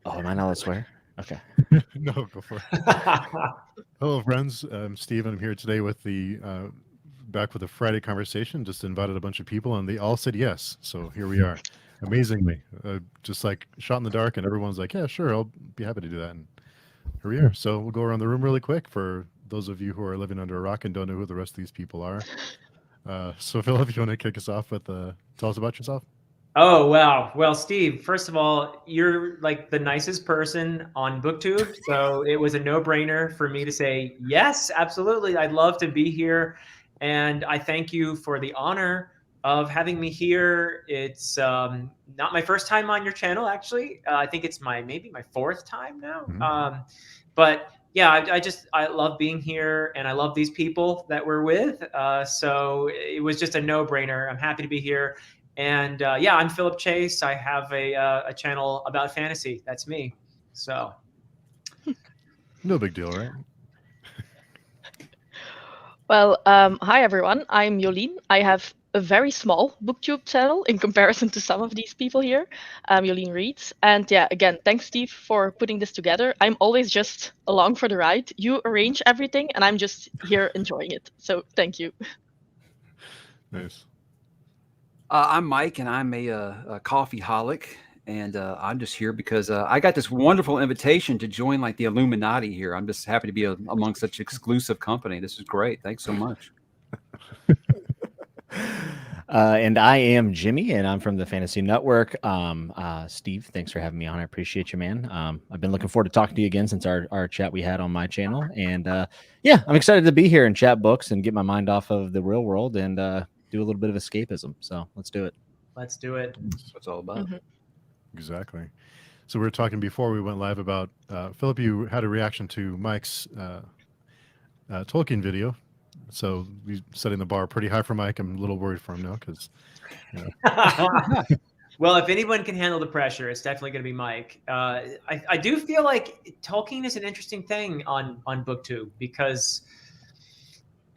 Oh, am I not allowed to swear? Okay. No, go for it. Hello, friends. I'm Steve, and I'm here today with the back with a Friday conversation. Just invited a bunch of people, and they all said yes. So here we are. Amazingly, just like shot in the dark, and everyone's like, "Yeah, sure, I'll be happy to do that." And here we are. So we'll go around the room really quick for those of you who are living under a rock and don't know who the rest of these people are. So Philip, if you want to kick us off with tell us about yourself. Oh, wow. Well, Steve, first of all, you're like the nicest person on BookTube. So it was a no-brainer for me to say, yes, absolutely. I'd love to be here. And I thank you for the honor of having me here. It's not my first time on your channel, actually. I think it's maybe my fourth time now. Mhm. But yeah, I love being here, and I love these people that we're with. So it was just a no-brainer. I'm happy to be here. And yeah, I'm Philip Chase. I have a channel about fantasy. That's me. So No big deal, right? Well, hi everyone. I'm Jolien. I have a very small BookTube channel in comparison to some of these people here. Jolien Reads. And yeah, again, thanks, Steve, for putting this together. I'm always just along for the ride. You arrange everything, and I'm just here enjoying it. So thank you. Nice. I'm Mike, and I'm a coffee holic, and I'm just here because I got this wonderful invitation to join like the Illuminati here. I'm just happy to be among such exclusive company. This is great. Thanks so much. And I am Jimmy, and I'm from the Fantasy Nuttwork. Steve, thanks for having me on. I appreciate you, man. I've been looking forward to talking to you again since our chat we had on my channel. And yeah, I'm excited to be here and chat books and get my mind off of the real world and do a little bit of escapism. So let's do it. let's do it. That's what it's all about. Mhm. Exactly. So we were talking before we went live about Philip. You had a reaction to Mike's Tolkien video. So we setting the bar pretty high for Mike. I'm a little worried for him now because. Well, if anyone can handle the pressure, it's definitely going to be Mike. I do feel like Tolkien is an interesting thing on BookTube because,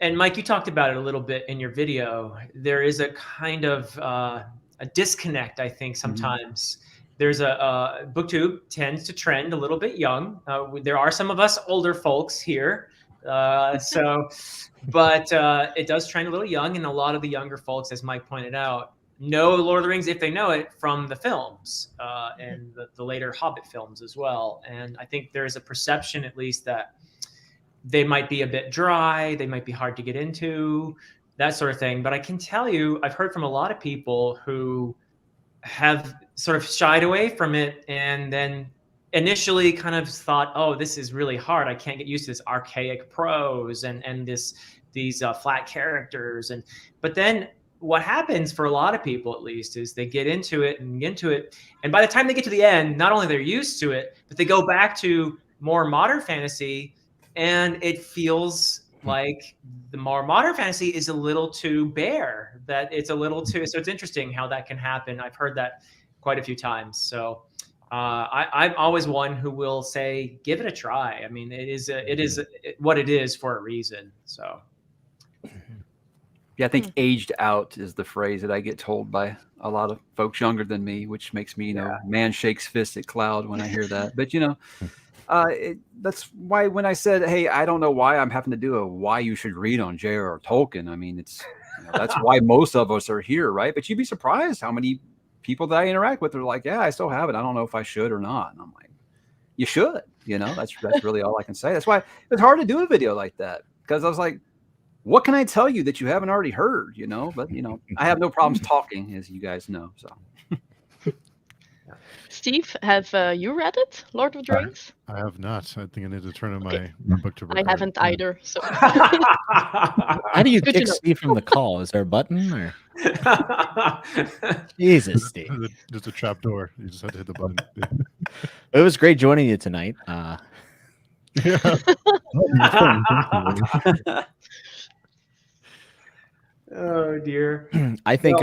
and Mike, you talked about it a little bit in your video. There is a kind of a disconnect, I think, sometimes. There's BookTube tends to trend a little bit young. There are some of us older folks here. But it does trend a little young, and a lot of the younger folks, as Mike pointed out, know Lord of the Rings if they know it from the films and the later Hobbit films as well. And I think there's a perception, at least, that they might be a bit dry, they might be hard to get into, that sort of thing. But I can tell you, I've heard from a lot of people who have sort of shied away from it and then initially kind of thought, oh, this is really hard. I can't get used to this archaic prose and these flat characters. But then what happens for a lot of people, at least, is they get into it. And by the time they get to the end, not only they're used to it, but they go back to more modern fantasy, and it feels like the more modern fantasy is a little too bare, that it's a little too, so it's interesting how that can happen. I've heard that quite a few times. So I'm always one who will say, give it a try. I mean, it is what it is for a reason. So. Yeah, I think aged out is the phrase that I get told by a lot of folks younger than me, which makes me, man shakes fist at cloud when I hear that. But, that's why when I said, hey, I don't know why I'm having to do a why you should read on J.R.R. Tolkien. I mean, it's that's why most of us are here, right? But you'd be surprised how many people that I interact with are like, yeah, I still have it. I don't know if I should or not. And I'm like, you should, that's really all I can say. That's why it's hard to do a video like that, because I was like, what can I tell you that you haven't already heard, But, I have no problems talking, as you guys know. So, Steve, have you read it, Lord of the Rings? I have not. I think I need to turn on my book to record. I haven't either. So How do you kick Steve from the call? Is there a button or? Jesus, Steve. There's a trap door. You just have to hit the button. It was great joining you tonight. Yeah. Oh dear. I think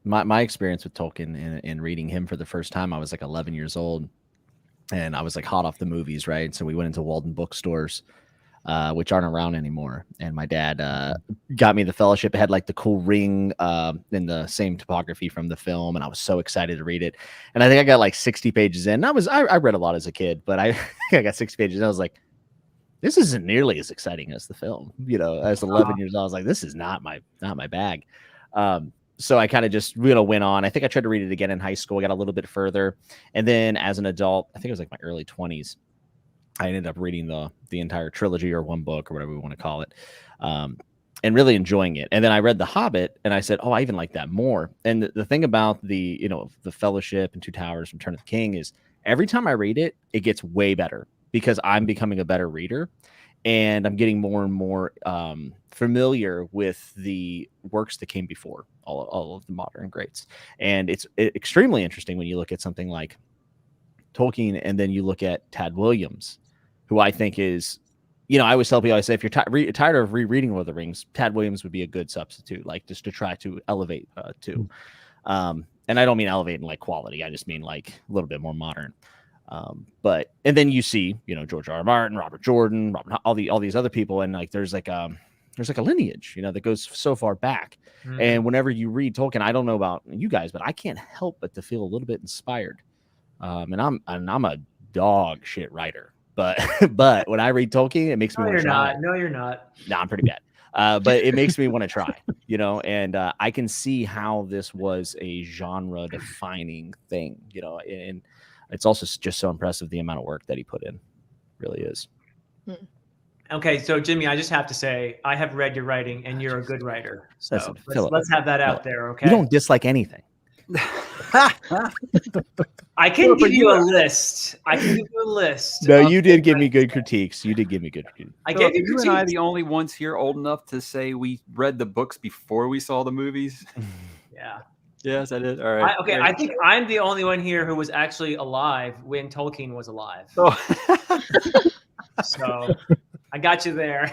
my experience with Tolkien and reading him for the first time, I was like 11 years old, and I was like hot off the movies, right? So we went into Walden bookstores which aren't around anymore. And my dad got me the Fellowship. It had like the cool ring in the same typography from the film, and I was so excited to read it. And I think I got like 60 pages in. I read a lot as a kid, but I got 60 pages. And I was like, this isn't nearly as exciting as the film. As 11 years old, I was like, this is not my bag. So I kind of just went on. I think I tried to read it again in high school. I got a little bit further, and then as an adult, I think it was like my early 20s. I ended up reading the entire trilogy or one book or whatever we want to call it, and really enjoying it. And then I read The Hobbit, and I said, "Oh, I even like that more." And the thing about the Fellowship and Two Towers, Return of the King is every time I read it, it gets way better because I'm becoming a better reader, and I'm getting more and more familiar with the works that came before all of the modern greats. And it's extremely interesting when you look at something like Tolkien, and then you look at Tad Williams, who I think is, I always tell people, I say, if you're tired of rereading Lord of the Rings, Tad Williams would be a good substitute, like just to try to elevate to. And I don't mean elevate in like quality. I just mean like a little bit more modern. And then you see, George R. R. Martin, Robert Jordan, all these other people. And like, there's like a lineage, that goes so far back. Mm-hmm. And whenever you read Tolkien, I don't know about you guys, but I can't help but to feel a little bit inspired. And I'm a dog shit writer, but when I read Tolkien, it makes me want to try. No, you're not. No, I'm pretty bad. But it makes me want to try, and I can see how this was a genre defining thing, and it's also just so impressive the amount of work that he put in. Really is. Okay, so Jimmy, I just have to say, I have read your writing, and you're a good writer. So Listen, let's have that out there, okay? You don't dislike anything. I can give you a list. No, you did give me good critiques. You did give me good critiques. I gave you critiques. You and I the only ones here old enough to say we read the books before we saw the movies? Yeah. Yes, I did. All right. I think I'm the only one here who was actually alive when Tolkien was alive. Oh. So I got you there.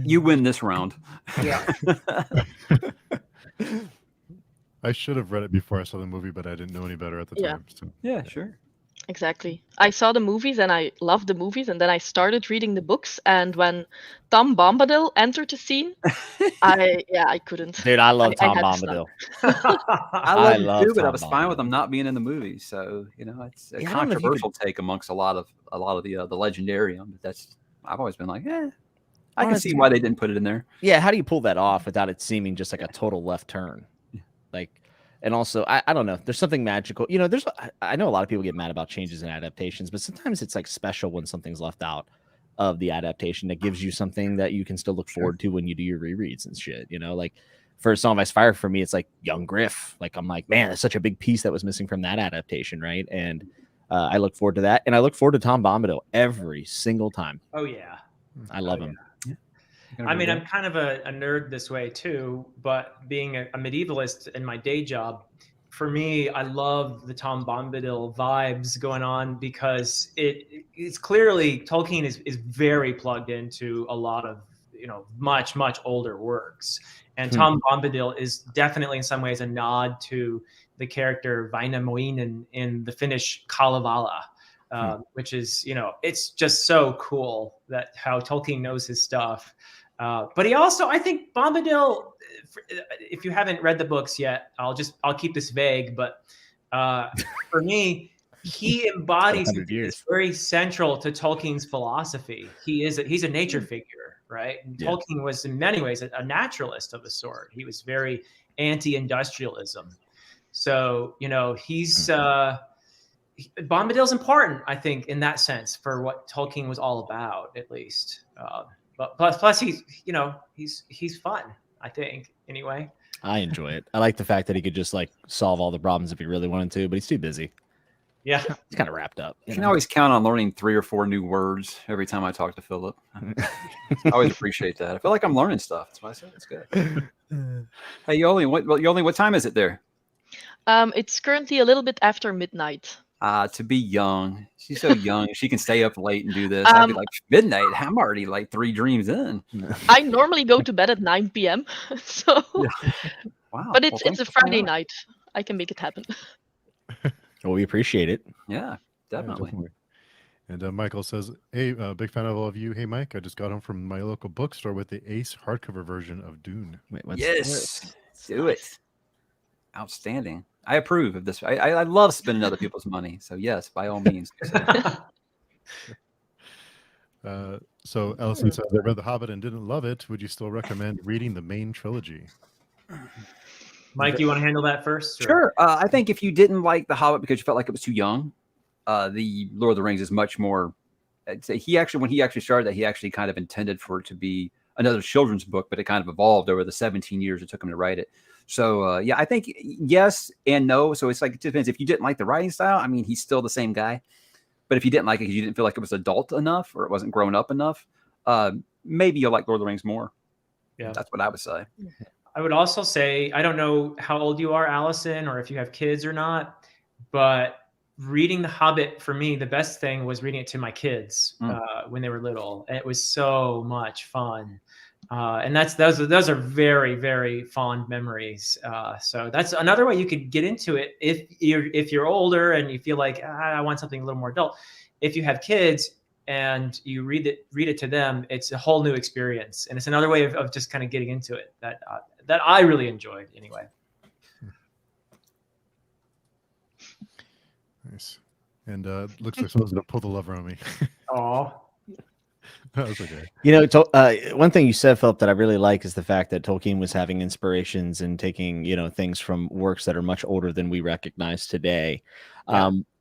You win this round. Yeah. I should have read it before I saw the movie, but I didn't know any better at the time. So. Yeah, sure. Exactly. I saw the movies and I loved the movies, and then I started reading the books. And when Tom Bombadil entered the scene, I couldn't. Dude, I love Tom Bombadil. I love him too, but I was fine with him not being in the movie. So it's a controversial take amongst a lot of the legendarium. But I've always been like, I can see why they didn't put it in there. Yeah, how do you pull that off without it seeming just like a total left turn? Like, and also, I don't know. There's something magical. I know a lot of people get mad about changes in adaptations, but sometimes it's like special when something's left out of the adaptation that gives you something that you can still look forward to when you do your rereads and shit. Like for Song of Ice Fire, for me, it's like young Griff. Like I'm like, man, that's such a big piece that was missing from that adaptation, right? And I look forward to that, and I look forward to Tom Bombadil every single time. Oh yeah, I love him. I mean, I'm kind of a nerd this way too, but being a medievalist in my day job, for me, I love the Tom Bombadil vibes going on because it's clearly Tolkien is very plugged into a lot of, much, much older works. And Tom Bombadil is definitely in some ways a nod to the character Vainamoinen in the Finnish Kalevala. Which is, it's just so cool that how Tolkien knows his stuff. But he also, I think Bombadil, if you haven't read the books yet, I'll keep this vague, but for me, he embodies it's very central to Tolkien's philosophy. He's a nature figure, right? And Tolkien was in many ways a naturalist of a sort. He was very anti-industrialism. So, he's Bombadil's important, I think, in that sense for what Tolkien was all about, at least. But plus he's fun, I think, anyway. I enjoy it. I like the fact that he could just like solve all the problems if he really wanted to, but he's too busy. Yeah, he's kind of wrapped up. You can always count on learning 3 or 4 new words every time I talk to Philip. I always appreciate that. I feel like I'm learning stuff. That's why I say it's good. Hey, Jolien, what time is it there? It's currently a little bit after midnight. To be young. She's so young. She can stay up late and do this. I'd be like, midnight? I'm already like 3 dreams in. I normally go to bed at 9 p.m. So, wow. But it's a Friday night. I can make it happen. Well, we appreciate it. Yeah, definitely. And Michael says, hey, big fan of all of you. Hey, Mike, I just got home from my local bookstore with the Ace hardcover version of Dune. Wait, what's Yes, do it. Outstanding. I approve of this. I love spending other people's money. So yes, by all means. So Allison says, I read The Hobbit and didn't love it. Would you still recommend reading the main trilogy? Mike, do you want to handle that first? Or? Sure. I think if you didn't like The Hobbit because you felt like it was too young, the Lord of the Rings is much more. I'd say when he actually started that, he actually kind of intended for it to be another children's book, but it kind of evolved over the 17 years it took him to write it. So yeah, I think yes and no. So it's like, it depends. If you didn't like the writing style, I mean, he's still the same guy. But if you didn't like it because you didn't feel like it was adult enough or it wasn't grown up enough, maybe you'll like Lord of the Rings more. Yeah, that's what I would say. I would also say, I don't know how old you are, Allison, or if you have kids or not, but reading The Hobbit for me, the best thing was reading it to my kids when they were little. It was so much fun. And those are very, very fond memories. So that's another way you could get into it if you're older and you feel like I want something a little more adult. If you have kids and you read it to them, it's a whole new experience, and it's another way of just kind of getting into it that I really enjoyed anyway. Nice. And looks like someone's gonna pull the lever on me. Oh. That's okay. You know, one thing you said, Philip, that I really like is the fact that Tolkien was having inspirations and taking, things from works that are much older than we recognize today,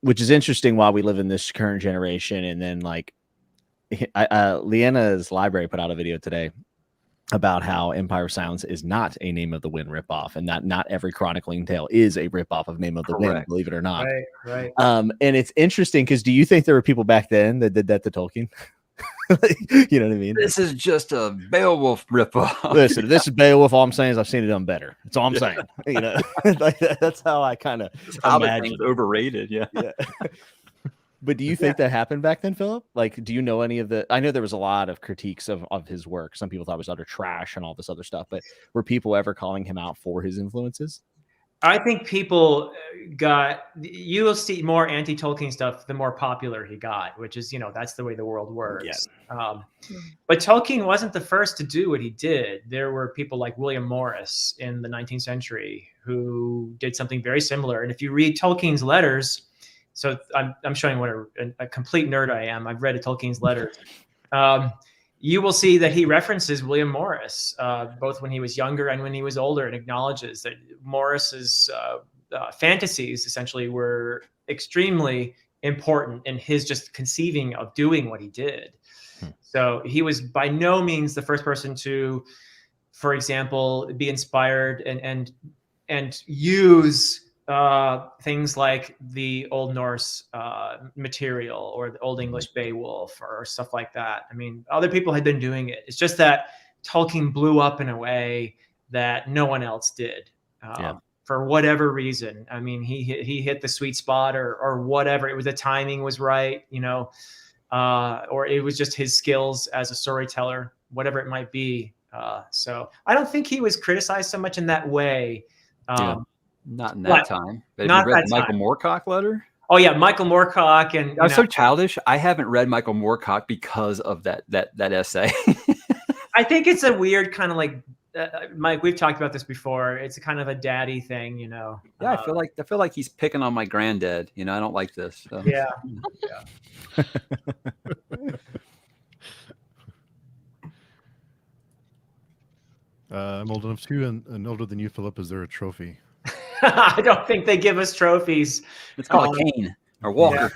which is interesting while we live in this current generation. And then, like, Leanna's library put out a video today about how Empire of Silence is not a Name of the Wind ripoff, and that not every chronicling tale is a ripoff of Name of the Wind, believe it or not. Right. And it's interesting because do you think there were people back then that did that to Tolkien? You know what I mean? This is just a Beowulf ripoff. Listen, this is Beowulf. All I'm saying is I've seen it done better. That's all I'm saying. Like, that's how I kind of imagine. Overrated, yeah. But do you think that happened back then, Philip? Like, do you know any of the? I know there was a lot of critiques of his work. Some people thought it was utter trash and all this other stuff. But were people ever calling him out for his influences? I think people you will see more anti-Tolkien stuff the more popular he got, which is, that's the way the world works. Yeah. But Tolkien wasn't the first to do what he did. There were people like William Morris in the 19th century who did something very similar. And if you read Tolkien's letters, so I'm showing what a complete nerd I am. I've read Tolkien's letters. You will see that he references William Morris, both when he was younger and when he was older, and acknowledges that Morris's fantasies essentially were extremely important in his just conceiving of doing what he did. So he was by no means the first person to, for example, be inspired and use things like the Old Norse material or the Old English Beowulf or stuff like that. I mean, other people had been doing it. It's just that Tolkien blew up in a way that no one else did for whatever reason. I mean, he hit the sweet spot or whatever. It was the timing was right, or it was just his skills as a storyteller, whatever it might be. So I don't think he was criticized so much in that way. Not in that time. But not have you read that the Michael time. Moorcock letter? Oh yeah, Michael Moorcock, and I was so childish. I haven't read Michael Moorcock because of that essay. I think it's a weird kind of like Mike. We've talked about this before. It's a kind of a daddy thing, Yeah, I feel like he's picking on my granddad. I don't like this. So. Yeah. I'm old enough too, and older than you, Philip. Is there a trophy? I don't think they give us trophies. It's called a cane or Walker.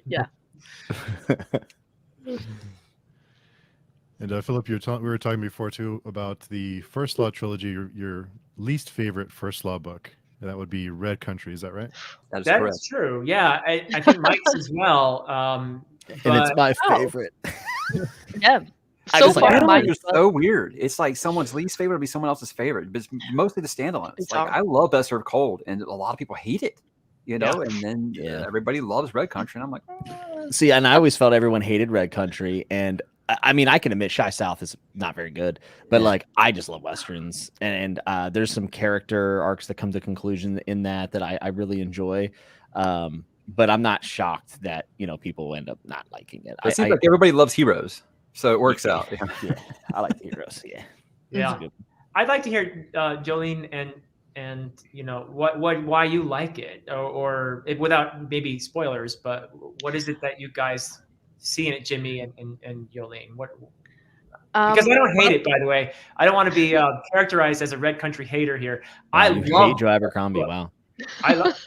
Yeah. And Philip, we were talking before too about the First Law trilogy. Your least favorite First Law book. And that would be Red Country. Is that right? That is That's correct. true. Yeah, I think Mike's as well. And it's my favorite. Yeah. I So just far, like, mine it's is so weird. It's like someone's least favorite would be someone else's favorite, but it's mostly the standalones. It's Like hard. I love Best Served Cold, and a lot of people hate it. And then Yeah. everybody loves Red Country, and I'm like, See, and I always felt everyone hated Red Country, and I mean, I can admit Shy South is not very good, but like I just love westerns, and there's some character arcs that come to conclusion in that I really enjoy. but I'm not shocked that people end up not liking it. It seems like everybody loves heroes, so it works out. Yeah, I like the heroes. Yeah, Yeah. I'd like to hear Jolien and why you like it, or without maybe spoilers, but what is it that you guys see in it, Jimmy and Jolien? What? Because I don't hate it, by the way. I don't want to be characterized as a Red Country hater here. I love Joe Abercrombie. Wow. I love.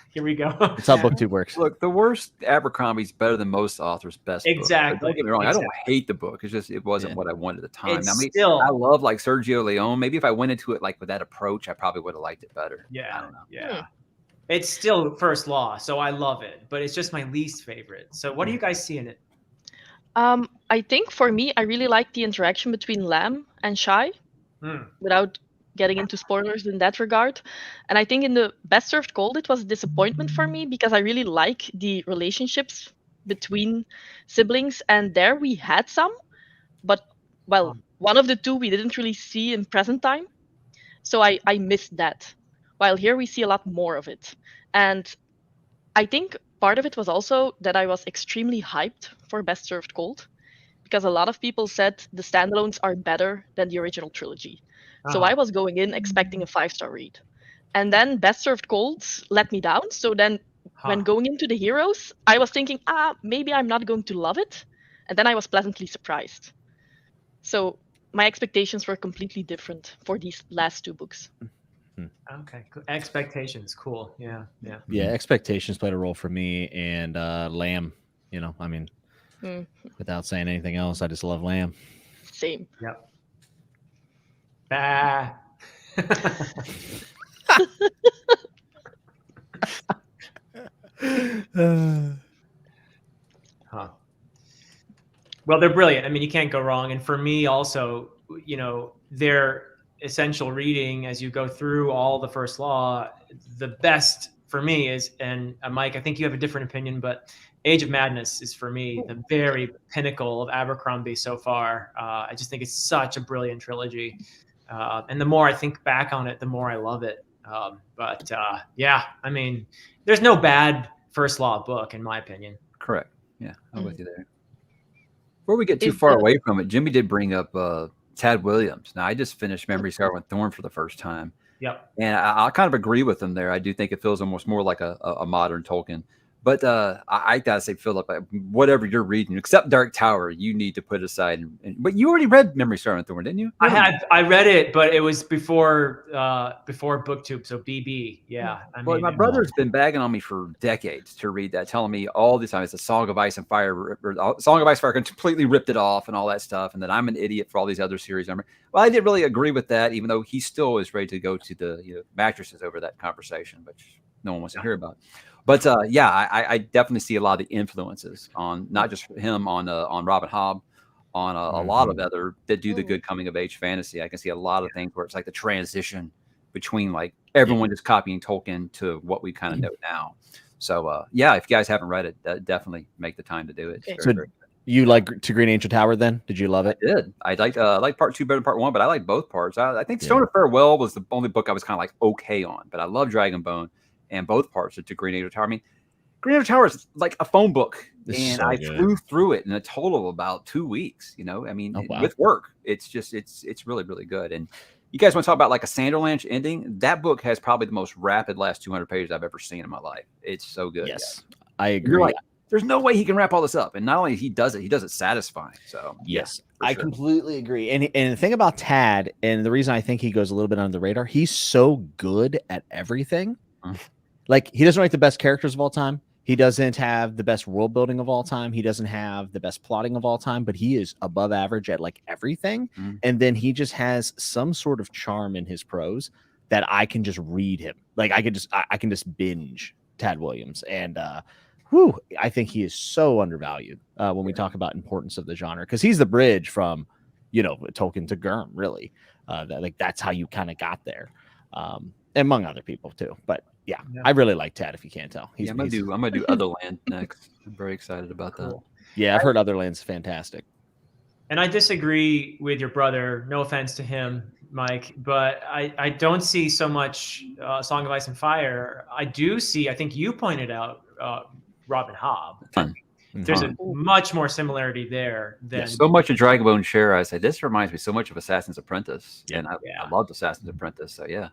Here we go. That's how BookTube works. Look, the worst Abercrombie's better than most authors' best. Exactly. Don't get me wrong. I don't hate the book. It's just it wasn't what I wanted at the time. Still, I love like Sergio Leone. Maybe if I went into it like with that approach, I probably would have liked it better. Yeah. I don't know. Yeah. It's still First Law, so I love it, but it's just my least favorite. So what do you guys see in it? I think for me, I really like the interaction between Lamb and Shy, without getting into spoilers in that regard. And I think in the Best Served Cold, it was a disappointment for me because I really like the relationships between siblings. And there we had some, but one of the two we didn't really see in present time. So I missed that. While here we see a lot more of it. And I think part of it was also that I was extremely hyped for Best Served Cold because a lot of people said the standalones are better than the original trilogy. So I was going in expecting a 5-star read. And then Best Served Cold let me down. So then when going into the heroes, I was thinking, maybe I'm not going to love it. And then I was pleasantly surprised. So my expectations were completely different for these last two books. Okay, cool. Expectations, cool. Yeah. Expectations played a role for me, and Lamb. Without saying anything else, I just love Lamb. Same. Yep. Bah. Well, they're brilliant. I mean, you can't go wrong. And for me also, they're essential reading as you go through all the First Law. The best for me is, and Mike, I think you have a different opinion, but Age of Madness is for me the very pinnacle of Abercrombie so far. I just think it's such a brilliant trilogy. And the more I think back on it, the more I love it. I mean, there's no bad First Law book, in my opinion. Correct. Yeah, I'm with you there. Before we get too far away from it, Jimmy did bring up Tad Williams. Now, I just finished Memory Scar with Thorn for the first time. Yep. And I kind of agree with him there. I do think it feels almost more like a modern Tolkien. But I gotta say, Philip, whatever you're reading, except Dark Tower, you need to put aside. But you already read Memory Star and Thorn, didn't you? I read it, but it was before BookTube, so BB. Yeah. My brother's been bagging on me for decades to read that, telling me all the time it's a Song of Ice and Fire. Song of Ice and Fire completely ripped it off and all that stuff, and that I'm an idiot for all these other series. Well, I didn't really agree with that, even though he still is ready to go to the mattresses over that conversation, which no one wants to hear about. But I definitely see a lot of the influences on not just him, on Robin Hobb, on a lot of other that do the good coming of age fantasy. I can see a lot of things where it's like the transition between like everyone just copying Tolkien to what we kind of know now. So if you guys haven't read it, definitely make the time to do it. You like To Green Angel Tower then? Did you love it? I did. I liked part 2 better than part 1, but I liked both parts. I think Stone of Farewell was the only book I was kind of like okay on, but I love Dragonbone. And both parts of To Green Angel Tower. I mean, Green Angel Tower is like a phone book, and I flew through it in a total of about 2 weeks. With work, it's really, really good. And you guys want to talk about like a Sanderlanche ending? That book has probably the most rapid last 200 pages I've ever seen in my life. It's so good. Yes, I agree. You're like, there's no way he can wrap all this up, and not only he does it satisfying. So yes, I completely agree. And the thing about Tad, and the reason I think he goes a little bit under the radar, he's so good at everything. Like, he doesn't write the best characters of all time. He doesn't have the best world building of all time. He doesn't have the best plotting of all time, but he is above average at like everything. And then he just has some sort of charm in his prose that I can just read him. Like I can just binge Tad Williams. And I think he is so undervalued when we talk about importance of the genre, because he's the bridge from, Tolkien to Gurm, really. That's how you kind of got there. Among other people too, but I really like Tad. If you can't tell, I'm gonna do Otherland next. I'm very excited about that. Yeah, I've heard Otherland's fantastic. And I disagree with your brother. No offense to him, Mike, but I don't see so much Song of Ice and Fire. I do see. I think you pointed out Robin Hobb. Ton. There's a much more similarity there than so much of Dragonbone Share. I say this reminds me so much of Assassin's Apprentice, Yeah. and I loved Assassin's Apprentice. So yeah,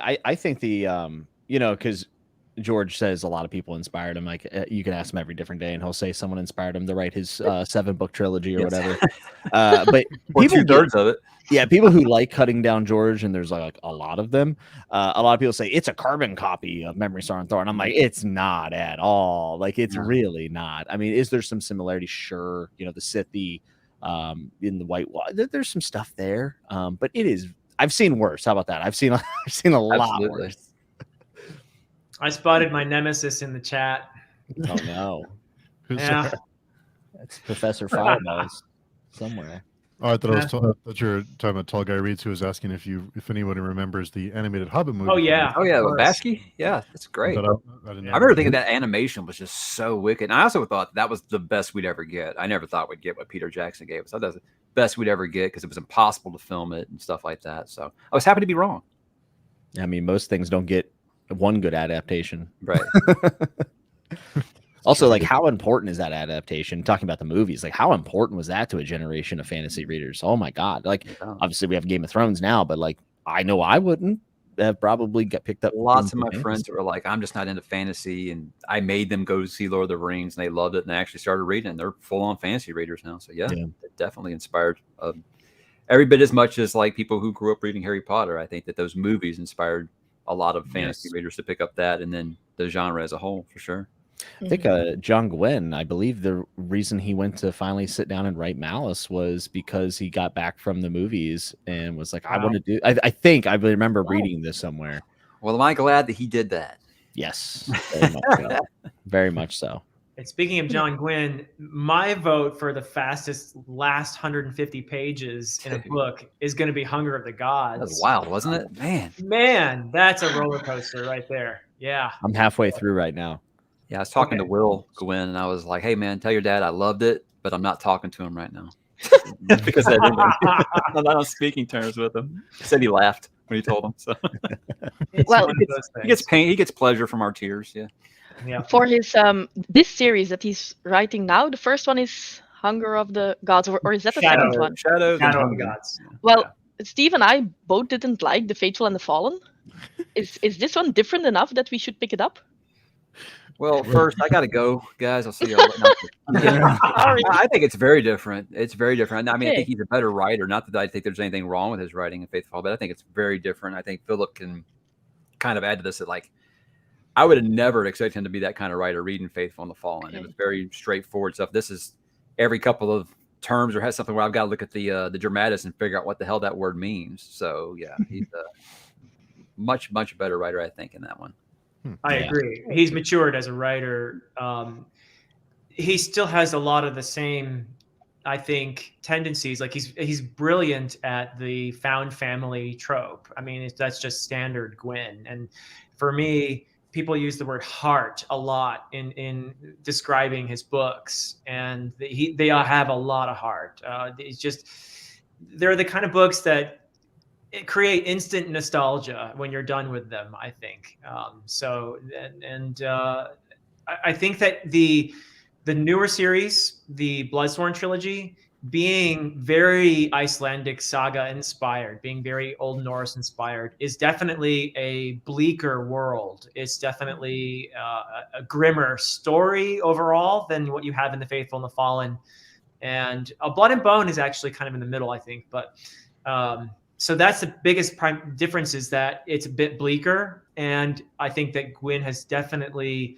I think the because George says a lot of people inspired him. Like you can ask him every different day, and he'll say someone inspired him to write his 7-book trilogy or whatever. But or people 2/3 of it. Yeah, people who like cutting down George, and there's like a lot of them. A lot of people say it's a carbon copy of Memory Star and Thor, and I'm like, it's not at all. Like, it's really not. I mean, is there some similarity? Sure, the Sithy in the White Wall. There's some stuff there, but it is. I've seen worse. How about that? I've seen a lot worse. I spotted my nemesis in the chat. Oh no! Yeah, that's Professor Fireballs somewhere. Oh, I thought you were talking about Tall Guy Reads, who was asking if anybody remembers the animated Hobbit movie. Oh yeah, Basky. Yeah, that's great. I remember thinking that animation was just so wicked. And I also thought that was the best we'd ever get. I never thought we'd get what Peter Jackson gave us. I thought that was the best we'd ever get because it was impossible to film it and stuff like that. So I was happy to be wrong. I mean, most things don't get one good adaptation, right? Also, like, how important is that adaptation? Talking about the movies, like, how important was that to a generation of fantasy readers? Oh my God! Like, obviously we have Game of Thrones now, but like, I know I wouldn't have probably got picked up. Lots of my friends were like, I'm just not into fantasy, and I made them go see Lord of the Rings, and they loved it, and they actually started reading, and they're full-on fantasy readers now. So yeah. It definitely inspired every bit as much as like people who grew up reading Harry Potter. I think that those movies inspired a lot of fantasy readers to pick up that, and then the genre as a whole, for sure. I think John Gwynn, I believe the reason he went to finally sit down and write Malice was because he got back from the movies and was like, I want to do, I think I remember reading this somewhere. Well, am I glad that he did that? Yes, very much so. Very much so. And speaking of John Gwynn, my vote for the fastest last 150 pages in a book is going to be Hunger of the Gods. That's wild, wasn't it? Man, that's a roller coaster right there. Yeah. I'm halfway through right now. Yeah, I was talking to Will Gwynn, and I was like, hey, man, tell your dad I loved it, but I'm not talking to him right now. Because I'm not on speaking terms with him. He said he laughed when he told him. So. Well, he gets pain. He gets pleasure from our tears. Yeah. For his this series that he's writing now, the first one is Hunger of the Gods, or is that the second one? Shadow of the Gods. Well, Steve and I both didn't like The Faithful and the Fallen. Is this one different enough that we should pick it up? Well, first, I got to go, guys. I'll see you all. I think it's very different. It's very different. I mean, I think he's a better writer. Not that I think there's anything wrong with his writing in Faithful, but I think it's very different. I think Philip can kind of add to this that, like, I would have never expected him to be that kind of writer reading Faithful and the Fallen. It was very straightforward stuff. This is every couple of terms or has something where I've got to look at the dramatis and figure out what the hell that word means. So, yeah, he's a much, much better writer, I think, in that one. I agree. He's matured as a writer. He still has a lot of the same, I think, tendencies. Like he's brilliant at the found family trope. I mean, that's just standard Gwyn. And for me, people use the word heart a lot in describing his books, and they all have a lot of heart. It's just they're the kind of books that create instant nostalgia when you're done with them, I think. I think that the newer series, the Bloodsworn trilogy, being very Icelandic saga inspired, being very Old Norse inspired, is definitely a bleaker world. It's definitely a grimmer story overall than what you have in The Faithful and the Fallen. And Blood and Bone is actually kind of in the middle, I think. But so that's the biggest difference, is that it's a bit bleaker. And I think that Gwyn has definitely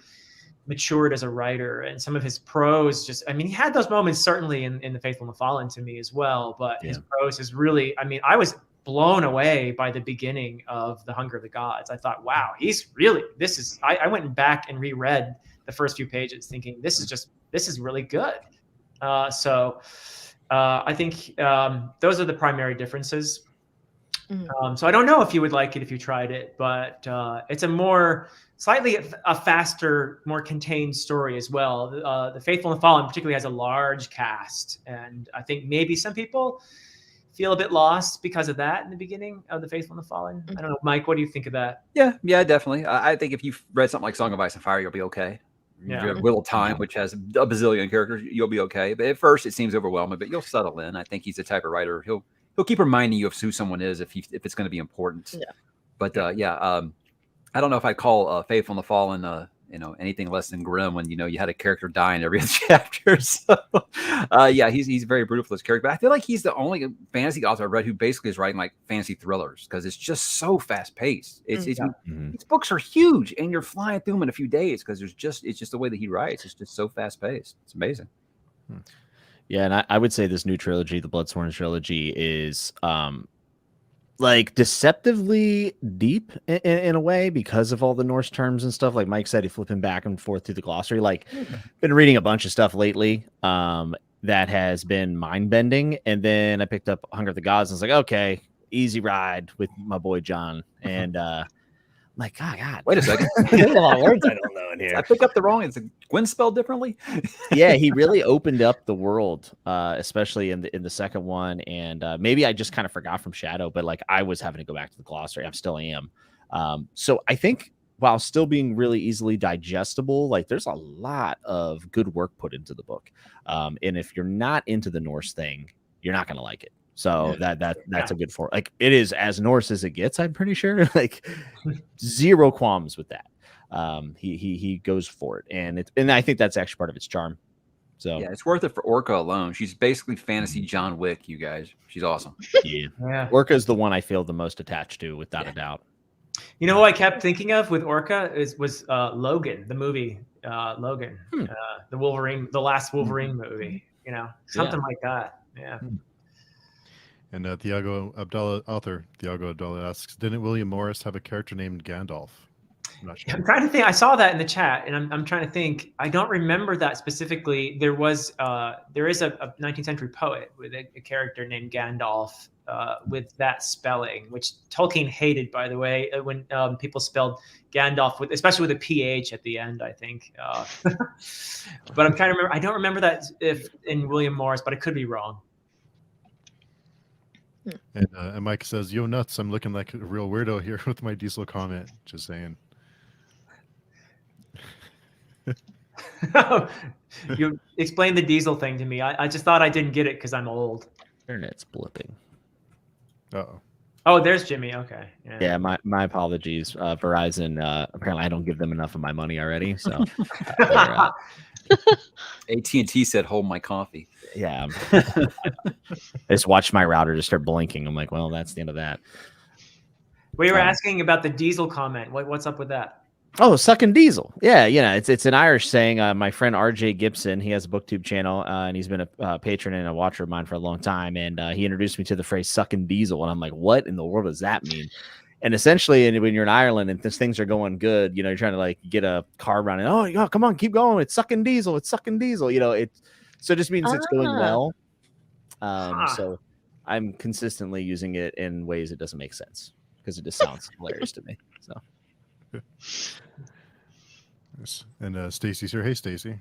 matured as a writer, and some of his prose he had those moments certainly in The Faithful and the Fallen to me as well. But his prose is really, I was blown away by the beginning of The Hunger of the Gods. I thought, wow, I went back and reread the first few pages thinking this is really good. So I think those are the primary differences. So I don't know if you would like it if you tried it, but it's a slightly faster, more contained story as well. The Faithful and the Fallen particularly has a large cast, and I think maybe some people feel a bit lost because of that in the beginning of The Faithful and the Fallen. I don't know, Mike, what do you think of that? Yeah, definitely. I think if you've read something like Song of Ice and Fire, you'll be okay. Yeah. You have Wheel of Time, which has a bazillion characters. You'll be okay. But at first, it seems overwhelming. But you'll settle in. I think he's the type of writer he'll keep reminding you of who someone is if it's going to be important. Yeah. But I don't know if I'd call Faithful and the Fallen anything less than grim when you had a character die in every other chapter. So he's very brutal for this character. But I feel like he's the only fantasy author I've read who basically is writing like fantasy thrillers because it's just so fast paced. These books are huge and you're flying through them in a few days because it's just the way that he writes. It's just so fast paced. It's amazing. Yeah, and I would say this new trilogy, the Bloodsworn trilogy, is like deceptively deep in a way because of all the Norse terms and stuff. Like Mike said, he's flipping back and forth through the glossary. Like, been reading a bunch of stuff lately that has been mind bending, and then I picked up Hunger of the Gods and was like, okay, easy ride with my boy John, and like, God, wait a second, there's a lot of words I don't know in here. I picked up the wrong. Is Gwen spelled differently? Yeah, he really opened up the world, especially in the second one, and maybe I just kind of forgot from Shadow, but like I was having to go back to the glossary. I still am. So I think while still being really easily digestible, like there's a lot of good work put into the book, and if you're not into the Norse thing, you're not going to like it. So that's a good for like it is as Norse as it gets. I'm pretty sure, like zero qualms with that. He goes for it, and I think that's actually part of its charm. So yeah, it's worth it for Orca alone. She's basically fantasy John Wick, you guys. She's awesome. Yeah. Orca is the one I feel the most attached to, without a doubt. You know what I kept thinking of with Orca was Logan, the movie Logan, the Wolverine, the last Wolverine movie. Something like that. Yeah. And Thiago Abdallah asks, didn't William Morris have a character named Gandalf? I'm not sure. I'm trying to think. I saw that in the chat, and I'm trying to think. I don't remember that specifically. There is a 19th century poet with a character named Gandalf with that spelling, which Tolkien hated, by the way, when people spelled Gandalf especially with a PH at the end, I think. But I'm trying to remember. I don't remember that if in William Morris, but I could be wrong. And Mike says, yo, nuts, I'm looking like a real weirdo here with my diesel comment. Just saying. You explained the diesel thing to me. I just thought I didn't get it because I'm old. Internet's blipping. Uh-oh. Oh, there's Jimmy. Okay. Yeah, my apologies. Verizon, apparently I don't give them enough of my money already. So AT&T said, hold my coffee. Yeah. I just watched my router just start blinking. I'm like, well, that's the end of that. We were asking about the diesel comment. What's up with that? Oh, sucking diesel. Yeah, it's an Irish saying. My friend RJ Gibson, he has a booktube channel, and he's been a patron and a watcher of mine for a long time. And he introduced me to the phrase sucking diesel. And I'm like, what in the world does that mean? And essentially, when you're in Ireland and things are going good, you're trying to like get a car running. Oh, come on, keep going. It's sucking diesel. It's sucking diesel. So it just means it's going well. So I'm consistently using it in ways it doesn't make sense because it just sounds hilarious to me. So. Yes. And Stacy's here. Hey, Stacy.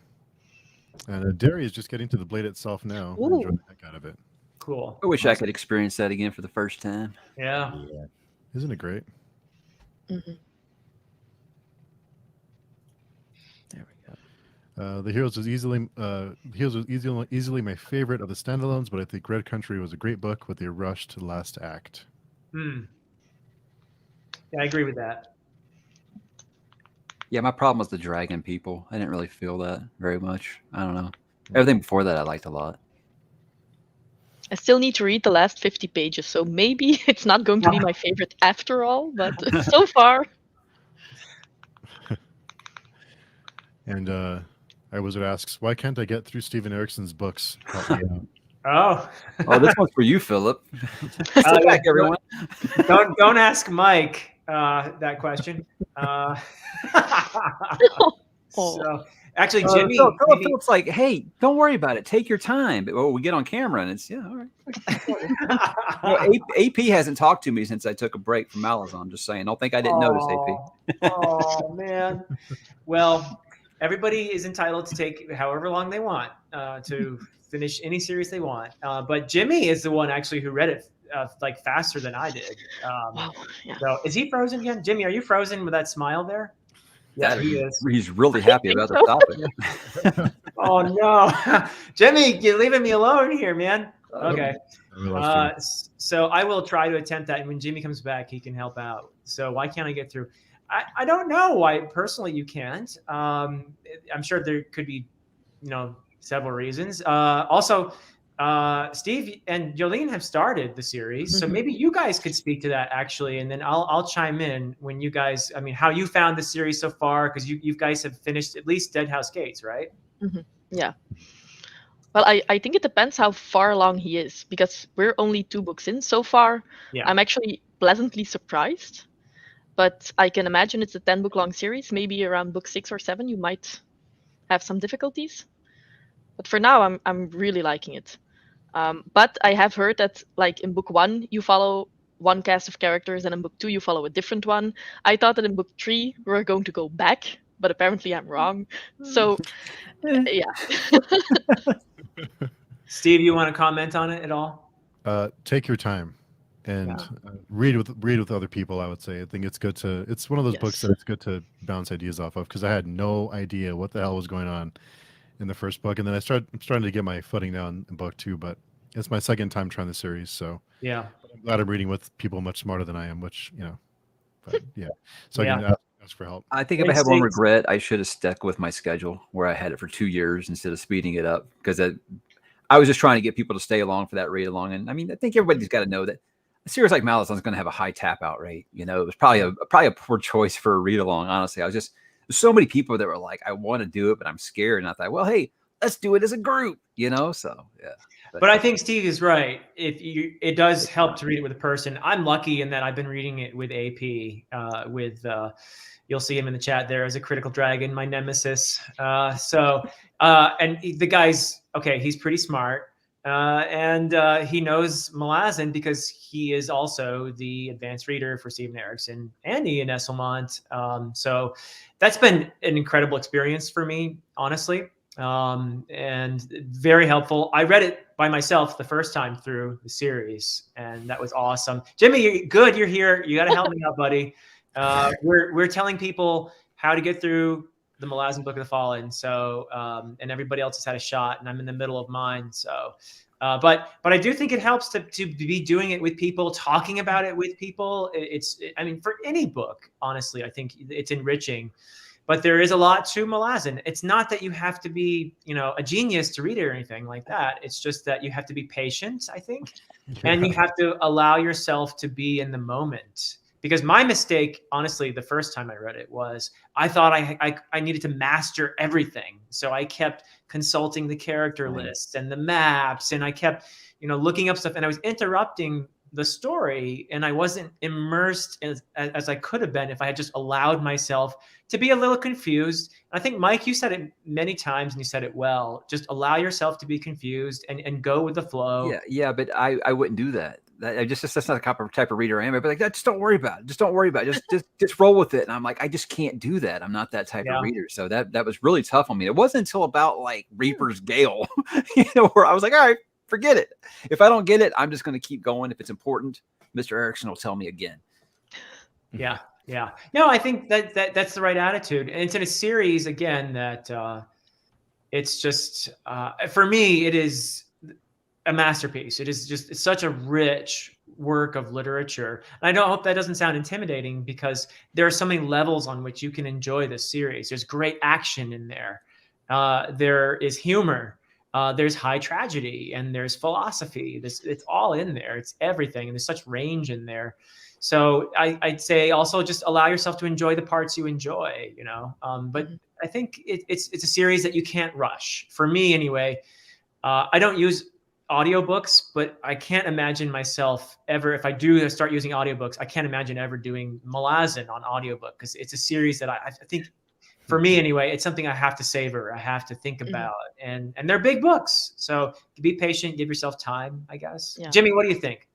And Derry is just getting to the blade itself now. I'm enjoying the heck out of it. Cool. I wish I could experience that again for the first time. Yeah. Isn't it great? Mm-hmm. There we go. The Heroes was easily my favorite of the standalones, but I think Red Country was a great book with a rushed last act. Yeah, I agree with that. Yeah, my problem was the dragon people. I didn't really feel that very much. I don't know. Everything before that I liked a lot. I still need to read the last 50 pages, so maybe it's not going to be my favorite after all, but so far. And iWizard asks, why can't I get through Steven Eriksson's books? Help me out. Oh, this one's for you, Philip. Sit back, everyone. Don't ask Mike that question. So actually, Jimmy, Philip's like, hey, don't worry about it. Take your time. But we get on camera and it's all right. AP hasn't talked to me since I took a break from Malazan. Just saying. Don't think I didn't notice, AP. Oh man. Well, everybody is entitled to take however long they want to finish any series they want. But Jimmy is the one actually who read it like faster than I did. So is he frozen again? Jimmy, are you frozen with that smile there? Yeah, he is. He's really happy about the topic. Oh no, Jimmy, you're leaving me alone here, man. Okay. So I will try to attempt that, and when Jimmy comes back, he can help out. So why can't I get through? I don't know why personally you can't. I'm sure there could be, several reasons. Also, Steve and Jolien have started the series, so maybe you guys could speak to that actually, and then I'll chime in when you guys. I mean, how you found the series so far, because you guys have finished at least Dead House Gates, right? Yeah. Well, I think it depends how far along he is, because we're only 2 books in so far. Yeah. I'm actually pleasantly surprised, but I can imagine it's a 10-book long series. Maybe around book 6 or 7, you might have some difficulties. But for now, I'm really liking it. But I have heard that, like, in book 1, you follow one cast of characters, and in book 2, you follow a different one. I thought that in book 3, we're going to go back, but apparently I'm wrong. So, yeah. Steve, you want to comment on it at all? Take your time and read with other people. I would say I think it's good to. It's one of those books that it's good to bounce ideas off of, because I had no idea what the hell was going on in the first book, and then I'm starting to get my footing now in book 2. But it's my second time trying the series, so yeah, I'm glad I'm reading with people much smarter than I am. Which but yeah, so I can ask for help. I think if I had one regret, I should have stuck with my schedule where I had it for 2 years instead of speeding it up, because I was just trying to get people to stay along for that read along. And I mean, I think everybody's got to know that a series like Malazan is going to have a high tap out rate. It was probably a poor choice for a read along. Honestly, there's so many people that were like, I want to do it, but I'm scared. And I thought, well, hey, let's do it as a group, so yeah. But I think Steve is right. It does help to read it with a person. I'm lucky in that I've been reading it with AP, you'll see him in the chat there as a critical dragon, my nemesis. And the guy's, okay, he's pretty smart. And he knows Malazan because he is also the advanced reader for Steven Erikson and Ian Esselmont. So that's been an incredible experience for me, honestly, and very helpful. I read it by myself the first time through the series, and that was awesome. Jimmy, you're here. You got to help me out, buddy. We're telling people how to get through the Malazan Book of the Fallen. So, and everybody else has had a shot, and I'm in the middle of mine. So, but I do think it helps to be doing it with people, talking about it with people. I mean, for any book, honestly, I think it's enriching. But there is a lot to Malazan. It's not that you have to be, a genius to read it or anything like that. It's just that you have to be patient, I think, and you have to allow yourself to be in the moment. Because my mistake, honestly, the first time I read it was I thought I needed to master everything. So I kept consulting the character lists and the maps, and I kept, looking up stuff, and I was interrupting the story, and I wasn't immersed as I could have been if I had just allowed myself to be a little confused. I think, Mike, you said it many times, and you said it well. Just allow yourself to be confused and go with the flow. Yeah, but I wouldn't do that. That's not the type of reader I am. I'd be like, just don't worry about it. Just don't worry about it. Just roll with it. And I'm like, I just can't do that. I'm not that type of reader. So that was really tough on me. It wasn't until about like Reaper's Gale, where I was like, all right, forget it. If I don't get it, I'm just going to keep going. If it's important, Mr. Erikson will tell me again. Yeah. No, I think that's the right attitude. And it's in a series, again, that it's just, for me, it is a masterpiece. It's such a rich work of literature. And I don't hope that doesn't sound intimidating, because there are so many levels on which you can enjoy this series. There's great action in there. There is humor. There's high tragedy, and there's philosophy. It's all in there. It's everything. And there's such range in there. So I'd say also just allow yourself to enjoy the parts you enjoy, but I think it's a series that you can't rush. For me, anyway, I don't use audiobooks, but I can't imagine myself ever, if I do start using audiobooks, I can't imagine ever doing Malazan on audiobook, because it's a series that I think, for me anyway, it's something I have to savor. I have to think about, and they're big books. So be patient, give yourself time, I guess. Yeah. Jimmy, what do you think?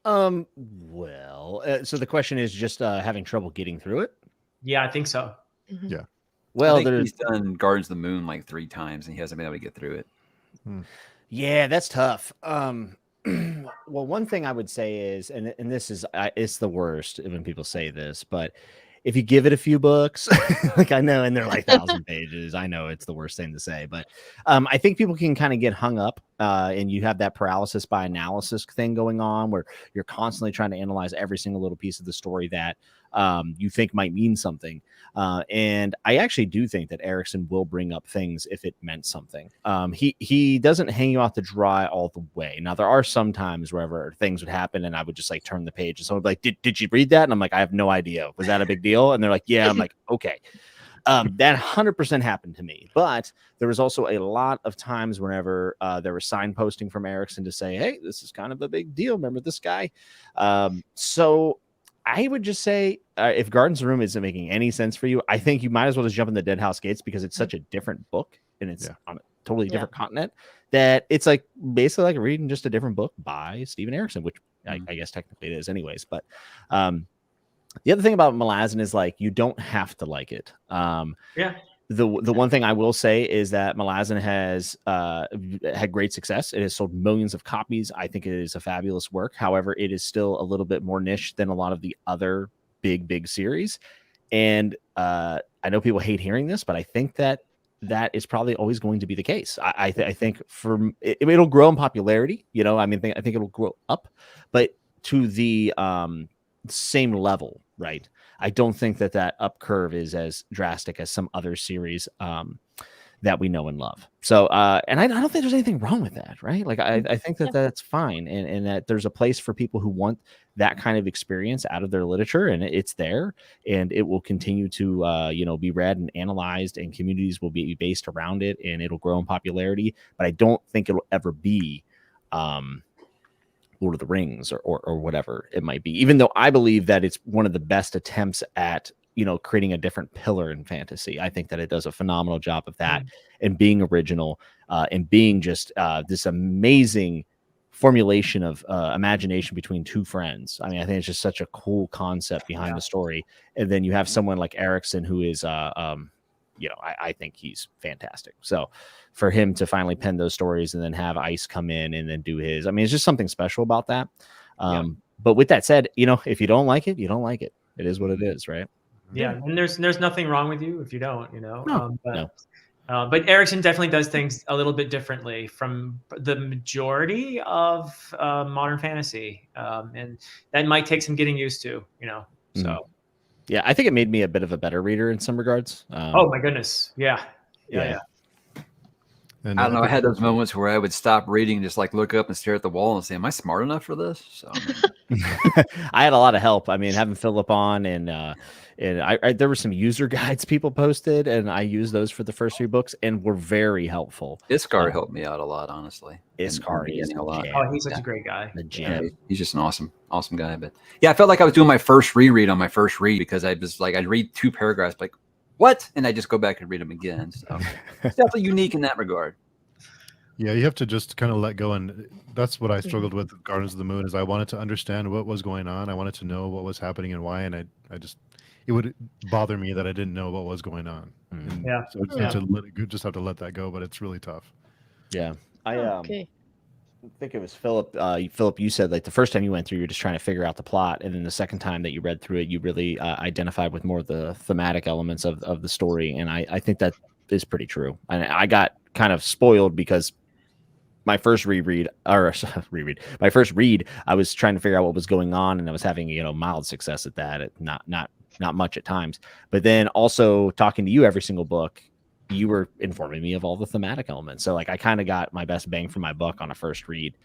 Well, so the question is just having trouble getting through it? Yeah, I think so. Yeah. Well, he's done Gardens of the Moon like 3 times, and he hasn't been able to get through it. Yeah, that's tough. Well, one thing I would say is, and this is, it's the worst when people say this, but if you give it a few books, like I know, and they're like 1,000 pages. I know it's the worst thing to say, but I think people can kind of get hung up, and you have that paralysis by analysis thing going on where you're constantly trying to analyze every single little piece of the story that you think might mean something. And I actually do think that Erikson will bring up things if it meant something. He doesn't hang you out to dry all the way. Now, there are some times wherever things would happen and I would just like turn the page and someone would be like, did you read that? And I'm like, I have no idea. Was that a big deal? And they're like, yeah. I'm like, okay. That 100% happened to me, but there was also a lot of times whenever there was signposting from Erikson to say, hey, this is kind of a big deal. Remember this guy? So I would just say if Gardens of the Room isn't making any sense for you, I think you might as well just jump in the Deadhouse Gates because it's such a different book and it's on a totally different continent that it's like basically like reading just a different book by Stephen Erikson, which I guess technically it is anyways. But the other thing about Malazan is like you don't have to like it. The one thing I will say is that Malazan has had great success. It has sold millions of copies. I think it is a fabulous work. However, it is still a little bit more niche than a lot of the other big series. And I know people hate hearing this, but I think that is probably always going to be the case. I think it'll grow in popularity. You know, I mean, I think it'll grow up, but to the same level, right? I don't think that up curve is as drastic as some other series that we know and love. So, and I don't think there's anything wrong with that, right? Like, I think that that's fine, and that there's a place for people who want that kind of experience out of their literature, and it's there, and it will continue to, be read and analyzed, and communities will be based around it, and it'll grow in popularity. But I don't think it'll ever be Lord of the Rings or whatever it might be, even though I believe that it's one of the best attempts at, creating a different pillar in fantasy. I think that it does a phenomenal job of that and being original and being just this amazing formulation of imagination between two friends. I mean, I think it's just such a cool concept behind the story. And then you have someone like Erikson who is, I think he's fantastic. So for him to finally pen those stories and then have Ice come in and then do his, I mean, it's just something special about that. But with that said, if you don't like it, you don't like it. It is what it is, right? Yeah, and there's nothing wrong with you if you don't, No. But Erikson definitely does things a little bit differently from the majority of modern fantasy, and that might take some getting used to, So, yeah, I think it made me a bit of a better reader in some regards. Oh my goodness, yeah. And I don't know. I had those moments where I would stop reading, and just like look up and stare at the wall and say, "Am I smart enough for this?" So I had a lot of help. I mean, having Philip on, and I there were some user guides people posted, and I used those for the first 3 books, and were very helpful. Iskar helped me out a lot, honestly. Iskar is a lot. Oh, he's such a great guy. He's just an awesome guy. But yeah, I felt like I was doing my first reread on my first read because I was like, I'd read 2 paragraphs, like, what? And I just go back and read them again. So it's definitely unique in that regard. Yeah, you have to just kind of let go, and that's what I struggled with Gardens of the Moon. Is I wanted to understand what was going on. I wanted to know what was happening and why, and it would bother me that I didn't know what was going on. And so just have to let that go, but it's really tough. Yeah, I think it was Philip. Philip, you said like the first time you went through, you're just trying to figure out the plot, and then the second time that you read through it, you really identified with more of the thematic elements of the story, and I think that is pretty true. And I got kind of spoiled because my first read, I was trying to figure out what was going on, and I was having mild success at that. Not much at times, but then also talking to you every single book, you were informing me of all the thematic elements. So like I kind of got my best bang for my buck on a first read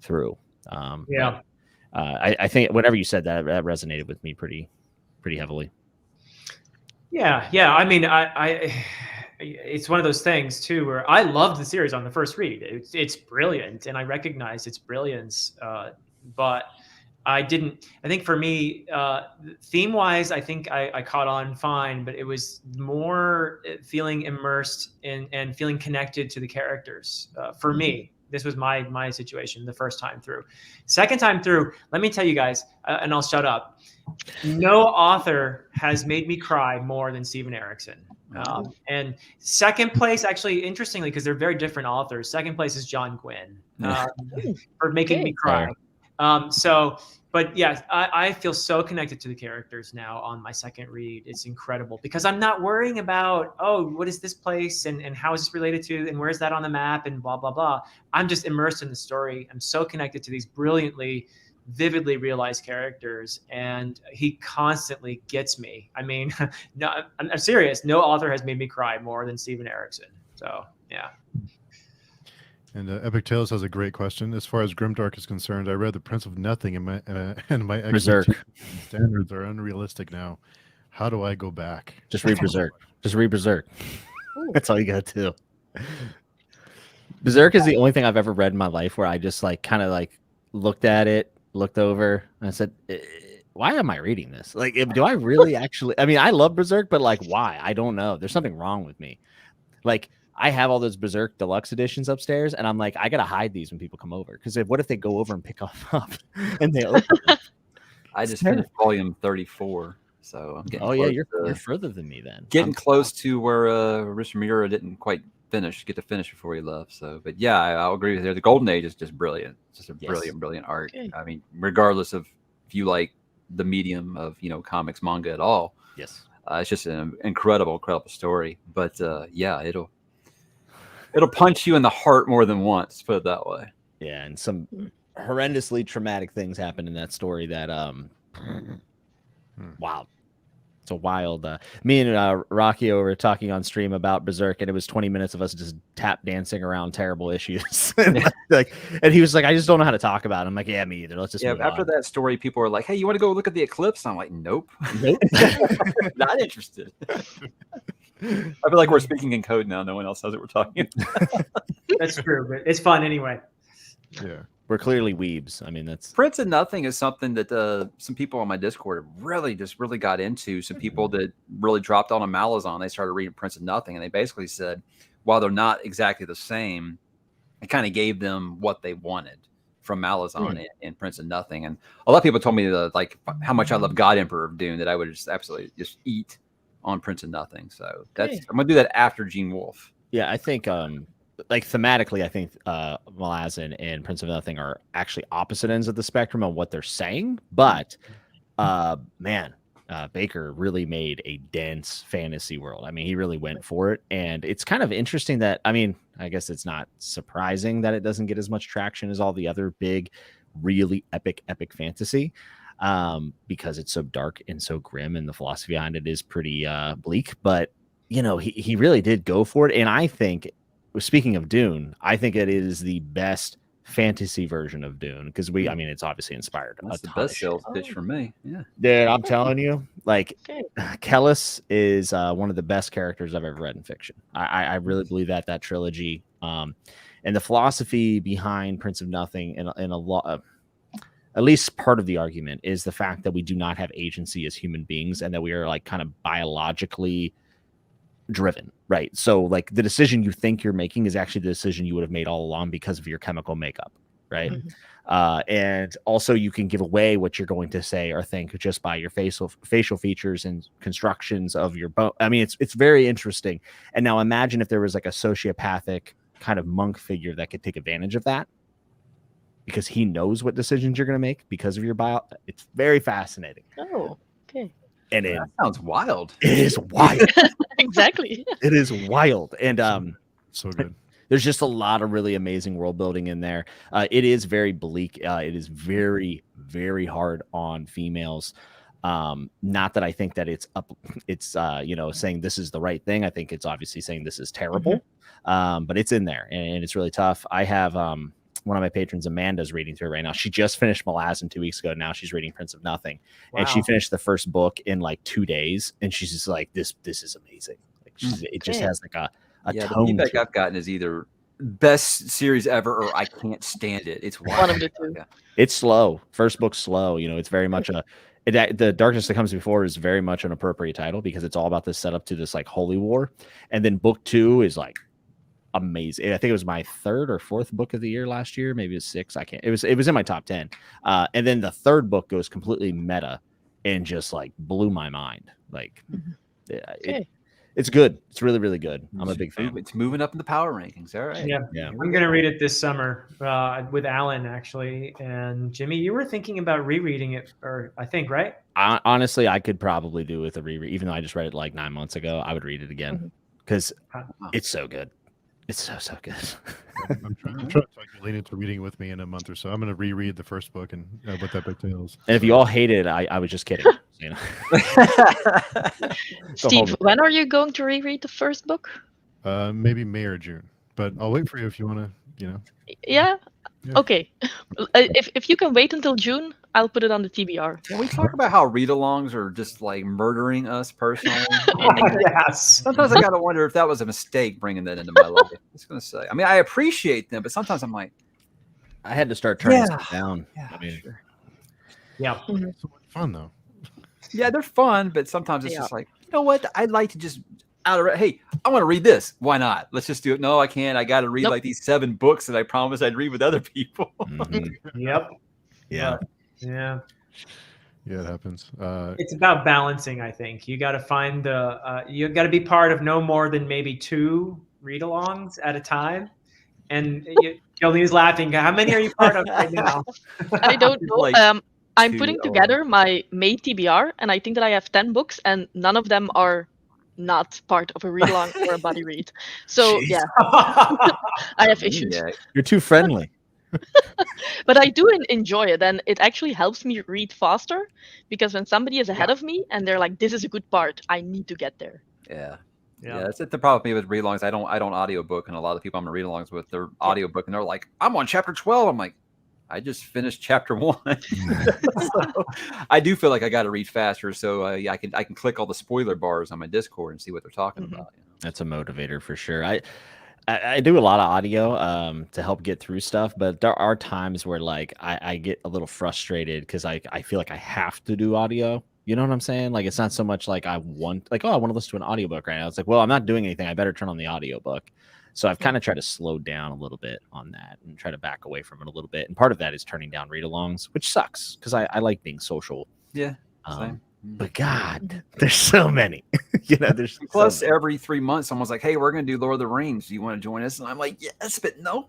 through. I think whatever you said that resonated with me pretty heavily. Yeah. I mean, it's one of those things too where I loved the series on the first read. It's brilliant, and I recognize its brilliance, but I think for me, theme wise, I think I caught on fine, but it was more feeling immersed and feeling connected to the characters. For me, this was my situation the first time through. Second time through, let me tell you guys, and I'll shut up. No author has made me cry more than Stephen Erikson. And second place, actually, interestingly, because they're very different authors, second place is John Gwynne for making me cry. But yeah, I feel so connected to the characters now on my second read. It's incredible because I'm not worrying about, oh, what is this place and how is this related to and where is that on the map and blah, blah, blah. I'm just immersed in the story. I'm so connected to these brilliantly, vividly realized characters, and he constantly gets me. I mean, no, I'm serious. No author has made me cry more than Stephen Erickson. So yeah. And Epic Tales has a great question. As far as Grimdark is concerned, I read The Prince of Nothing, and my Berserk. standards are unrealistic now. How do I go back? Just read Berserk. Just read Berserk. That's all you got to do. Berserk is the only thing I've ever read in my life where I just like kind of like looked at it, looked over, and I said, why am I reading this? Like, do I really actually? I mean, I love Berserk, but like, why? I don't know. There's something wrong with me. Like, I have all those Berserk deluxe editions upstairs, and I'm like, I gotta hide these when people come over because what if they go over and pick up and they open them? I just finished volume 34, so I'm getting. Oh yeah, you're further than me then. Getting close to where Rich Miura didn't quite get to finish before he left. So, but yeah, I'll agree with you. The Golden Age is just brilliant. It's just a brilliant art. Okay. I mean, regardless of if you like the medium of comics, manga at all. Yes, it's just an incredible story. But yeah, it'll punch you in the heart more than once, put it that way. Yeah, and some horrendously traumatic things happen in that story that wow. It's a wild me and Rocky were talking on stream about Berserk, and it was 20 minutes of us just tap dancing around terrible issues. And he was like, I just don't know how to talk about it. I'm like, yeah, me either. Let's just move after on. That story, people were like, hey, you want to go look at the eclipse? I'm like, nope. Not interested. I feel like we're speaking in code now. No one else knows what we're talking about. That's true, but it's fun anyway. Yeah. We're clearly weebs. I mean, that's Prince of Nothing is something that some people on my Discord really got into. Some people that really dropped on a Malazan, they started reading Prince of Nothing, and they basically said, while they're not exactly the same, it kind of gave them what they wanted from Malazan and Prince of Nothing. And a lot of people told me like how much I love God Emperor of Dune, that I would just absolutely just eat on Prince of Nothing. So I'm gonna do that after Gene Wolfe. Yeah, I think like thematically, I think Malazan and Prince of Nothing are actually opposite ends of the spectrum on what they're saying. But Baker really made a dense fantasy world. I mean, he really went for it, and it's kind of interesting that, I mean, I guess it's not surprising that it doesn't get as much traction as all the other big, really epic fantasy, because it's so dark and so grim, and the philosophy behind it is pretty bleak. But he really did go for it, and I think, speaking of Dune, I think it is the best fantasy version of Dune because I mean, it's obviously inspired. That's the best sales pitch for me. Yeah, dude, I'm telling you, like, Kellis is one of the best characters I've ever read in fiction. I really believe that trilogy, and the philosophy behind Prince of Nothing, and a lot, at least part of the argument is the fact that we do not have agency as human beings, and that we are like kind of biologically driven, right? So like the decision you think you're making is actually the decision you would have made all along because of your chemical makeup, right? And also you can give away what you're going to say or think just by your facial features and constructions of your bone. I mean, it's very interesting. And now imagine if there was like a sociopathic kind of monk figure that could take advantage of that because he knows what decisions you're going to make because of your bio. It's very fascinating. Oh, okay. And that sounds wild. It is wild. Exactly. It is wild. And so good. There's just a lot of really amazing world building in there. It is very bleak. It is very, very hard on females. Not that I think that it's saying this is the right thing. I think it's obviously saying this is terrible. But it's in there, and it's really tough. I have one of my patrons, Amanda's reading through it right now. She just finished Malazan 2 weeks ago. Now she's reading Prince of Nothing. Wow. And she finished the first book in like 2 days. And she's just like, this is amazing. Like it just has like a tone. The feedback I've gotten is either best series ever or I can't stand it. It's wild. It's slow. First book's slow. It's very much the Darkness That Comes Before is very much an appropriate title because it's all about this setup to this like holy war. And then book 2 is like amazing. I think it was my 3rd or 4th book of the year last year. Maybe it was 6. I can't. It was in my top 10. And then the 3rd book goes completely meta and just like blew my mind. Like it's good. It's really, really good. I'm a big fan. It's moving up in the power rankings. All right. Yeah, Yeah. I'm gonna read it this summer with Alan actually. And Jimmy, you were thinking about rereading it, or I think, right? Honestly, I could probably do with a reread, even though I just read it like 9 months ago. I would read it again because it's so good. It's so good. I'm trying to talk Jolien into reading it with me in a month or so. I'm going to reread the first book and what that book entails. And if you all hate it, I was just kidding. You know? Steve, when are you going to reread the first book? Maybe May or June, but I'll wait for you if you want to. You know. Yeah. Yeah. Okay. If you can wait until June, I'll put it on the TBR. Can we talk about how read-alongs are just like murdering us personally? Yes. Sometimes I gotta wonder if that was a mistake bringing that into my life. I was gonna say. I mean, I appreciate them, but sometimes I'm like, I had to start turning stuff down. yeah, I mean, sure. Yeah. It's so much fun though. Yeah, they're fun, but sometimes it's just like, you know what? I'd like to just hey, I want to read this. Why not? Let's just do it. No, I can't. I got to read like these 7 books that I promised I'd read with other people. Yep. Yeah. Yeah. Yeah, it happens. It's about balancing, I think. You got to find you got to be part of no more than maybe 2 read-alongs at a time. And Jolene's laughing. How many are you part of right now? I don't know. Like I'm 2 putting or- together my May TBR, and I think that I have 10 books, and none of them are not part of a read-along or a buddy read. So Jeez. yeah, I have issues. Yeah. You're too friendly. But I do enjoy it, and it actually helps me read faster, because when somebody is ahead of me and they're like, "This is a good part," I need to get there. Yeah. Yeah. Yeah, that's the problem with me with read-alongs. I don't audiobook, and a lot of people I'm gonna read-alongs with their audiobook, and they're like, I'm on chapter 12. I'm like, I just finished chapter 1. So, I do feel like I got to read faster, so I can click all the spoiler bars on my Discord and see what they're talking about. You know? That's a motivator for sure. I do a lot of audio to help get through stuff, but there are times where like I get a little frustrated because I feel like I have to do audio. You know what I'm saying? Like it's not so much like I want to listen to an audiobook right now. It's like, well, I'm not doing anything. I better turn on the audiobook. So I've kind of tried to slow down a little bit on that and try to back away from it a little bit. And part of that is turning down read-alongs, which sucks because I like being social. Yeah. Same. But God, there's so many. There's Plus, so many. every 3 months, someone's like, "Hey, we're going to do Lord of the Rings. Do you want to join us?" And I'm like, "Yes, but no."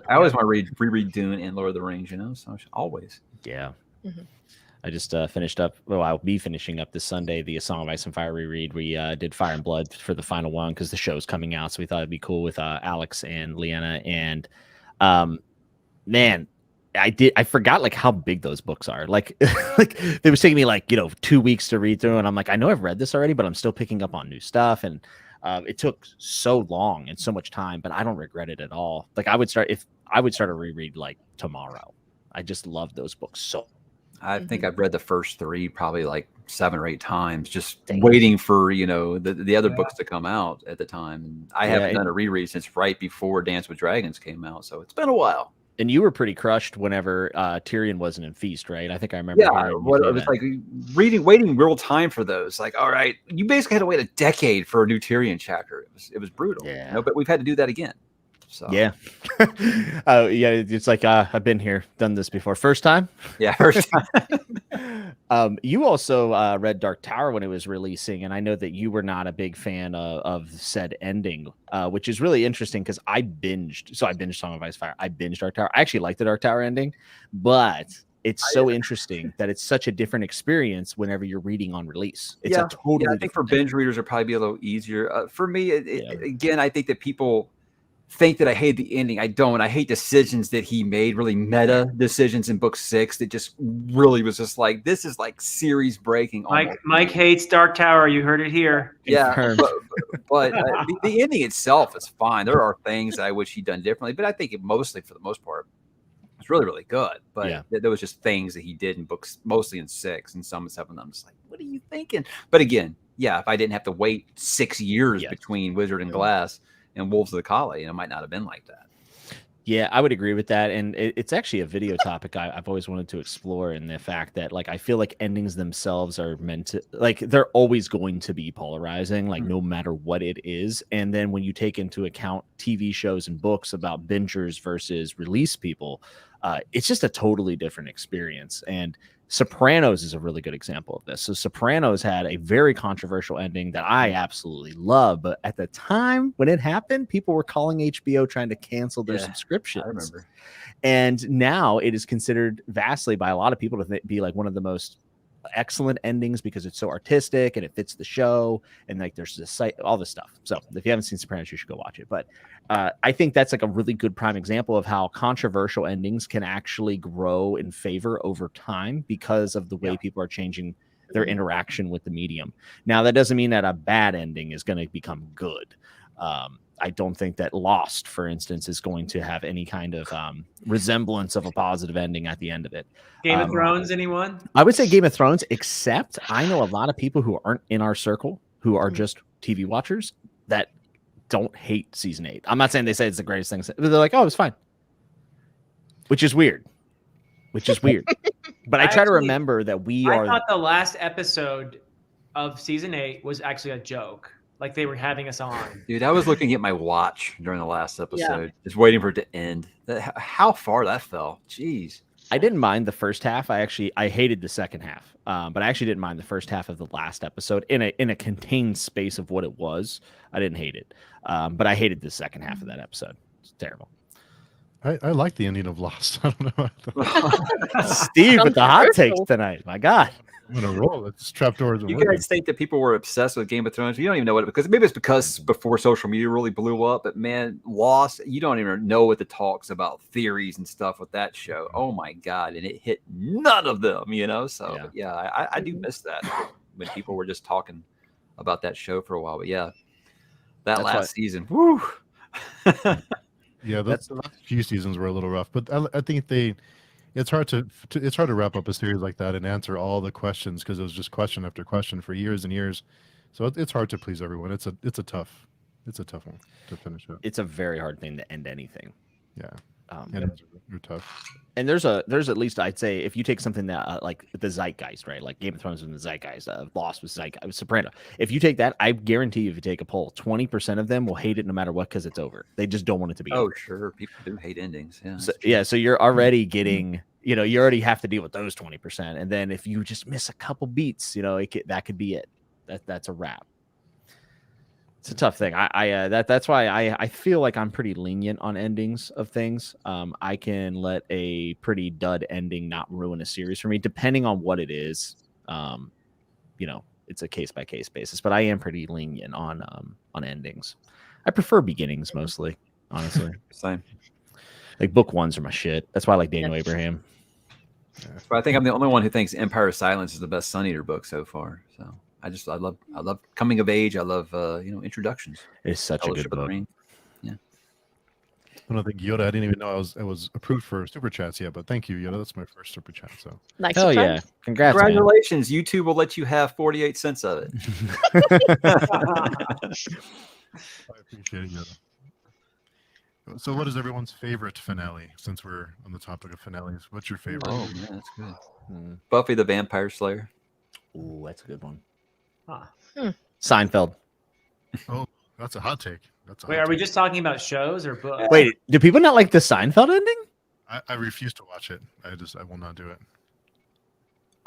I always want to reread Dune and Lord of the Rings. So always. Yeah. Mm-hmm. I just finished up. Well, I'll be finishing up this Sunday the A Song of Ice and Fire reread. We did Fire and Blood for the final one because the show's coming out, so we thought it'd be cool with Alex and Leanna. And man, I forgot like how big those books are. Like it was taking me like 2 weeks to read through, and I'm like, I know I've read this already, but I'm still picking up on new stuff. And it took so long and so much time, but I don't regret it at all. Like I would start a reread like tomorrow. I just love those books so. I think I've read the first 3 probably like 7 or 8 times, just waiting for the other books to come out at the time. And I haven't done a reread since right before Dance with Dragons came out, so it's been a while. And you were pretty crushed whenever Tyrion wasn't in Feast, right? I think I remember. Yeah, it was like waiting real time for those. Like, all right, you basically had to wait a decade for a new Tyrion chapter. It was brutal. Yeah, but we've had to do that again. So yeah, it's like I've been here, done this before. First time. Yeah, first time. You also read Dark Tower when it was releasing, and I know that you were not a big fan of said ending, which is really interesting because I binged. So I binged Song of Ice and Fire. I binged Dark Tower. I actually liked the Dark Tower ending, but it's so interesting that it's such a different experience whenever you're reading on release. It's a totally. I think for binge readers, it'll probably be a little easier. For me, again, I think that people think that I hate the ending. I don't. I hate decisions that he made, really meta decisions in book 6 that just really was just like, this is like series breaking. Mike hates Dark Tower. You heard it here. Yeah, but the ending itself is fine. There are things that I wish he'd done differently, but I think it mostly, for the most part, was really, really good. But there was just things that he did in books, mostly in 6 and some 7. I'm just like, what are you thinking? But again, if I didn't have to wait 6 years between Wizard and Glass and Wolves of the Collie, it might not have been like that. Yeah, I would agree with that. And it's actually a video topic I've always wanted to explore, in the fact that like I feel like endings themselves are meant to, like, they're always going to be polarizing, like no matter what it is. And then when you take into account TV shows and books about bingers versus release people, it's just a totally different experience. And Sopranos is a really good example of this. So Sopranos had a very controversial ending that I absolutely love, but at the time when it happened, people were calling HBO trying to cancel their subscriptions. I remember. And now it is considered vastly by a lot of people to be like one of the most excellent endings because it's so artistic and it fits the show, and like there's this site, all this stuff. So if you haven't seen Sopranos, you should go watch it. But I think that's like a really good prime example of how controversial endings can actually grow in favor over time because of the way people are changing their interaction with the medium. Now, that doesn't mean that a bad ending is going to become good. I don't think that Lost, for instance, is going to have any kind of resemblance of a positive ending at the end of it. Game of Thrones, anyone? I would say Game of Thrones, except I know a lot of people who aren't in our circle who are just TV watchers that don't hate season 8. I'm not saying they say it's the greatest thing, but they're like, oh, it was fine. Which is weird. But I try to remember that I thought the last episode of season 8 was actually a joke. Like they were having us on. Dude, I was looking at my watch during the last episode, just waiting for it to end. How far that fell. Jeez. I didn't mind the first half. I hated the second half. But I actually didn't mind the first half of the last episode in a contained space of what it was. I didn't hate it. But I hated the second half of that episode. It's terrible. I like the ending of Lost. I don't know. Steve with the hot takes tonight. My God. I'm gonna roll. It's trapdoors. You guys think that people were obsessed with Game of Thrones? You don't even know what, because maybe it's because before social media really blew up. But man, Lost, you don't even know what the talks about theories and stuff with that show. Oh my God, and it hit none of them. You know, so yeah, I do miss that when people were just talking about that show for a while. But yeah, that's last season, woo. Yeah, the last few seasons were a little rough, but I think it's hard to wrap up a series like that and answer all the questions because it was just question after question for years and years. So it's hard to please everyone. It's a tough one to finish up. It's a very hard thing to end anything. Yeah. And they're tough. And there's at least, I'd say, if you take something that like the zeitgeist, right? Like Game of Thrones was in the zeitgeist, Lost was zeitgeist, Soprano. If you take that, I guarantee you, if you take a poll, 20% of them will hate it no matter what because it's over. They just don't want it to be over. Oh, sure. People do hate endings. Yeah. So you're already getting, you already have to deal with those 20%. And then if you just miss a couple beats, that could be it. That's a wrap. It's a tough thing. That's why I feel like I'm pretty lenient on endings of things. I can let a pretty dud ending not ruin a series for me, depending on what it is. It's a case by case basis, but I am pretty lenient on endings. I prefer beginnings mostly, honestly. Same. Like book ones are my shit. That's why I like Daniel Abraham. But I think I'm the only one who thinks Empire of Silence is the best Sun Eater book so far. So I love coming of age. I love introductions. It's such a good book. Yeah. I don't think Yoda. I didn't even know I was approved for super chats yet, but thank you, Yoda. That's my first super chat. So nice. Hell yeah! Congratulations. Man. YouTube will let you have 48 cents of it. I appreciate it, Yoda. So, what is everyone's favorite finale? Since we're on the topic of finales, what's your favorite? Oh, yeah, that's good. Buffy the Vampire Slayer. Ooh, that's a good one. Seinfeld. Oh, that's a hot take. Wait, are we just talking about shows or books? Wait, do people not like the Seinfeld ending? I refuse to watch it. I will not do it.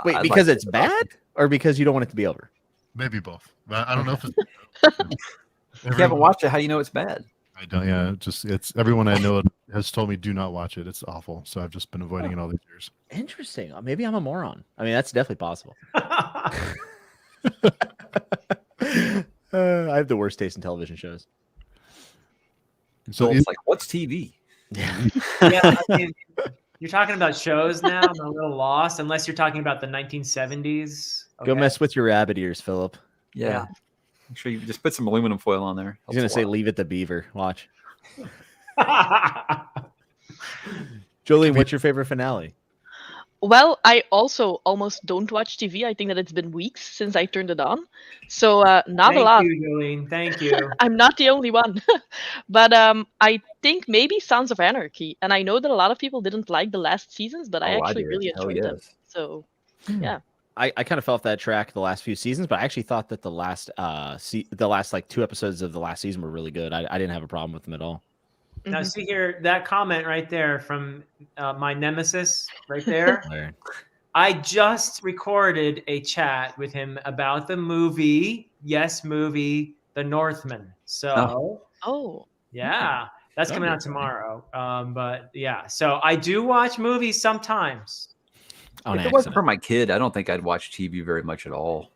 Wait, because it's bad, or because you don't want it to be over? Maybe both. But I don't know if it's. If you haven't watched it, how do you know it's bad? I don't. Yeah, it's everyone I know has told me do not watch it. It's awful. So I've just been avoiding it all these years. Interesting. Maybe I'm a moron. I mean, that's definitely possible. I have the worst taste in television shows. So it's like, what's TV? Yeah. Yeah, I mean, you're talking about shows now. I'm a little lost, unless you're talking about the 1970s. Okay. Go mess with your rabbit ears, Philip. Yeah. Make sure you just put some aluminum foil on there. He's gonna say, "Leave it to Beaver." Watch. Jolien, what's your favorite finale? Well, I also almost don't watch TV. I think that it's been weeks since I turned it on. So not a lot. Thank you, Jolene. Thank you. I'm not the only one. But I think maybe Sons of Anarchy. And I know that a lot of people didn't like the last seasons, but I actually really enjoyed them. So, yeah. I kind of fell off that track the last few seasons, but I actually thought that the last like 2 episodes of the last season were really good. I didn't have a problem with them at all. Now, see here, that comment right there from my nemesis right there. I just recorded a chat with him about the movie, The Northman. So, yeah, that's coming out tomorrow. But yeah, so I do watch movies sometimes. If it wasn't for my kid, I don't think I'd watch TV very much at all.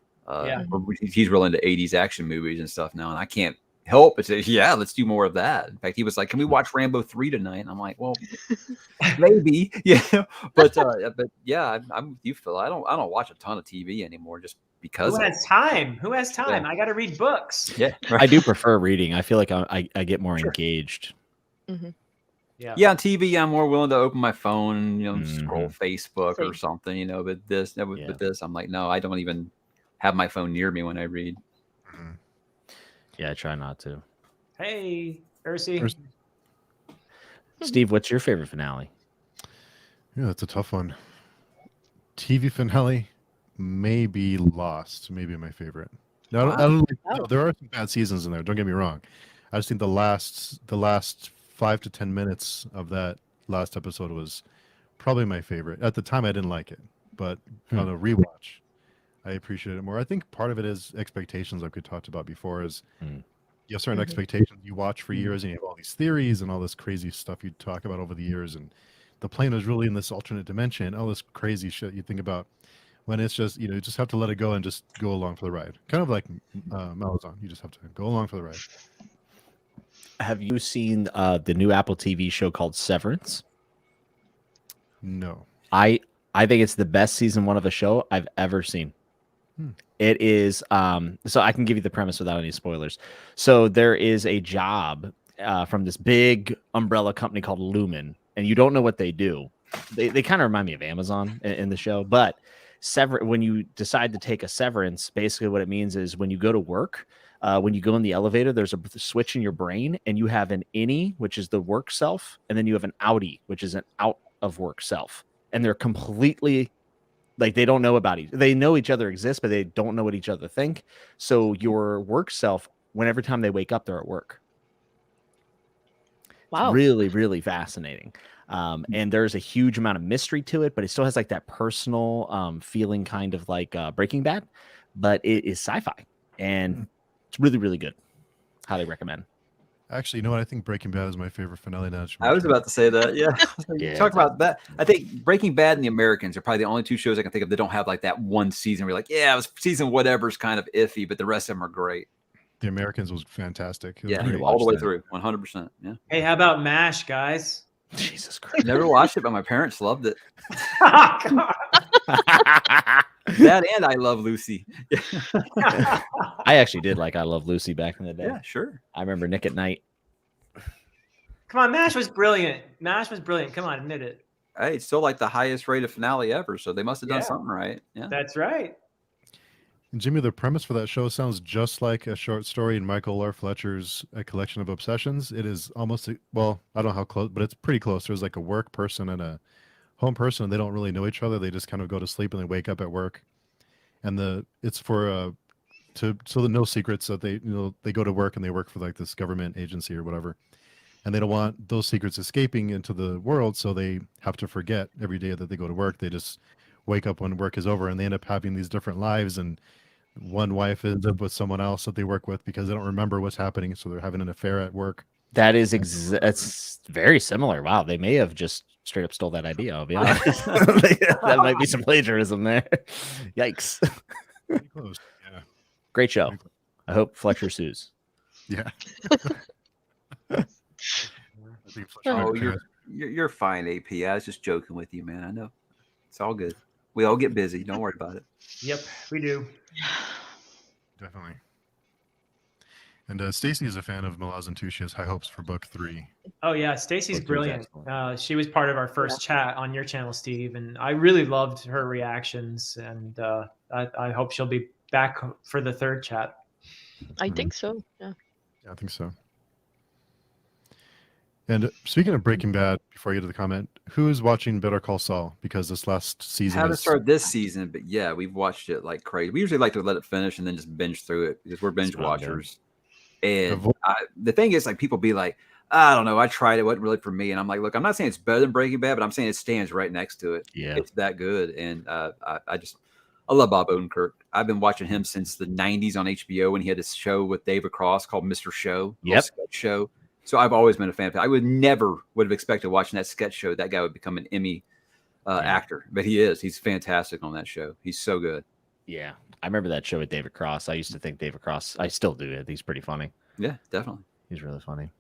He's real into 80s action movies and stuff now, and I can't help but say, yeah, let's do more of that. In fact, he was like, can we watch Rambo 3 tonight? And I'm like, well, maybe. But yeah, I'm with you, Phil. I don't watch a ton of TV anymore just because. Who has time? Yeah. I got to read books. Yeah, I do prefer reading. I feel like I get more engaged. Mm-hmm. Yeah, on TV, I'm more willing to open my phone, scroll Facebook or something, but with this, I'm like, no, I don't even have my phone near me when I read. Yeah, I try not to. Hey, Ursi. Steve, what's your favorite finale? Yeah, that's a tough one. TV finale, maybe Lost, maybe my favorite. No, there are some bad seasons in there. Don't get me wrong. I just think the last 5 to 10 minutes of that last episode was probably my favorite. At the time, I didn't like it, but on a rewatch, I appreciate it more. I think part of it is expectations, like we talked about before, is you have certain expectations you watch for years, and you have all these theories and all this crazy stuff you talk about over the years, and the plane was really in this alternate dimension, all this crazy shit you think about, when it's just, you just have to let it go and just go along for the ride. Kind of like Malazan. You just have to go along for the ride. Have you seen the new Apple TV show called Severance? No. I think it's the best season 1 of a show I've ever seen. It is so I can give you the premise without any spoilers. So there is a job from this big umbrella company called Lumen, and you don't know what they do. They kind of remind me of Amazon in the show, but when you decide to take a severance, basically what it means is when you go to work, when you go in the elevator, there's a switch in your brain, and you have an innie, which is the work self, and then you have an outie, which is an out of work self, and they're completely like, they don't know about they know each other exists, but they don't know what each other think. So your work self, whenever time they wake up, they're at work. Wow. It's really, really fascinating. And there's a huge amount of mystery to it, but it still has like that personal feeling, kind of like Breaking Bad, but it is sci-fi, and it's really, really good. Highly recommend. Actually, you know what? I think Breaking Bad is my favorite finale. Now I was about to say that. Yeah. Talk about that. I think Breaking Bad and The Americans are probably the only two shows I can think of that don't have like that one season where you're like, yeah, it was season whatever's kind of iffy, but the rest of them are great. The Americans was fantastic. Yeah, all the way through, 100%. Yeah. Hey, how about MASH, guys? Jesus Christ. Never watched it, but my parents loved it. That and I Love Lucy. I actually did like I Love Lucy back in the day. Yeah, sure. I remember Nick at Night. Come on, MASH was brilliant. Come on, admit it. Hey, it's still like the highest rated finale ever, so they must have done something right. Yeah, that's right. And Jimmy, the premise for that show sounds just like a short story in Michael R. Fletcher's A Collection of Obsessions. It is almost, well, I don't know how close, but it's pretty close. There's like a work person and a home person, and they don't really know each other. They just kind of go to sleep and they wake up at work. And it's for so that no secrets, that they go to work and they work for like this government agency or whatever. And they don't want those secrets escaping into the world, so they have to forget every day that they go to work. They just wake up when work is over, and they end up having these different lives, and one wife ends up with someone else that they work with because they don't remember what's happening, so they're having an affair at work. That is it's very similar. Wow, they may have just straight up stole that idea. I'll be honest. That might be some plagiarism there. Yikes. Pretty close. Yeah. Great show. I hope Fletcher sues. Yeah. Oh, you're fine, AP. I was just joking with you, man. I know. It's all good. We all get busy. Don't worry about it. Yep, we do. Definitely. And Stacy is a fan of Malazan too. She has high hopes for book 3. Oh yeah, Stacy's brilliant. She was part of our first chat on your channel, Steve, and I really loved her reactions. And I hope she'll be back for the third chat. I think so. Yeah. Yeah, I think so. And speaking of Breaking Bad, before I get to the comment, who is watching Better Call Saul? Because this last season haven't started this season, but yeah, we've watched it like crazy. We usually like to let it finish and then just binge through it because we're binge watchers. And the thing is, like, people be like, I don't know. I tried it. It wasn't really for me. And I'm like, look, I'm not saying it's better than Breaking Bad, but I'm saying it stands right next to it. Yeah. It's that good. And I love Bob Odenkirk. I've been watching him since the 90s on HBO when he had this show with David Cross called Mr. Show, sketch show. So I've always been a fan of it. I would have expected watching that sketch show that guy would become an Emmy actor, but he is. He's fantastic on that show. He's so good. Yeah. I remember that show with David Cross. I used to think David Cross, I still do it. He's pretty funny. Yeah, definitely. He's really funny.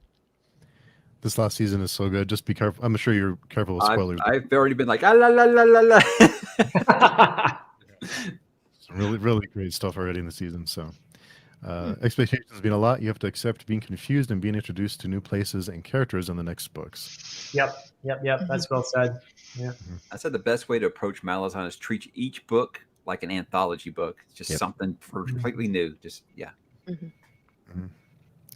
This last season is so good. Just be careful. I'm sure you're careful with spoilers. I've already been like, la la la la la. Some really, really great stuff already in the season. So expectations have been a lot. You have to accept being confused and being introduced to new places and characters in the next books. Yep. That's well said. Yeah. I said the best way to approach Malazan is treat each book like an anthology book. It's just something completely new. Just In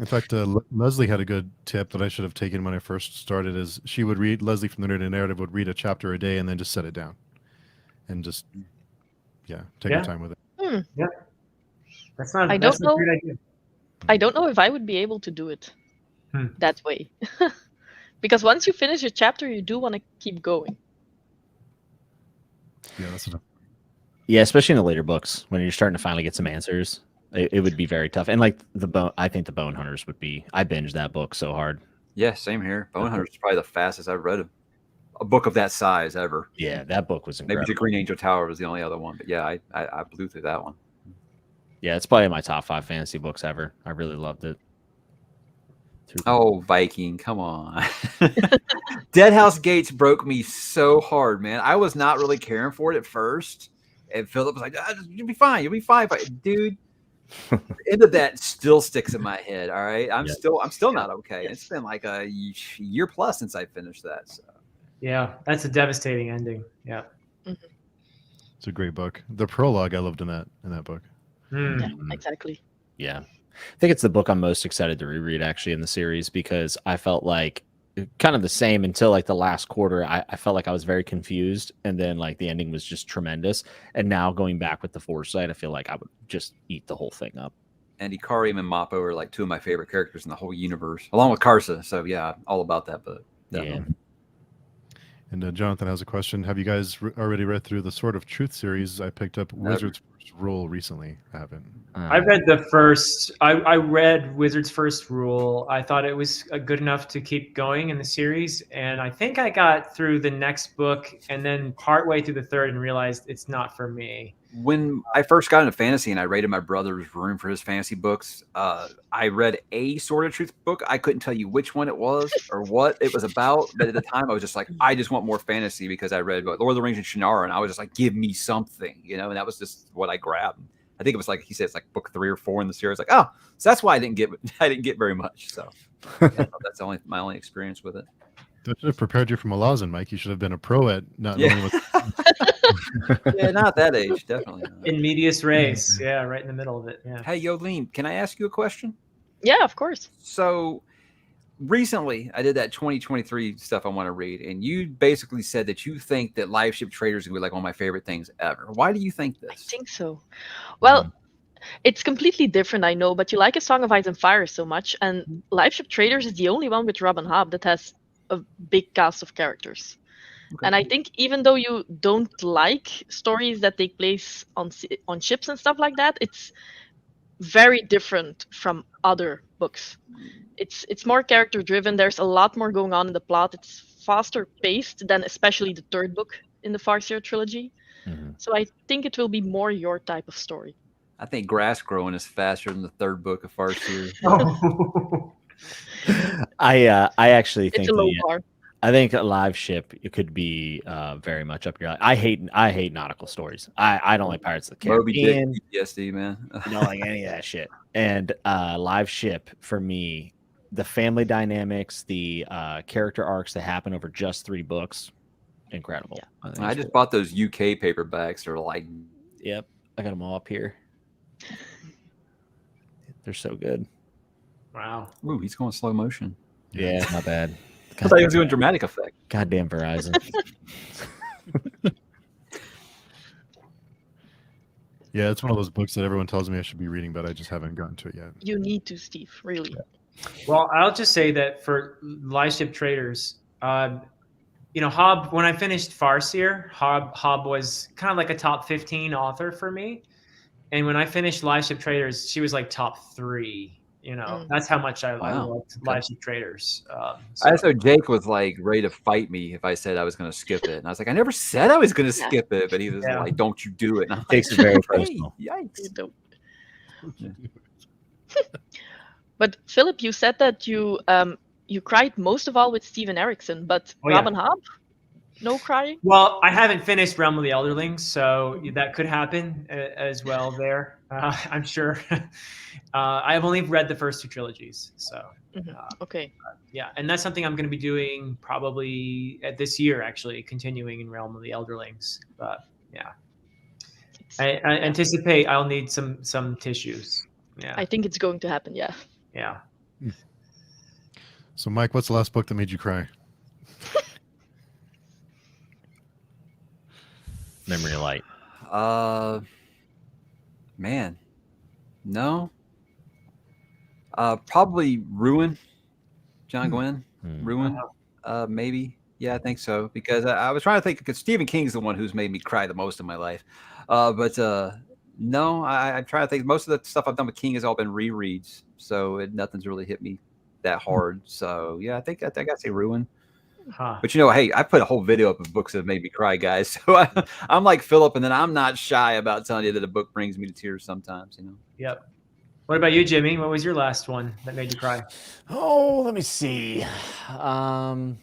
fact, Leslie had a good tip that I should have taken when I first started. Is she would read, Leslie from the Nerd and Narrative would read a chapter a day and then just set it down, and just take your time with it. Yeah, that's not. I That's don't know. a great idea. I don't know if I would be able to do it that way. Because once you finish a chapter, you do want to keep going. Yeah, that's enough. Yeah, especially in the later books when you're starting to finally get some answers. It would be very tough. And like I think the Bone Hunters would be. I binged that book so hard. Yeah, same here. Bone Hunters is probably the fastest I've read a book of that size ever. Yeah, that book was incredible. Maybe the Green Angel Tower was the only other one, but yeah, I blew through that one. Yeah, it's probably my top 5 fantasy books ever. I really loved it. Oh, Viking, come on. Deadhouse Gates broke me so hard, man. I was not really caring for it at first. And Philip was like, you'll be fine. You'll be fine. Dude, the end of that still sticks in my head. All right. I'm still not okay. It's been like a year plus since I finished that. So. Yeah, that's a devastating ending. Yeah. It's a great book. The prologue I loved in that book. Yeah, exactly. Yeah. I think it's the book I'm most excited to reread actually in the series because I felt like kind of the same until like the last quarter. I felt like I was very confused and then like the ending was just tremendous. And now going back with the foresight, I feel like I would just eat the whole thing up. And Ikariam and Mappo are like 2 of my favorite characters in the whole universe, along with Karsa. So yeah, all about that book. Definitely. Yeah. And Jonathan has a question. Have you guys already read through the Sword of Truth series? I picked up Wizard's First Rule recently. I haven't. I read the first. I read Wizard's First Rule. I thought it was good enough to keep going in the series, and I think I got through the next book and then partway through the third and realized it's not for me. When I first got into fantasy and I raided my brother's room for his fantasy books, I read a Sword of Truth book. I couldn't tell you which one it was or what it was about, but at the time I was just like, I just want more fantasy because I read Lord of the Rings and Shannara, and I was just like, give me something, and that was just what I grabbed. I think it was like he said it's like book 3 or 4 in the series. Like, oh, so that's why I didn't get very much. So that's my only experience with it. That should have prepared you for Malazan, Mike. You should have been a pro at not knowing what. Yeah, not that age, definitely not. In medias res, yeah, right in the middle of it. Yeah. Hey, Jolien, can I ask you a question? Yeah, of course. So recently, I did that 2023 stuff I want to read, and you basically said that you think that Live Ship Traders is going to be like one of my favorite things ever. Why do you think this? I think so. Well, it's completely different, I know, but you like A Song of Ice and Fire so much, and Live Ship Traders is the only one with Robin Hobb that has a big cast of characters. Okay. And I think even though you don't like stories that take place on ships and stuff like that, it's very different from other books. It's more character driven. There's a lot more going on in the plot. It's faster paced than especially the third book in the Farseer trilogy. Mm-hmm. So I think it will be more your type of story. I think grass growing is faster than the third book of Farseer. I actually think it's a low bar. I think a Live Ship it could be very much up your alley. I hate nautical stories. I don't like Pirates of the Caribbean. Moby Dick, PTSD, man. I don't like any of that shit. And Live Ship for me, the family dynamics, the character arcs that happen over just 3 books, incredible. Yeah. I just bought those UK paperbacks. They're like, yep, I got them all up here. They're so good. Wow. Ooh, he's going slow motion. Yeah, not bad. I thought he was doing dramatic effect. Goddamn Verizon. Yeah, it's one of those books that everyone tells me I should be reading, but I just haven't gotten to it yet. You need to, Steve, really. Well, I'll just say that for Live-Ship Traders, Hobb, when I finished Farseer, Hobb was kind of like a top 15 author for me. And when I finished Live-Ship Traders, she was like top 3. That's how much I loved Live-Ship Traders. I know Jake was like ready to fight me if I said I was going to skip it. And I was like, I never said I was going to skip it. But he was like, don't you do it. And I'm Takes it very personal. Yikes. But Philip, you said that you cried most of all with Steven Erikson, but Robin Hobb, no crying? Well, I haven't finished Realm of the Elderlings, so that could happen as well there. I'm sure. I have only read the first 2 trilogies, so. Okay. Yeah, and that's something I'm going to be doing probably this year, actually, continuing in Realm of the Elderlings. But yeah, I anticipate I'll need some tissues. Yeah, I think it's going to happen. Yeah. Yeah. So, Mike, what's the last book that made you cry? Memory Light. Man, no. Probably Ruin. John Gwynne. Ruin. Maybe. Yeah, I think so. Because I was trying to think, because Stephen King's the one who's made me cry the most in my life. But no, I'm trying to think. Most of the stuff I've done with King has all been rereads, so nothing's really hit me that hard. So yeah, I think I'd say Ruin. But hey, I put a whole video up of books that made me cry, guys. So I'm like Philip, and then I'm not shy about telling you that a book brings me to tears sometimes. Yep. What about you, Jimmy? What was your last one that made you cry? Oh, let me see. That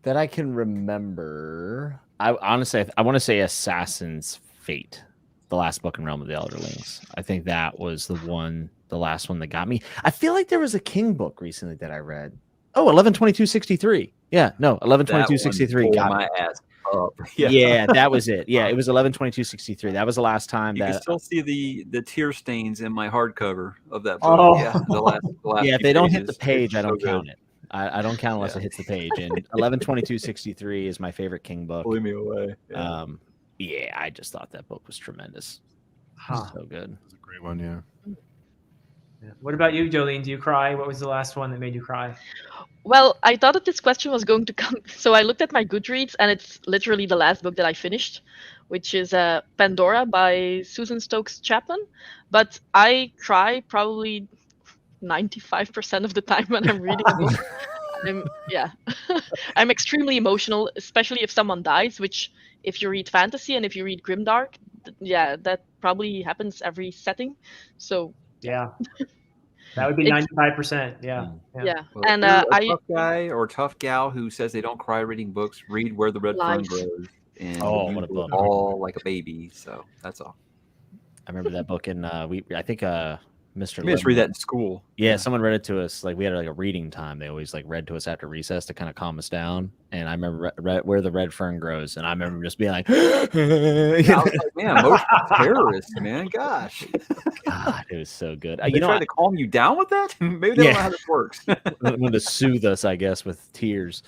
I can remember. I honestly want to say Assassin's Fate, the last book in Realm of the Elderlings. I think that was the last one that got me. I feel like there was a King book recently that I read. Oh, 11/22/63. Yeah, no, 11/22/63 got my ass up. Yeah, that was it. Yeah, it was 11/22/63. That was the last time you that can still see the tear stains in my hardcover of that book. Oh. Yeah, the last yeah, if they don't hit the page, I don't count it. I don't count unless it hits the page. And 11/22/63 is my favorite King book. Blew me away. Yeah, I just thought that book was tremendous. So good. That's a great one, yeah. What about you, Jolene? Do you cry? What was the last one that made you cry? Well, I thought that this question was going to come, so I looked at my Goodreads, and it's literally the last book that I finished, which is Pandora by Susan Stokes Chapman. But I cry probably 95% of the time when I'm reading a book. I'm extremely emotional, especially if someone dies, which if you read fantasy and if you read grimdark, that probably happens every setting. So yeah. That would be 95%. Yeah. Well, and a tough guy or tough gal who says they don't cry reading books, read Where the Red Fern Grows, and what a book! All like a baby. So that's all. I remember that book, and I think Mr. We just read that in school. Yeah, someone read it to us. Like we had like a reading time. They always like read to us after recess to kind of calm us down. And I remember Where the Red Fern Grows, and I remember just being like, I was like, man, emotional terrorist, man. Gosh, God, it was so good. They tried to calm you down with that. Maybe they don't know how this works. Wanted to soothe us, I guess, with tears.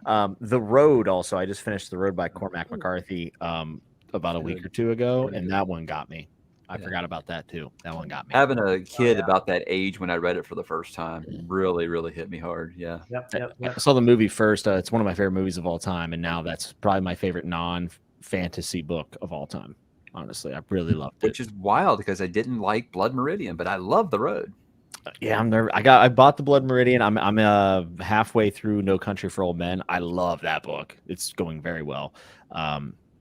The Road also. I just finished The Road by Cormac McCarthy about a week or two ago, and that one got me. I forgot about that too. That one got me. Having a kid about that age when I read it for the first time really, really hit me hard. Yeah. Yep. I saw the movie first. It's one of my favorite movies of all time, and now that's probably my favorite non-fantasy book of all time. Honestly, I really loved it. Which is wild because I didn't like Blood Meridian, but I love The Road. Yeah, I'm nervous. I bought the Blood Meridian. I'm halfway through No Country for Old Men. I love that book. It's going very well.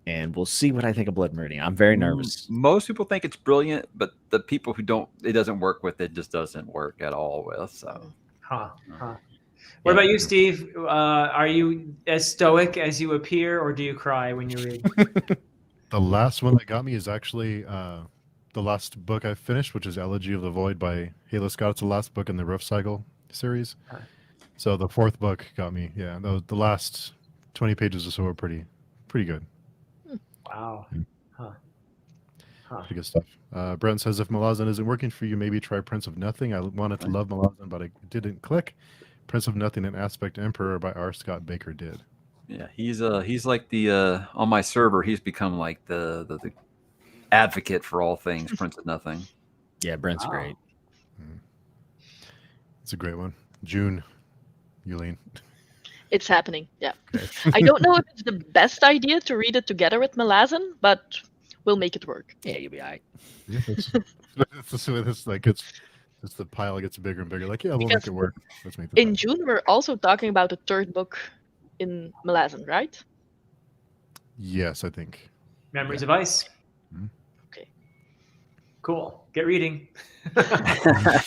And we'll see what I think of Blood Meridian. I'm very nervous. Most people think it's brilliant, but the people who don't, it doesn't work with, it just doesn't work at all with. So, What about you, Steve? Are you as stoic as you appear, or do you cry when you read? The last one that got me is actually the last book I finished, which is Elegy of the Void by Halo Scott. It's the last book in the Rift Cycle series. So the 4th book got me. Yeah, the last 20 pages or so are pretty good. Wow. Pretty good stuff. Brent says, if Malazan isn't working for you, maybe try Prince of Nothing. I wanted to love Malazan, but it didn't click. Prince of Nothing and Aspect Emperor by R. Scott Baker did. Yeah, he's like the on my server, he's become like the advocate for all things Prince of Nothing. Yeah, Brent's great. It's a great one. June, Jolien. It's happening. Yeah. Okay. I don't know if it's the best idea to read it together with Malazan, but we'll make it work. Yeah, you'll be all right. Yeah, it's like it's the pile gets bigger and bigger. Like, yeah, we'll make Because it work. Let's make the in June, we're also talking about the third book in Malazan, right? Yes, I think. Memories of Ice. Mhm. Okay. Cool. Get reading. I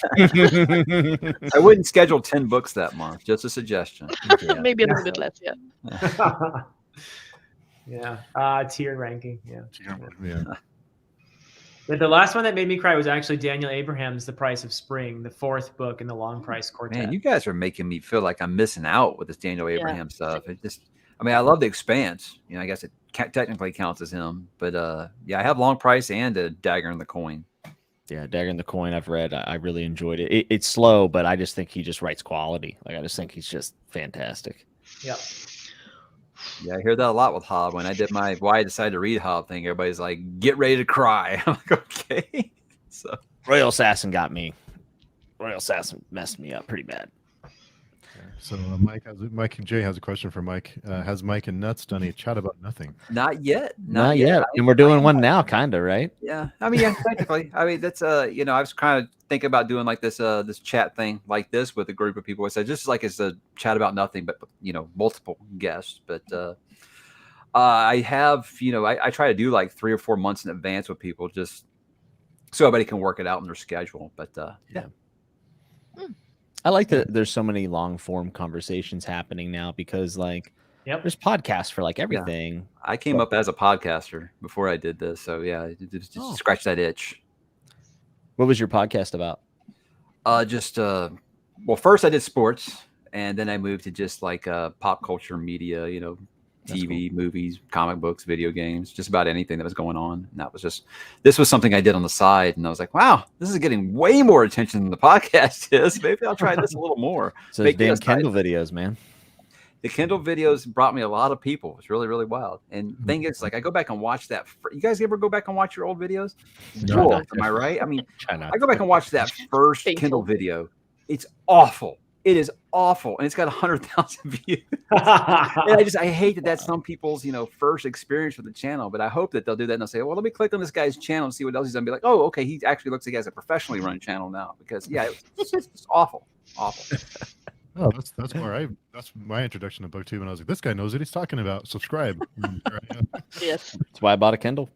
wouldn't schedule 10 books that month. Just a suggestion. Yeah. Maybe a little bit less, yeah. Yeah. Tier ranking. Yeah. Yeah. But the last one that made me cry was actually Daniel Abraham's The Price of Spring, the fourth book in the Long Price Quartet. Man, you guys are making me feel like I'm missing out with this Daniel Abraham stuff. It just, I mean, I love The Expanse. You know, I guess it technically counts as him. But yeah, I have Long Price and a Dagger in the Coin. Yeah, Dagger in the Coin I've read. I really enjoyed it. It's slow, but I just think he just writes quality. Like, I just think he's just fantastic. Yep. Yeah, I hear that a lot with Hob. When I did my why I decided to read Hob thing, everybody's like, get ready to cry. I'm like, okay. So Royal Assassin got me. Royal Assassin messed me up pretty bad. So Mike and Jay has a question for Mike. Has Mike and Nuts done a chat about nothing? not yet. Not yet. And we're doing one now, kind of, right? Yeah, I mean, yeah, technically. I mean, that's you know, I was kind of thinking about doing like this this chat thing like this with a group of people. So just like it's a chat about nothing, but you know, multiple guests. But I have, you know, I try to do like 3 or 4 months in advance with people, just so everybody can work it out in their schedule. But yeah. I like that there's so many long form conversations happening now because like there's podcasts for like everything. I came up as a podcaster before I did this. So yeah, just scratch that itch. What was your podcast about? Well, first I did sports, and then I moved to just like pop culture media, you know, TV, movies, comic books, video games, just about anything that was going on. And that was this was something I did on the side, and I was like, wow, this is getting way more attention than the podcast is. Maybe I'll try this a little more. So those damn Kindle videos, man. The Kindle videos brought me a lot of people. It's really, really wild. And the thing is, like, I go back and watch that. You guys ever go back and watch your old videos? No. Am I right? I mean, I I go back and watch that first Kindle video. It's awful. It is awful, and it's got 100,000 views. And I hate that that's some people's, you know, first experience with the channel. But I hope that they'll do that and they'll say, well, let me click on this guy's channel and see what else he's done. Be like, oh, okay, he actually looks like he has a professionally run channel now. Because it's just awful. Oh, that's my introduction to BookTube, and I was like, this guy knows what he's talking about. Subscribe. Yes. That's why I bought a Kindle.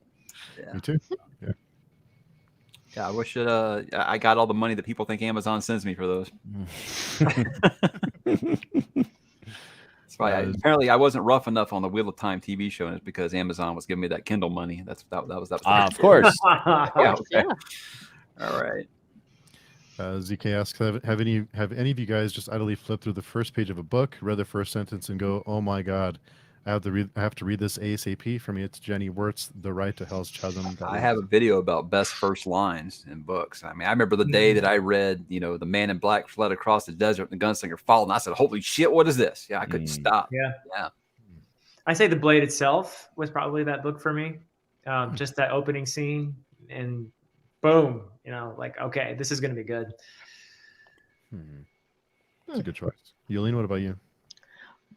Me too. Yeah. Yeah, I wish I got all the money that people think Amazon sends me for those. That's why apparently I wasn't rough enough on the Wheel of Time TV show, and it's because Amazon was giving me that Kindle money. That was Of course. Yeah, okay. All right. ZK asks, have any of you guys just idly flipped through the first page of a book, read the first sentence, and go, "Oh my God, I have to read this ASAP"? For me, it's Jenny Wirt's The Right to Hell's Chasm. I have a video about best first lines in books. I mean, I remember the day that I read, you know, The Man in Black fled across the desert and the gunslinger followed, and I said, "Holy shit, what is this?" Yeah, I couldn't stop. Yeah. I say The Blade itself was probably that book for me. Just that opening scene, and boom, you know, like, okay, this is going to be good. It's a good choice. Jolien, what about you?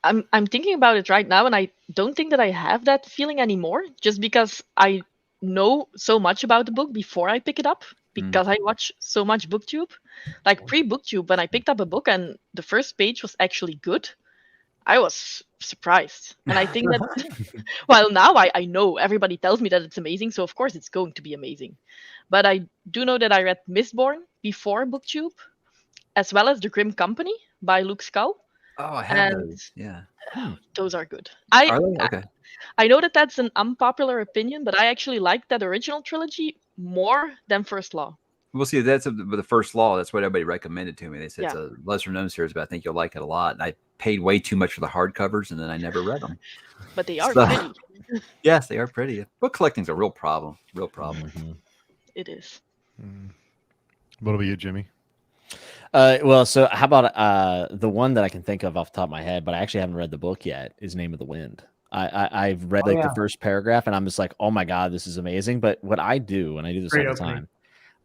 I'm thinking about it right now, and I don't think that I have that feeling anymore, just because I know so much about the book before I pick it up, because I watch so much BookTube. Like pre-BookTube, when I picked up a book and the first page was actually good, I was surprised. And I think that, well, now I know everybody tells me that it's amazing, so of course it's going to be amazing. But I do know that I read Mistborn before BookTube, as well as The Grim Company by Luke Scull. Oh, I have those. Yeah. Those are good. Are they? Okay. I know that that's an unpopular opinion, but I actually like that original trilogy more than First Law. We'll see. That's the First Law. That's what everybody recommended to me. They said it's a lesser known series, but I think you'll like it a lot. And I paid way too much for the hardcovers, and then I never read them. But they are pretty. Yes, they are pretty. Book collecting's a real problem. Real problem. It is. What about you, Jimmy? Well, so how about the one that I can think of off the top of my head, but I actually haven't read the book yet, is Name of the Wind. I've read the first paragraph, and I'm just like, oh my God, this is amazing. But what I do, and I do this all the time,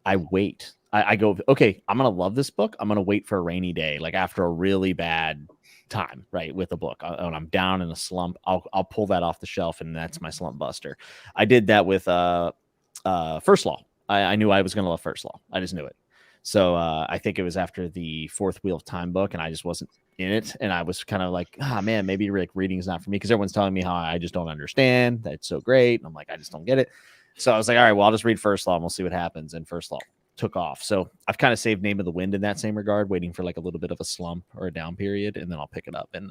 I wait I go, okay, I'm gonna love this book. I'm gonna wait for a rainy day, like after a really bad time, right, with a book. When I'm down in a slump, I'll pull that off the shelf, and that's my slump buster. I did that with First Law. I knew I was gonna love First Law. I just knew it. So I think it was after the Fourth Wheel of Time book, and I just wasn't in it, and I was kind of like, man, maybe like reading is not for me, because everyone's telling me how I just don't understand. That's so great, and I'm like, I just don't get it. So I was like, all right, well, I'll just read First Law and we'll see what happens. And First Law took off. So I've kind of saved Name of the Wind in that same regard, waiting for like a little bit of a slump or a down period, and then I'll pick it up and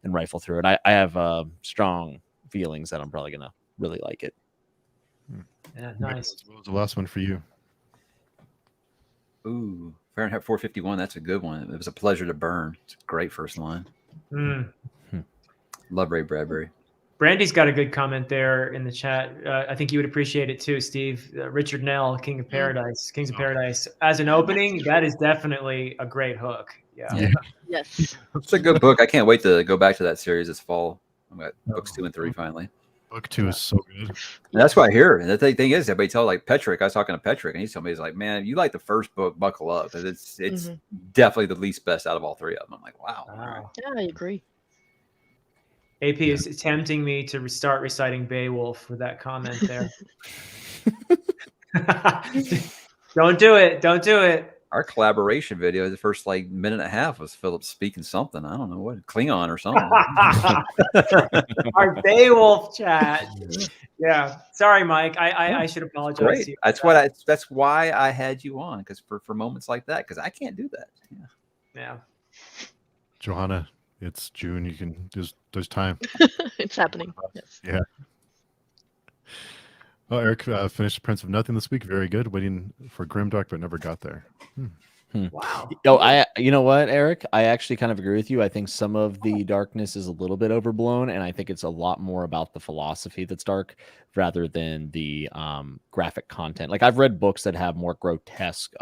rifle through it. I have strong feelings that I'm probably gonna really like it. Yeah, nice. What was the last one for you? Ooh, Fahrenheit 451. That's a good one. It was a pleasure to burn. It's a great first line. Love Ray Bradbury. Brandy's got a good comment there in the chat. I think you would appreciate it too, Steve. Richard Nell, Kings of Paradise. As an opening, that is definitely a great hook. Yeah. Yes. It's a good book. I can't wait to go back to that series this fall. I've got books 2 and 3 finally. Book 2 is so good. And that's what I hear. And the thing is, everybody tell like Petrick. I was talking to Petrick, and he's telling me, he's like, "Man, you like the first book, buckle up. It's definitely the least best out of all 3 of them." I'm like, wow. Yeah, I agree. AP is tempting me to start reciting Beowulf with that comment there. Don't do it. Don't do it. Our collaboration video, the first like minute and a half, was Philip speaking something. I don't know what, Klingon or something. Our Beowulf chat. Yeah. Sorry, Mike. I should apologize. Great. To you That's why I had you on, because for moments like that, because I can't do that. Yeah. Johanna, it's June. You can there's time. It's happening. Yes. Yeah. Well, Eric finished Prince of Nothing this week. Very good. Waiting for Grimdark, but never got there. Wow. You know what, Eric? I actually kind of agree with you. I think some of the darkness is a little bit overblown, and I think it's a lot more about the philosophy that's dark rather than the graphic content. Like, I've read books that have more grotesque,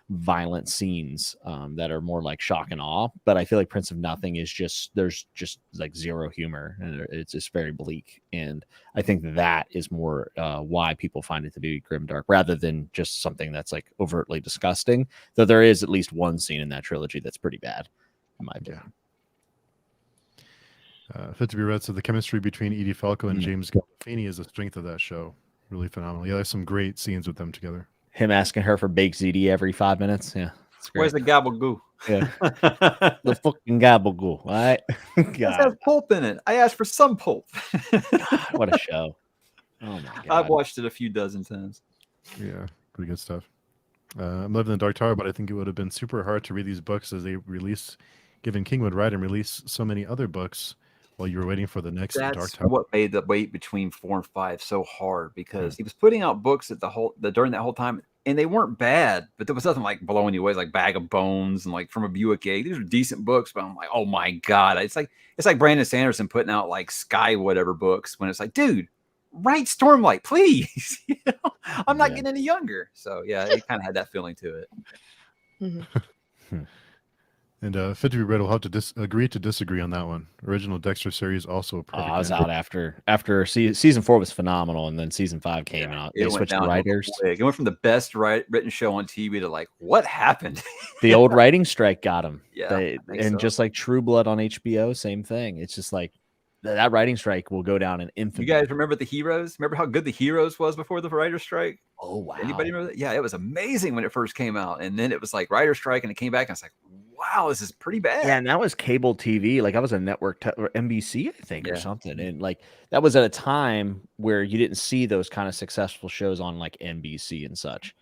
violent scenes that are more like shock and awe, but I feel like Prince of Nothing is there's just like zero humor, and it's just very bleak. And I think that is more why people find it to be grimdark rather than just something that's like overtly disgusting, though there is at least one scene in that trilogy that's pretty bad in my opinion. Fit to be read. So the chemistry between Edie Falco and James Gandolfini is the strength of that show. Really phenomenal. Yeah, there's some great scenes with them together. Him asking her for baked ziti every 5 minutes. Yeah. Where's the gabagoo? Yeah. The fucking gabagoo. All right. It has pulp in it. I asked for some pulp. God, what a show. Oh my God. I've watched it a few dozen times. Yeah, pretty good stuff. I'm living in the Dark Tower, but I think it would have been super hard to read these books as they release, given King would write and release so many other books while you were waiting for the next Dark Tower. That's what made the wait between 4 and 5 so hard, because he was putting out books at during that whole time, and they weren't bad, but there was nothing like blowing you away, like Bag of Bones and like From a Buick Egg. These are decent books, but I'm like, oh my God. It's like Brandon Sanderson putting out like Sky whatever books when it's like, dude, write Stormlight, please. I'm not getting any younger. So yeah, it kind of had that feeling to it. Mm-hmm. And Fit to be read will have to agree to disagree on that one. Original Dexter series also a perfect. I was out after season 4 was phenomenal, and then season 5 came out. They switched writers. It went from the best written show on TV to like, what happened? The old writing strike got him. Yeah, just like True Blood on HBO, same thing. It's just like that writing strike will go down in infamy. You guys remember The Heroes? Remember how good The Heroes was before the writer's strike? Oh wow! Anybody remember that? Yeah, it was amazing when it first came out, and then it was like writer's strike, and it came back, and it's like, wow, this is pretty bad. Yeah, and that was cable TV. Like, I was a network or NBC, I think, or something. And like, that was at a time where you didn't see those kind of successful shows on like NBC and such.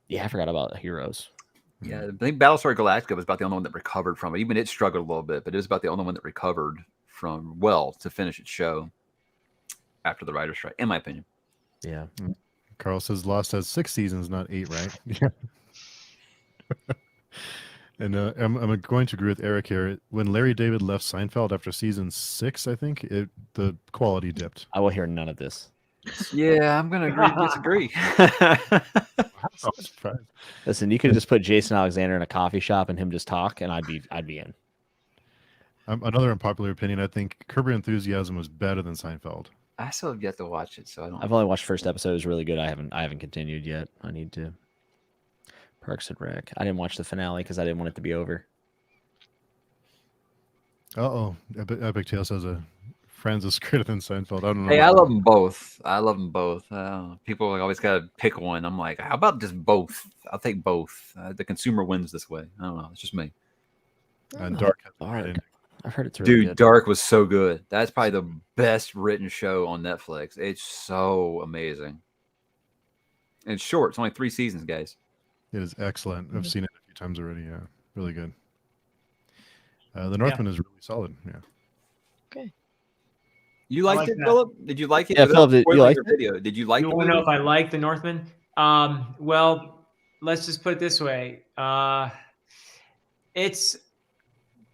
Yeah, I forgot about Heroes. Yeah, I think Battlestar Galactica was about the only one that recovered from it. Even it struggled a little bit, but it was about the only one that recovered from to finish its show after the writer's strike, in my opinion. Yeah. Carl says Lost has 6 seasons, not 8, right? Yeah. And I'm going to agree with Eric here. When Larry David left Seinfeld after season 6, I think the quality dipped. I will hear none of this. Yeah, I'm going to disagree. I'm surprised. Listen, you could just put Jason Alexander in a coffee shop and him just talk, and I'd be in. Another unpopular opinion. I think Curb Your Enthusiasm was better than Seinfeld. I still have yet to watch it, so I don't. I've only watched the first episode. It was really good. I haven't continued yet. I need to. Parks and Rec. I didn't watch the finale because I didn't want it to be over. Uh-oh. Epic Tales has a Francis greater than Seinfeld. I don't know. Hey, I love them both. I love them both. People always got to pick one. I'm like, how about just both? I'll take both. The consumer wins this way. I don't know. It's just me. And Dark. I've heard it's really Dude, good. Dark was so good. That's probably the best written show on Netflix. It's so amazing. And it's short. It's only 3 seasons, guys. It is excellent. I've seen it a few times already. Yeah, really good. The Northman is really solid. Yeah. Okay. You liked like it, that. Philip? Did you like it? Yeah, Without Philip, you spoiling liked your video? Did you like You the want to know movie? if I like the Northman? Well, let's just put it this way. It's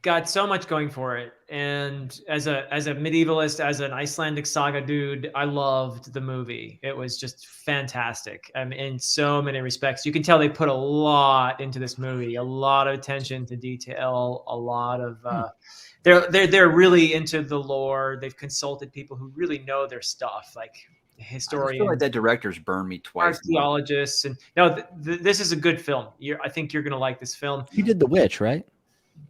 got so much going for it, and as a medievalist, as an Icelandic saga dude, I loved the movie. It was just fantastic. I mean, in so many respects, you can tell they put a lot into this movie, a lot of attention to detail, a lot of. They're really into the lore. They've consulted people who really know their stuff, like I just historians. feel like that director's burned me twice. Archaeologists, and no, this is a good film. I think you're gonna like this film. You did The Witch, right?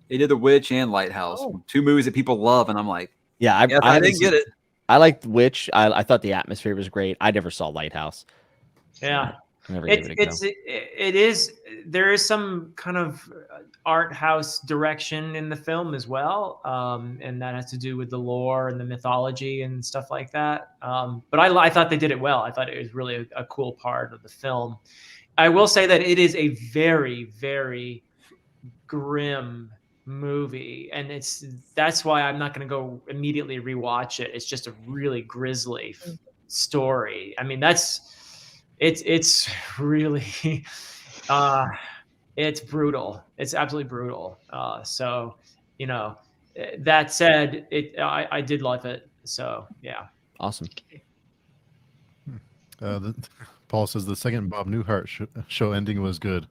He did The Witch and Lighthouse, 2 movies that people love, and I'm like, Yeah, I didn't get it. I liked The Witch. I thought the atmosphere was great. I never saw Lighthouse. Yeah, I never gave it a go. it is. There is some kind of art house direction in the film as well, and that has to do with the lore and the mythology and stuff like that. But I thought they did it well. I thought it was really a cool part of the film. I will say that it is a very, very grim movie, and that's why I'm not going to go immediately rewatch it. It's just a really grisly story. I mean, it's really it's brutal. It's absolutely brutal. So that said, I did love it. So yeah. Awesome. Paul says the second Bob Newhart show ending was good.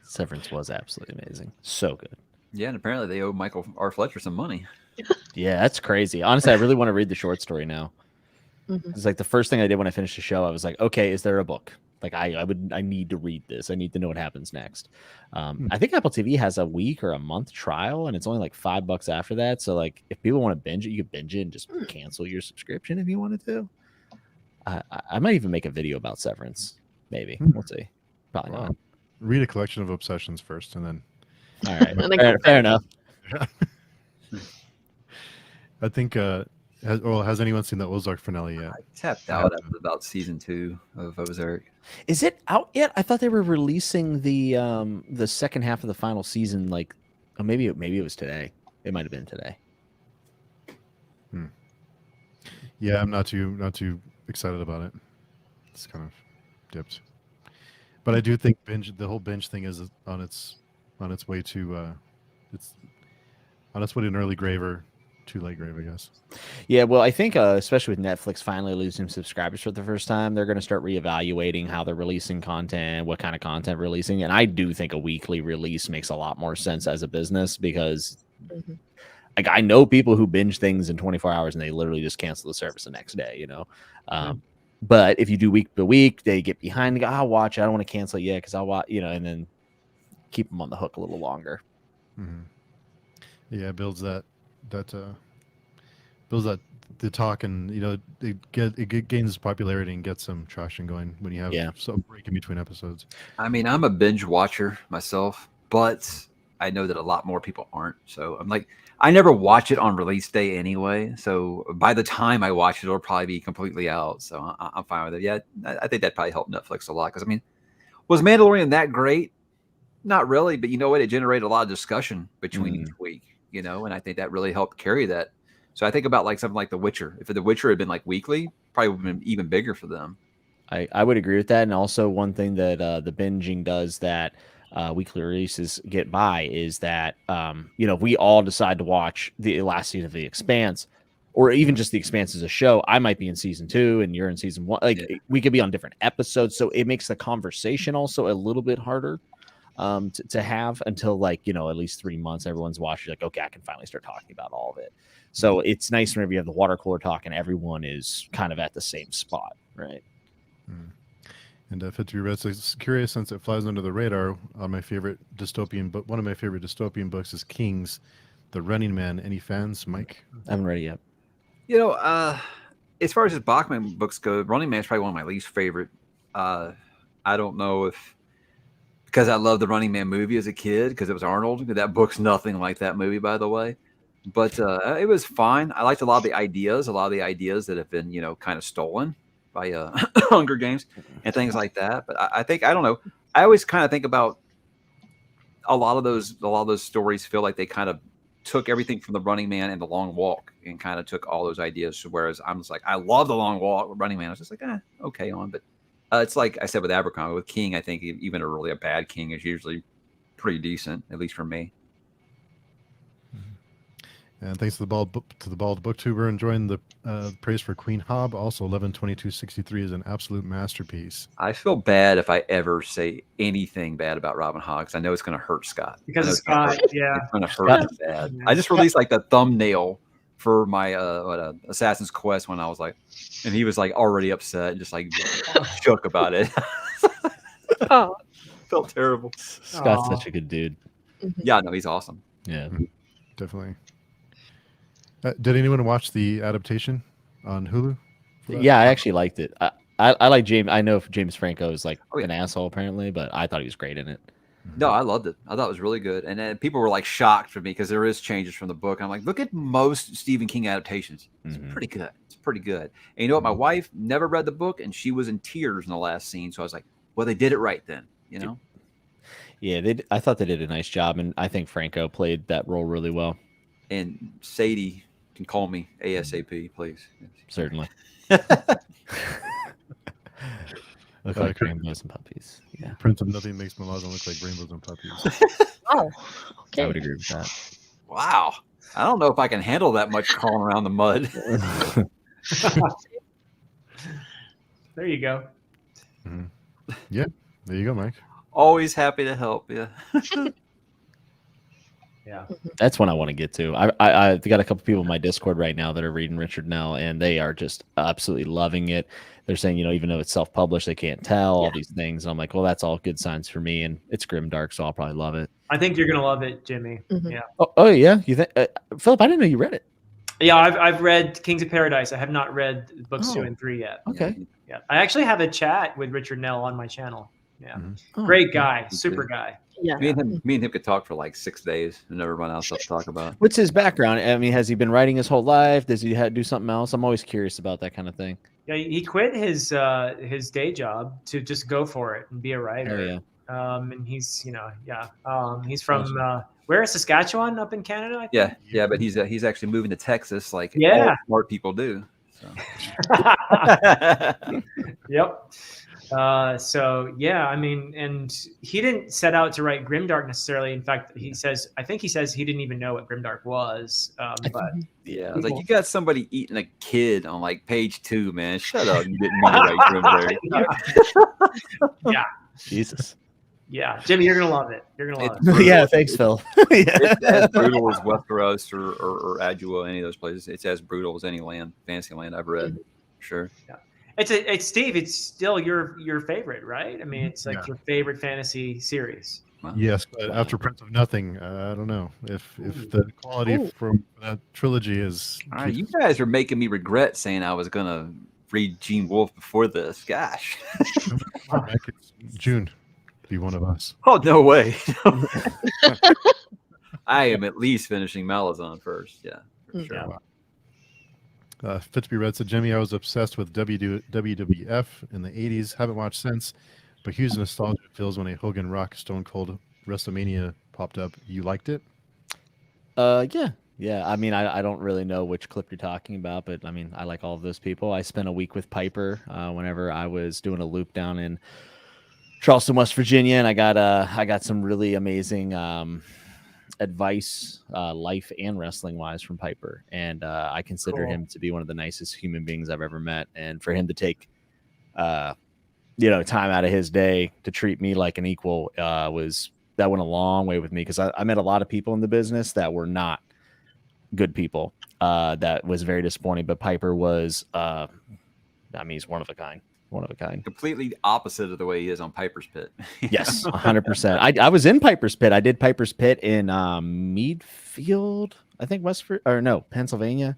Severance was absolutely amazing. So good. Yeah, and apparently they owe Michael R. Fletcher some money. Yeah, that's crazy. Honestly, I really want to read the short story now. Mhm. It's like the first thing I did when I finished the show. I was like, okay, is there a book? Like I need to read this. I need to know what happens next. I think Apple TV has a week or a month trial, and it's only like $5 after that. So like, if people want to binge it, you could binge it and just cancel your subscription if you wanted to. I might even make a video about Severance. Maybe we'll see. Probably not. Read a collection of obsessions first, and then. All right, fair enough. I think. Has anyone seen the Ozark finale yet? I tapped out after about season 2 of Ozark. Is it out yet? I thought they were releasing the second half of the final season. Like, maybe it was today. It might have been today. Yeah, I'm not too excited about it. It's kind of dipped, but I do think the whole binge thing is on its way to it's on its way to an early grave or too late grave, I guess. Yeah, well, I think especially with Netflix finally losing subscribers for the first time, they're going to start reevaluating how they're releasing content, what kind of content releasing, and I do think a weekly release makes a lot more sense as a business because, like, I know people who binge things in 24 hours and they literally just cancel the service the next day, But if you do week to week, they get behind and go, I'll watch it. I don't want to cancel it yet because I'll watch, and then keep them on the hook a little longer. Yeah, it builds that the talk, and it gains popularity and gets some traction going when you have some break in between episodes. I mean, I'm a binge watcher myself, but I know that a lot more people aren't. So I'm like, I never watch it on release day anyway. So by the time I watch it, it'll probably be completely out. So I'm fine with it. Yeah, I think that probably helped Netflix a lot. Because I mean, was Mandalorian that great? Not really, but you know what? It generated a lot of discussion between each week. And I think that really helped carry that. So I think about like something like The Witcher. If The Witcher had been like weekly, probably would have been even bigger for them. I would agree with that. And also one thing that the binging does that weekly releases get by is that, if we all decide to watch the last season of The Expanse, or even just The Expanse as a show, I might be in season 2 and you're in season 1. Like we could be on different episodes. So it makes the conversation also a little bit harder to have until at least 3 months everyone's watching, like, okay, I can finally start talking about all of it. So it's nice whenever you have the water cooler talk and everyone is kind of at the same spot, right? And Fit to Be Read is curious, since it flies under the radar. My favorite dystopian book, one of my favorite dystopian books, is King's The Running Man. Any fans, Mike? I haven't read it yet. You know, as far as his Bachman books go, Running Man is probably one of my least favorite. I don't know if because I loved the Running Man movie as a kid because it was Arnold. That book's nothing like that movie, by the way. But it was fine. I liked a lot of the ideas that have been, kind of stolen by Hunger Games and things like that. But I think, I don't know. I always kind of think about a lot of those stories feel like they kind of took everything from the Running Man and the Long Walk and kind of took all those ideas. Whereas I'm just like, I love the Long Walk. Running Man, I was just like, okay on. But it's like I said with Abercrombie, with King, I think even a bad King is usually pretty decent, at least for me. And thanks to the Bald Booktuber enjoying the praise for Queen Hob. Also, 11/22/63 is an absolute masterpiece. I feel bad if I ever say anything bad about Robin Hobb because I know it's going to hurt Scott. Because it's Scott, yeah, it's going to hurt him bad. I just released like the thumbnail for my Assassin's Quest when I was like, and he was like already upset and just like shook about it. Oh, felt terrible. Scott's such a good dude. Yeah, no, he's awesome. Yeah, definitely. Did anyone watch the adaptation on Hulu? Yeah, I actually liked it. I like James. I know James Franco is like an asshole apparently, but I thought he was great in it. No, I loved it. I thought it was really good. And then people were like shocked for me because there is changes from the book. I'm like, look at most Stephen King adaptations. It's pretty good. It's pretty good. And you know what? My wife never read the book and she was in tears in the last scene. So I was like, well, they did it right then, Yeah, I thought they did a nice job. And I think Franco played that role really well. And Sadie can call me ASAP, please. Certainly. Look like rainbows and puppies. Yeah. Prince of Nothing makes Malazan look like rainbows and puppies. oh, okay. I would agree with that. Wow. I don't know if I can handle that much crawling around the mud. There you go. Mm-hmm. Yeah, there you go, Mike. Always happy to help. Yeah. Yeah. That's one I want to get to. I've got a couple people in my Discord right now that are reading Richard Nell, and they are just absolutely loving it. They're saying, even though it's self-published, they can't tell all these things. And I'm like, well, that's all good signs for me. And it's grimdark, so I'll probably love it. I think you're gonna love it, Jimmy. Mm-hmm. Yeah. Oh yeah, you think, Philip? I didn't know you read it. Yeah, I've read Kings of Paradise. I have not read books 2 and 3 yet. Okay. Yeah, I actually have a chat with Richard Nell on my channel. Yeah, Mm-hmm. great guy, super guy. Yeah. Me and him could talk for like 6 days and never run out of stuff to talk about. What's his background? I mean, has he been writing his whole life? Does he do something else? I'm always curious about that kind of thing. Yeah, he quit his day job to just go for it and be a writer. Oh, yeah. And he's he's from where, Saskatchewan, up in Canada, I think? Yeah, but he's actually moving to Texas, like Yeah. all smart people do. So. Yep. So yeah, I mean, and he didn't set out to write grimdark necessarily. In fact, I think he says he didn't even know what grimdark was. But yeah, I was like, you got somebody eating a kid on like page 2, man. Shut up, you didn't mean to write grimdark. Yeah. Jesus. Yeah, Jimmy, you're gonna love it. You're gonna love Brutal. it. Yeah, thanks, Phil. It's as brutal as Westeros or Adua, any of those places. It's as brutal as any fantasy land I've read. Sure. Yeah. It's Steve. It's still your favorite, right? I mean, it's like your favorite fantasy series. Wow. Yes, but after Prince of Nothing, I don't know if the quality from that trilogy is. All right, you guys are making me regret saying I was gonna read Gene Wolfe before this. Gosh. June, be one of us. Oh, no way. I am at least finishing Malazan first. Yeah, for sure. Yeah. Fit to Be Read said, Jimmy, I was obsessed with WWF in the 80s. Haven't watched since, but huge nostalgia feels when a Hogan Rock Stone Cold WrestleMania popped up. You liked it? Yeah. I mean, I don't really know which clip you're talking about, but I mean, I like all of those people. I spent a week with Piper whenever I was doing a loop down in Charleston, West Virginia, and I got some really amazing advice, life and wrestling wise, from Piper, and I consider him to be one of the nicest human beings I've ever met. And for him to take time out of his day to treat me like an equal that went a long way with me, because I met a lot of people in the business that were not good people. That was very disappointing, but Piper was he's one of a kind. One of a kind. Completely opposite of the way he is on Piper's Pit. Yes, 100%. I was in Piper's Pit. I did Piper's Pit in Meadfield, I think Pennsylvania.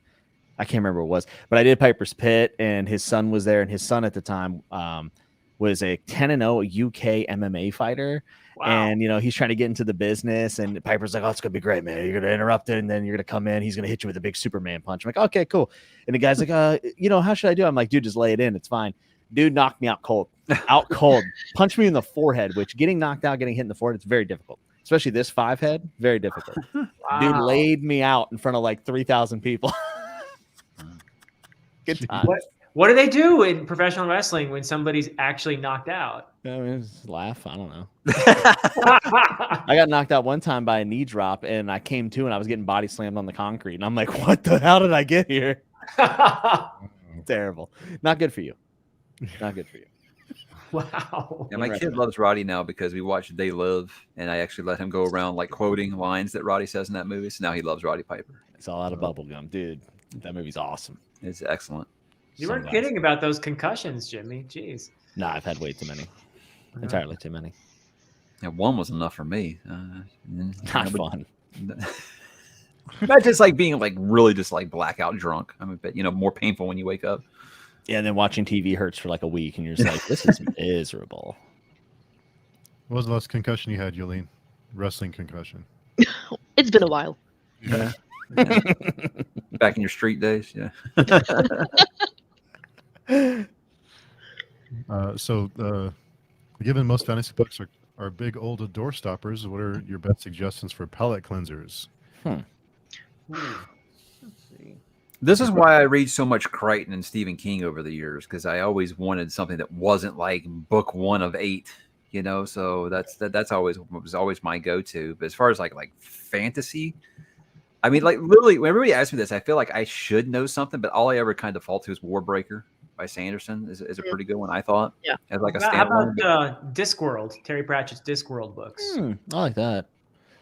I can't remember what it was, but I did Piper's Pit, and his son was there, and his son at the time was a 10-0 UK MMA fighter. Wow. And, he's trying to get into the business, and Piper's like, oh, it's going to be great, man. You're going to interrupt it, and then you're going to come in. He's going to hit you with a big Superman punch. I'm like, okay, cool. And the guy's like, how should I do it? I'm like, dude, just lay it in. It's fine. Dude knocked me out cold. Punched me in the forehead, which getting knocked out, getting hit in the forehead, it's very difficult. Especially this 5-head, very difficult. Wow. Dude laid me out in front of like 3,000 people. Good times. What do they do in professional wrestling when somebody's actually knocked out? I mean, just laugh. I don't know. I got knocked out one time by a knee drop, and I came to, and I was getting body slammed on the concrete. And I'm like, what the hell did I get here? Terrible. Not good for you. Not good for you. Wow. Yeah, my kid loves Roddy now because we watched They Live, and I actually let him go around like quoting lines that Roddy says in that movie. So now he loves Roddy Piper. It's all out of bubble gum, dude. That movie's awesome. It's excellent. You weren't kidding about those concussions, Jimmy. Jeez. No, I've had way too many. Entirely too many. Yeah, one was enough for me. Not fun. Not just like being like really just like blackout drunk. I mean, but more painful when you wake up. Yeah, and then watching TV hurts for like a week, and you're just like, this is miserable. What was the last concussion you had, Jolien? Wrestling concussion. It's been a while. Yeah. Back in your street days, yeah. Given most fantasy books are big old door stoppers, what are your best suggestions for palate cleansers? This is why I read so much Crichton and Stephen King over the years, because I always wanted something that wasn't like book 1 of 8, So that's always my go-to. But as far as like fantasy, I mean, like literally, when everybody asks me this, I feel like I should know something, but all I ever kind of default to is Warbreaker by Sanderson is a pretty good one, I thought. Yeah. As like a How standalone. about Discworld? Terry Pratchett's Discworld books. I like that.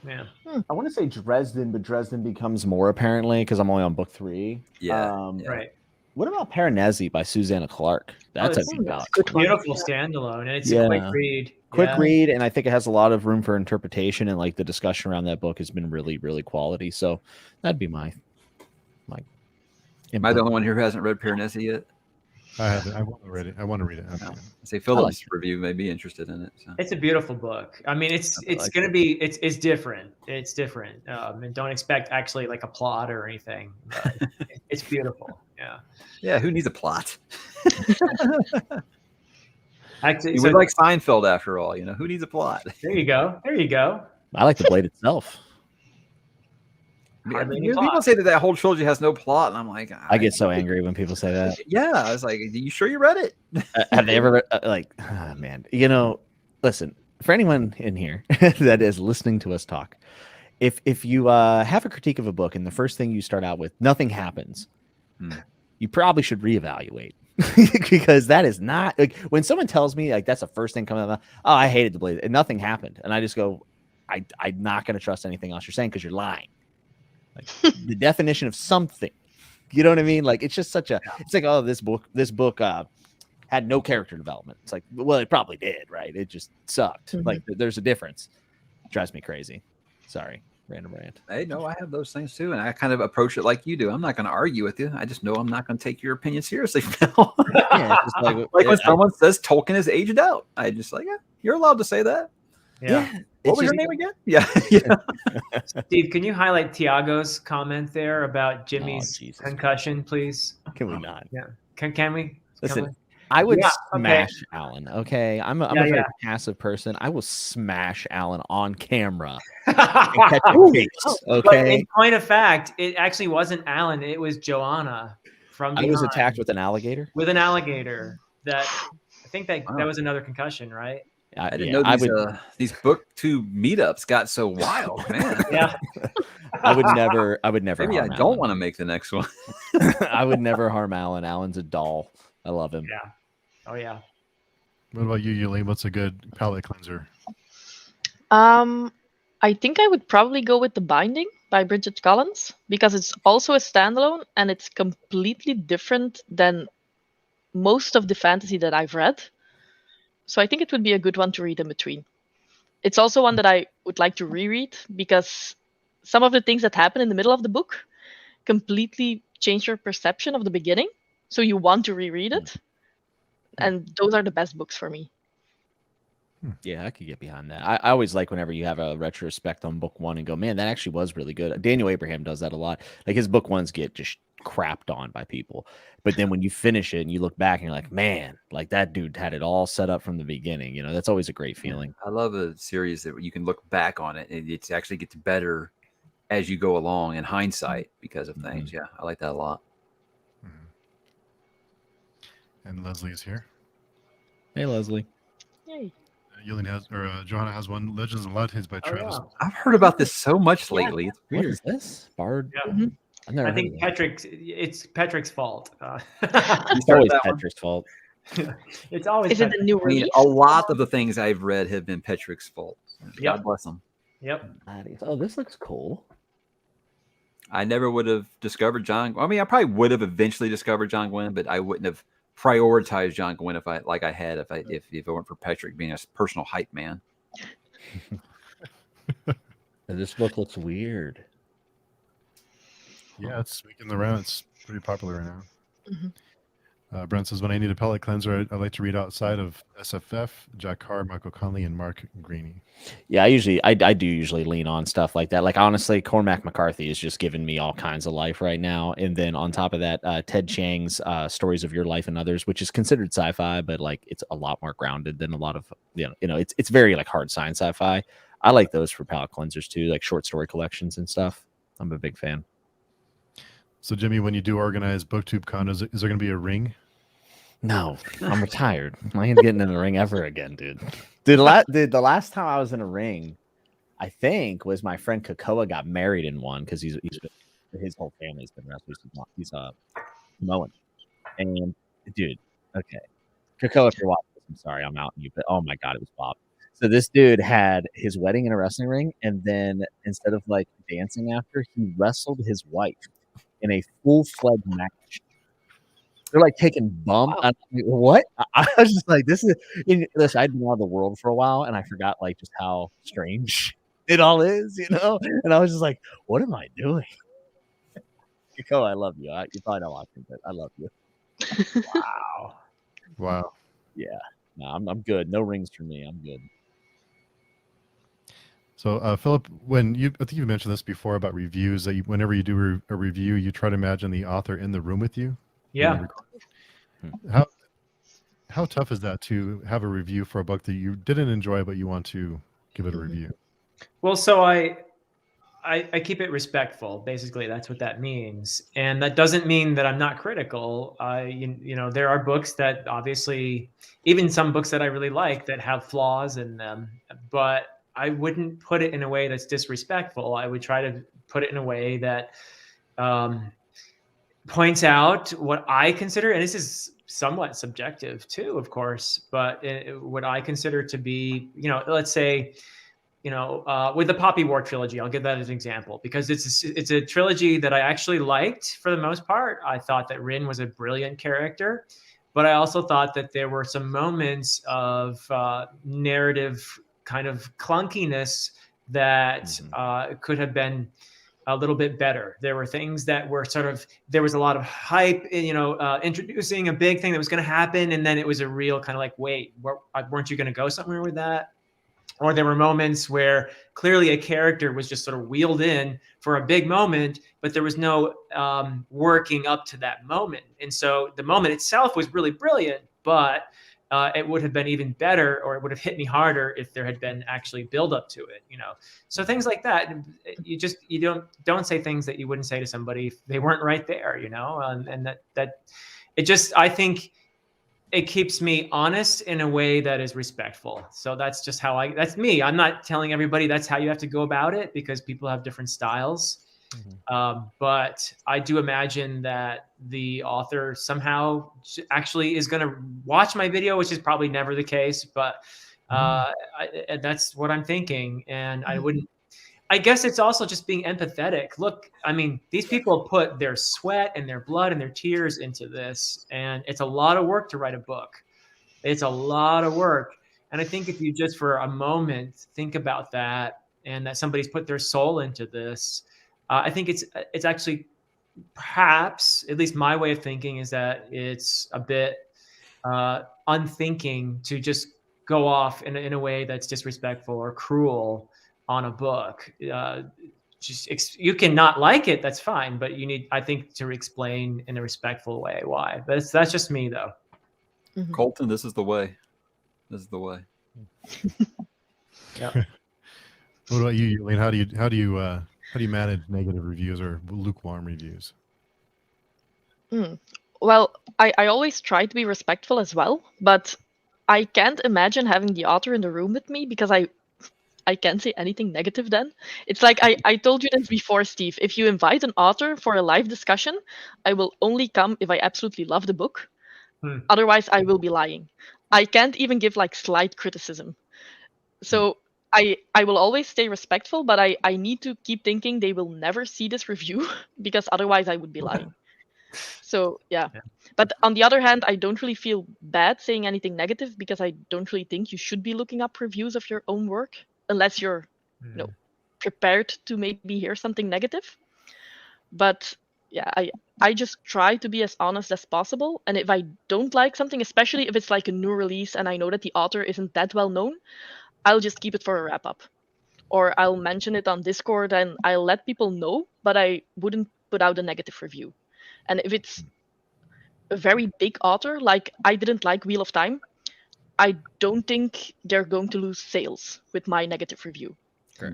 Yeah. I want to say Dresden, but Dresden becomes more apparently because I'm only on book 3. Yeah. Right. What about Paranesi by Susanna Clark? That's a good book. It's a beautiful standalone, and it's a quick read. Quick read, and I think it has a lot of room for interpretation, and like the discussion around that book has been really, really quality. So that'd be my. Am I the only one here who hasn't read Piranesi yet? I haven't. I want to read it. No. Say Philip's review may be interested in it. So. It's a beautiful book. I mean, it's different. It's different, and don't expect actually like a plot or anything. But it's beautiful. Yeah. Yeah. Who needs a plot? Actually, we like Seinfeld after all. Who needs a plot? There you go. I like the blade itself. People say that whole trilogy has no plot, and I'm like, I get so angry when people say that. Yeah, I was like, "Are you sure you read it?" Have they ever man? Listen, for anyone in here that is listening to us talk, if you have a critique of a book and the first thing you start out with, nothing happens, you probably should reevaluate. Because that is not like when someone tells me like that's the first thing coming out. Oh, I hated the blade and nothing happened, and I just go, I'm not going to trust anything else you're saying because you're lying. Like the definition of something, you know what I mean? Like it's just it's like, oh, this book had no character development. It's like, well, it probably did, right? It just sucked. Like there's a difference. It drives me crazy. Sorry. Random rant. Hey, no, I have those things too, and I kind of approach it like you do. I'm not going to argue with you. I just know I'm not going to take your opinion seriously now. Yeah, it's just like when someone says Tolkien is aged out, I just like, yeah, you're allowed to say that. Yeah. What was your name again? Yeah. Steve, can you highlight Tiago's comment there about Jimmy's concussion, please? Can we not? Yeah. Can we? Listen, I would smash Alan. Okay, I'm a very passive person. I will smash Alan on camera. And catch a case, okay. But in point of fact, it actually wasn't Alan. It was Joanna from behind. I was attacked with an alligator. With an alligator. That I think that was another concussion, right? I didn't know these book 2 meetups got so wild, man. Yeah. I would never. Maybe I don't want to make the next one. I would never harm Alan. Alan's a doll. I love him. Yeah. Oh yeah. What about you, Jolien? What's a good palate cleanser? I think I would probably go with The Binding by Bridget Collins because it's also a standalone and it's completely different than most of the fantasy that I've read. So I think it would be a good one to read in between. It's also one that I would like to reread because some of the things that happen in the middle of the book completely change your perception of the beginning. So you want to reread it. And those are the best books for me. Yeah, I could get behind that. I always like whenever you have a retrospect on book one and go, man, that actually was really good. Daniel Abraham does that a lot. Like his book ones get just crapped on by people. But then when you finish it and you look back and you're like, man, like that dude had it all set up from the beginning. You know, that's always a great feeling. I love a series that you can look back on it and it actually gets better as you go along in hindsight because of things. Yeah, I like that a lot. And Leslie is here. Hey, Leslie. Yay. Johanna has one, Legends of Lattes by Travis. I've heard about this so much lately. It's What weird. is this? Bard? Yeah. I've never I heard think of that. it's Patrick's fault. It's always that one? Petra's fault. It's always. Is it a new I mean, release? a lot of the things I've read have been Petrick's fault. Yep. God bless him. Yep. Oh, this looks cool. I never would have discovered John. I mean, I probably would have eventually discovered John Gwynn, but I wouldn't have prioritized John Gwynn if I had if it weren't for Petrick being a personal hype man. This book looks weird. Yeah, it's making the round. It's pretty popular right now. Brent says, when I need a palate cleanser, I like to read outside of SFF, Jack Carr, Michael Conley, and Mark Greaney. Yeah, I do usually lean on stuff like that. Like honestly, Cormac McCarthy is just giving me all kinds of life right now. And then on top of that, Ted Chiang's Stories of Your Life and Others, which is considered sci-fi, but like it's a lot more grounded than a lot of it's very like hard science sci-fi. I like those for palate cleansers too, like short story collections and stuff. I'm a big fan. So, Jimmy, when you do organize BookTubeCon, is there going to be a ring? No, I'm retired. I ain't getting in the ring ever again, dude. The last time I was in a ring, I think, was my friend Kakoa got married in one because his whole family's been wrestlers. He's Samoan. And dude, okay, Kakoa, if you're watching this, I'm sorry, I'm out on you, but oh my god, it was Bob. So this dude had his wedding in a wrestling ring, and then instead of like dancing after, he wrestled his wife in a full-fledged match. They're like taking bump. Wow. What? I was just like, listen, I'd been out of the world for a while, and I forgot like just how strange it all is, And I was just like, what am I doing? Kiko, I love you. You're probably not watching, but I love you. Wow. Yeah. No, I'm good. No rings for me. I'm good. So, Philip, I think you mentioned this before about reviews, that whenever you do a review, you try to imagine the author in the room with you. Yeah. How tough is that to have a review for a book that you didn't enjoy, but you want to give it a review? Well, so I keep it respectful. Basically, that's what that means, and that doesn't mean that I'm not critical. There are books that obviously, even some books that I really like, that have flaws in them, but I wouldn't put it in a way that's disrespectful. I would try to put it in a way that points out what I consider, and this is somewhat subjective too, of course, but what I consider to be, let's say, with the Poppy War trilogy, I'll give that as an example, because it's a trilogy that I actually liked for the most part. I thought that Rin was a brilliant character, but I also thought that there were some moments of narrative kind of clunkiness that could have been a little bit better. There were things that were there was a lot of hype, introducing a big thing that was going to happen, and then it was a real kind of like, wait, weren't you going to go somewhere with that? Or there were moments where clearly a character was just sort of wheeled in for a big moment, but there was no working up to that moment. And so the moment itself was really brilliant, but it would have been even better, or it would have hit me harder if there had been actually build up to it, So things like that, you don't say things that you wouldn't say to somebody if they weren't right there, and that it just, I think it keeps me honest in a way that is respectful. So that's just that's me. I'm not telling everybody that's how you have to go about it, because people have different styles. But I do imagine that the author somehow actually is going to watch my video, which is probably never the case, but that's what I'm thinking. And I guess it's also just being empathetic. Look, I mean, these people put their sweat and their blood and their tears into this, and it's a lot of work to write a book. It's a lot of work. And I think if you just for a moment think about that, and that somebody's put their soul into this, I think it's actually perhaps, at least my way of thinking is that it's a bit unthinking to just go off in a way that's disrespectful or cruel on a book. You can not like it, that's fine, but you need, I think, to explain in a respectful way why. That's just me, though. Mhm. Colton, this is the way. This is the way. Yeah. What about you, Jolien? How do you manage negative reviews or lukewarm reviews? Well, I always try to be respectful as well, but I can't imagine having the author in the room with me because I can't say anything negative then. It's like I told you this before, Steve. If you invite an author for a live discussion, I will only come if I absolutely love the book. Otherwise, I will be lying. I can't even give like slight criticism. So I will always stay respectful, but I need to keep thinking they will never see this review because otherwise I would be lying. So yeah. But on the other hand, I don't really feel bad saying anything negative because I don't really think you should be looking up reviews of your own work unless you're prepared to maybe hear something negative. But yeah, I just try to be as honest as possible. And if I don't like something, especially if it's like a new release and I know that the author isn't that well known, I'll just keep it for a wrap up. Or I'll mention it on Discord and I'll let people know, but I wouldn't put out a negative review. And if it's a very big author, like I didn't like Wheel of Time, I don't think they're going to lose sales with my negative review.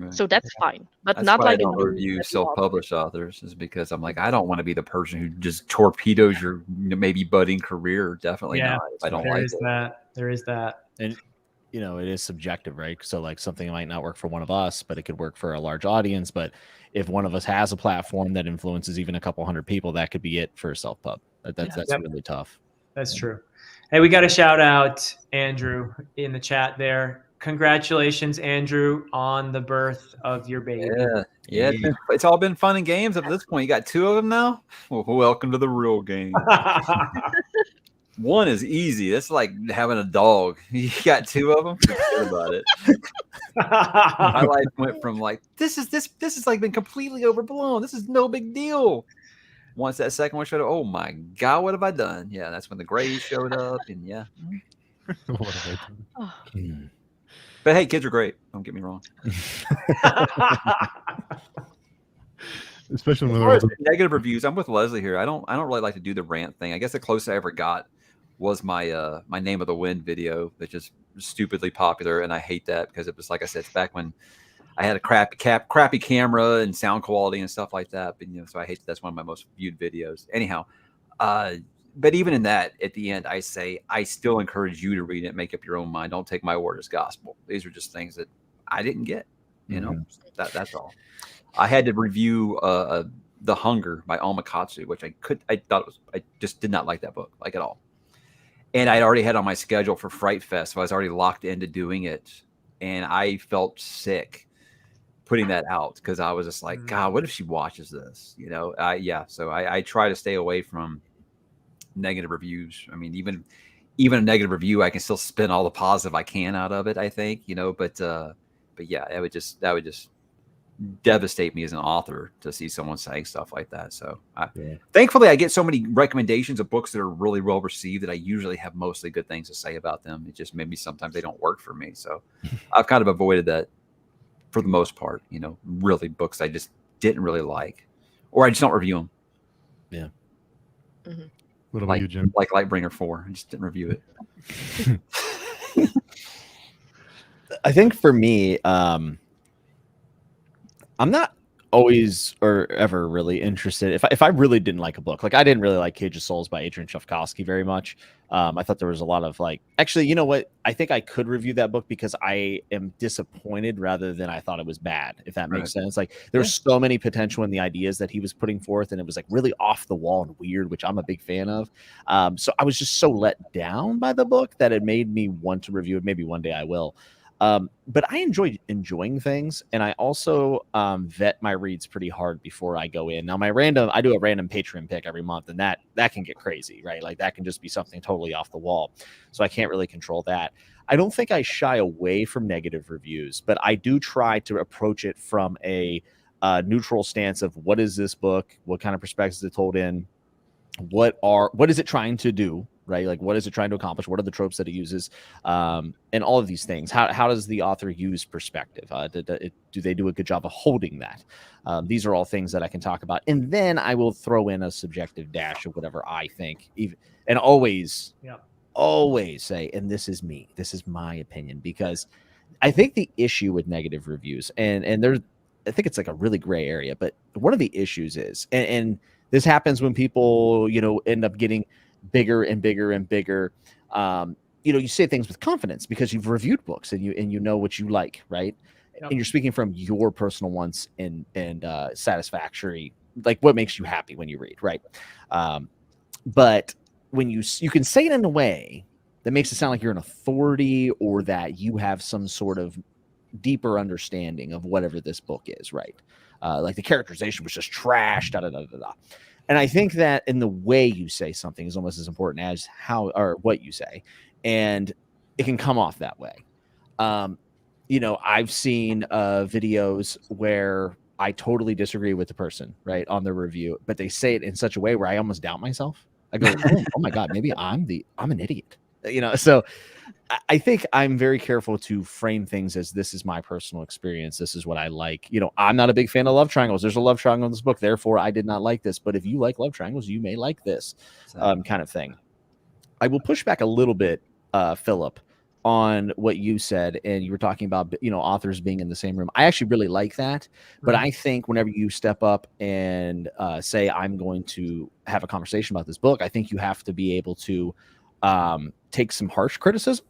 So that's fine. But That's not why like I don't review self-published authors, is because I'm like, I don't want to be the person who just torpedoes your maybe budding career. Definitely not. If I don't like it. There is that. And it is subjective, right? So like something might not work for one of us, but it could work for a large audience. But if one of us has a platform that influences even a couple hundred people, that could be it for a self-pub. That's really tough. That's true. Hey, we got to shout out Andrew in the chat there. Congratulations, Andrew, on the birth of your baby. Yeah. It's all been fun and games up to this point. You got 2 of them now? Well, welcome to the real game. One is easy. That's like having a dog. You got 2 of them? Forget about it. My life went from like, this is like been completely overblown. This is no big deal. Once that second one showed up, oh my God, what have I done? Yeah, that's when the Grays showed up. And yeah. What have I done? But hey, kids are great. Don't get me wrong. Especially when there's negative reviews. I'm with Leslie here. I don't really like to do the rant thing. I guess the closest I ever got was my my Name of the Wind video, which is stupidly popular, and I hate that because it was, like I said, it's back when I had a crappy camera and sound quality and stuff like that. But so I hate that's one of my most viewed videos. Anyhow, but even in that, at the end, I say I still encourage you to read it, make up your own mind. Don't take my word as gospel. These are just things that I didn't get. That's all. I had to review The Hunger by Mccarthy, which I just did not like that book, like at all. And I'd already had on my schedule for Fright Fest, so I was already locked into doing it. And I felt sick putting that out because I was just like, God, what if she watches this? So I try to stay away from negative reviews. I mean, even a negative review, I can still spin all the positive I can out of it, I think, but yeah, that would just devastate me as an author to see someone saying stuff like that. So thankfully I get so many recommendations of books that are really well received that I usually have mostly good things to say about them. It just maybe sometimes they don't work for me. So I've kind of avoided that for the most part, really books I just didn't really like, or I just don't review them. Yeah. Mm-hmm. What about you, Jim? Like Lightbringer 4. I just didn't review it. I think for me, I'm not always or ever really interested. If I really didn't like a book, like I didn't really like Cage of Souls by Adrian Tchaikovsky very much. I thought there was a lot of actually, you know what? I think I could review that book because I am disappointed rather than I thought it was bad, if that makes sense. Like there was so many potential in the ideas that he was putting forth, and it was like really off the wall and weird, which I'm a big fan of. So I was just so let down by the book that it made me want to review it. Maybe one day I will. But I enjoy enjoying things, and I also vet my reads pretty hard before I go in. Now, I do a random Patreon pick every month, and that can get crazy, right? Like that can just be something totally off the wall. So I can't really control that. I don't think I shy away from negative reviews, but I do try to approach it from a neutral stance of what is this book, what kind of perspectives is it told in, what is it trying to do, right? Like what is it trying to accomplish, what are the tropes that it uses, and all of these things. How does the author use perspective? Do they do a good job of holding that? These are all things that I can talk about, and then I will throw in a subjective dash of whatever I think, and always say, and this is me, this is my opinion, because I think the issue with negative reviews, and there's, I think it's like a really gray area, but one of the issues is, and this happens when people, end up getting bigger and bigger and bigger. You say things with confidence because you've reviewed books and you know what you like, right? Yep. And you're speaking from your personal wants and satisfactory, like what makes you happy when you read, right? But when you can say it in a way that makes it sound like you're an authority or that you have some sort of deeper understanding of whatever this book is, right? Like the characterization was just trash, da da da da da. And I think that in the way you say something is almost as important as how or what you say, and it can come off that way. I've seen videos where I totally disagree with the person, right, on the review, but they say it in such a way where I almost doubt myself. I go, oh my God, maybe I'm an idiot, So I think I'm very careful to frame things as this is my personal experience. This is what I like. I'm not a big fan of love triangles. There's a love triangle in this book. Therefore, I did not like this. But if you like love triangles, you may like this kind of thing. I will push back a little bit, Philip, on what you said. And you were talking about, authors being in the same room. I actually really like that. But I think whenever you step up and say, I'm going to have a conversation about this book, I think you have to be able to take some harsh criticism.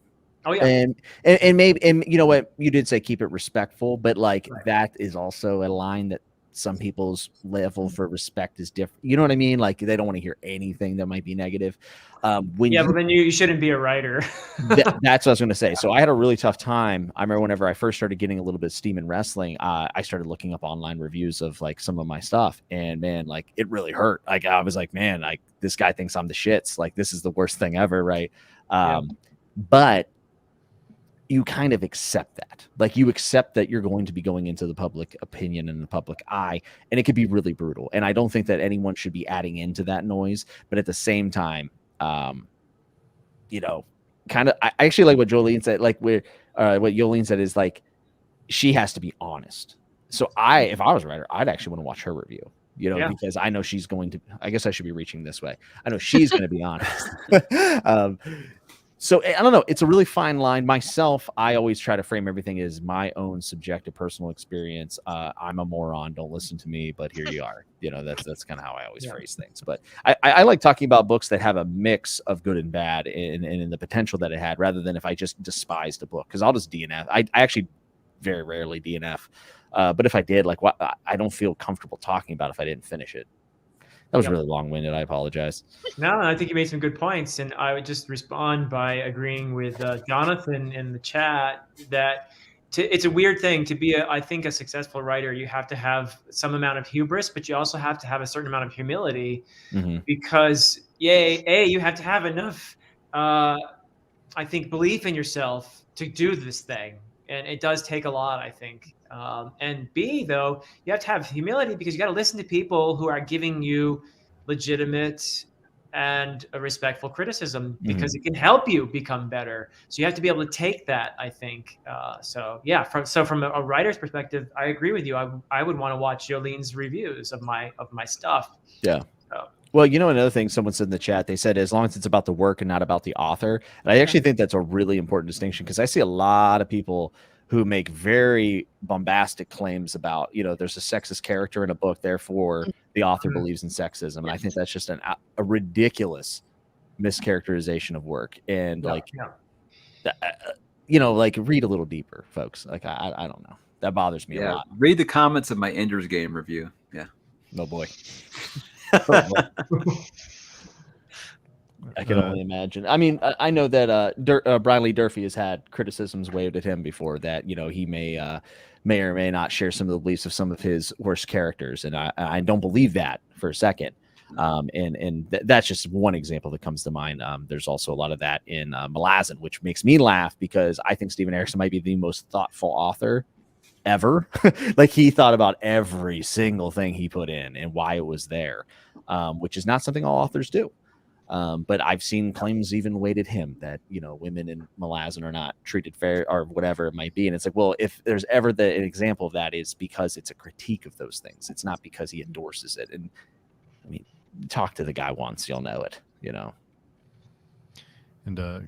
Oh yeah. And maybe, and you know what, you did say keep it respectful, but like that is also a line that some people's level for respect is different. You know what I mean? Like they don't want to hear anything that might be negative. But then you shouldn't be a writer. That's what I was going to say. So I had a really tough time. I remember whenever I first started getting a little bit of steam in wrestling, I started looking up online reviews of like some of my stuff, and man, like it really hurt. Like I was like, man, like this guy thinks I'm the shits. Like this is the worst thing ever, right? But you kind of accept that. Like you accept that you're going to be going into the public opinion and the public eye, and it could be really brutal. And I don't think that anyone should be adding into that noise. But at the same time, kind of, I actually like what Jolien said, like what Jolien said is like, she has to be honest. So if I was a writer, I'd actually want to watch her review, because I know she's going to, I guess I should be reaching this way. I know she's going to be honest. So I don't know. It's a really fine line. Myself, I always try to frame everything as my own subjective personal experience. I'm a moron. Don't listen to me, but here you are. That's kind of how I always phrase things. But I like talking about books that have a mix of good and bad and in the potential that it had, rather than if I just despised a book, because I'll just DNF. I actually very rarely DNF. But if I did, like I don't feel comfortable talking about if I didn't finish it. That was really long-winded. I apologize. No, I think you made some good points, and I would just respond by agreeing with Jonathan in the chat that it's a weird thing to be I think a successful writer. You have to have some amount of hubris, but you also have to have a certain amount of humility, because you have to have enough, I think, belief in yourself to do this thing, and it does take a lot, I think. And B, though, you have to have humility, because you got to listen to people who are giving you legitimate and a respectful criticism, because it can help you become better. So you have to be able to take that, I think. From a writer's perspective, I agree with you. I would want to watch Jolene's reviews of my stuff. Yeah. Well, another thing someone said in the chat, they said, as long as it's about the work and not about the author. And I actually think that's a really important distinction, because I see a lot of people who make very bombastic claims about, there's a sexist character in a book, therefore the author believes in sexism. And I think that's just a ridiculous mischaracterization of work. And like read a little deeper, folks. Like, I don't know. That bothers me a lot. Read the comments of my Ender's Game review. Yeah. Oh boy. I can only imagine. I mean, I know that Brian Lee Durfee has had criticisms waved at him before that, you know, he may or may not share some of the beliefs of some of his worst characters, and I don't believe that for a second. That's just one example that comes to mind. There's also a lot of that in Malazan, which makes me laugh because I think Stephen Erickson might be the most thoughtful author ever. Like, he thought about every single thing he put in and why it was there, which is not something all authors do. But I've seen claims even weighted him that, you know, women in Malazan are not treated fair or whatever it might be. And it's like, well, if there's ever an example of that, is because it's a critique of those things. It's not because he endorses it. And I mean, talk to the guy once, you'll know it, you know. And I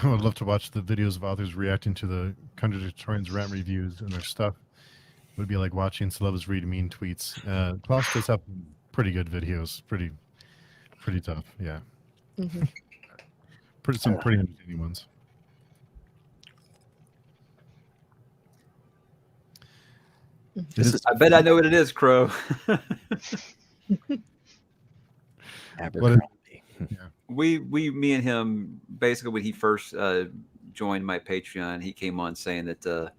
would love to watch the videos of authors reacting to the Contradictorians rant reviews and their stuff. It would be like watching celebs read mean tweets. Klaus does have pretty good videos, pretty tough, yeah. Mm-hmm. Some pretty entertaining ones. I bet I know what it is, Crow. Me and him, basically when he first joined my Patreon, he came on saying that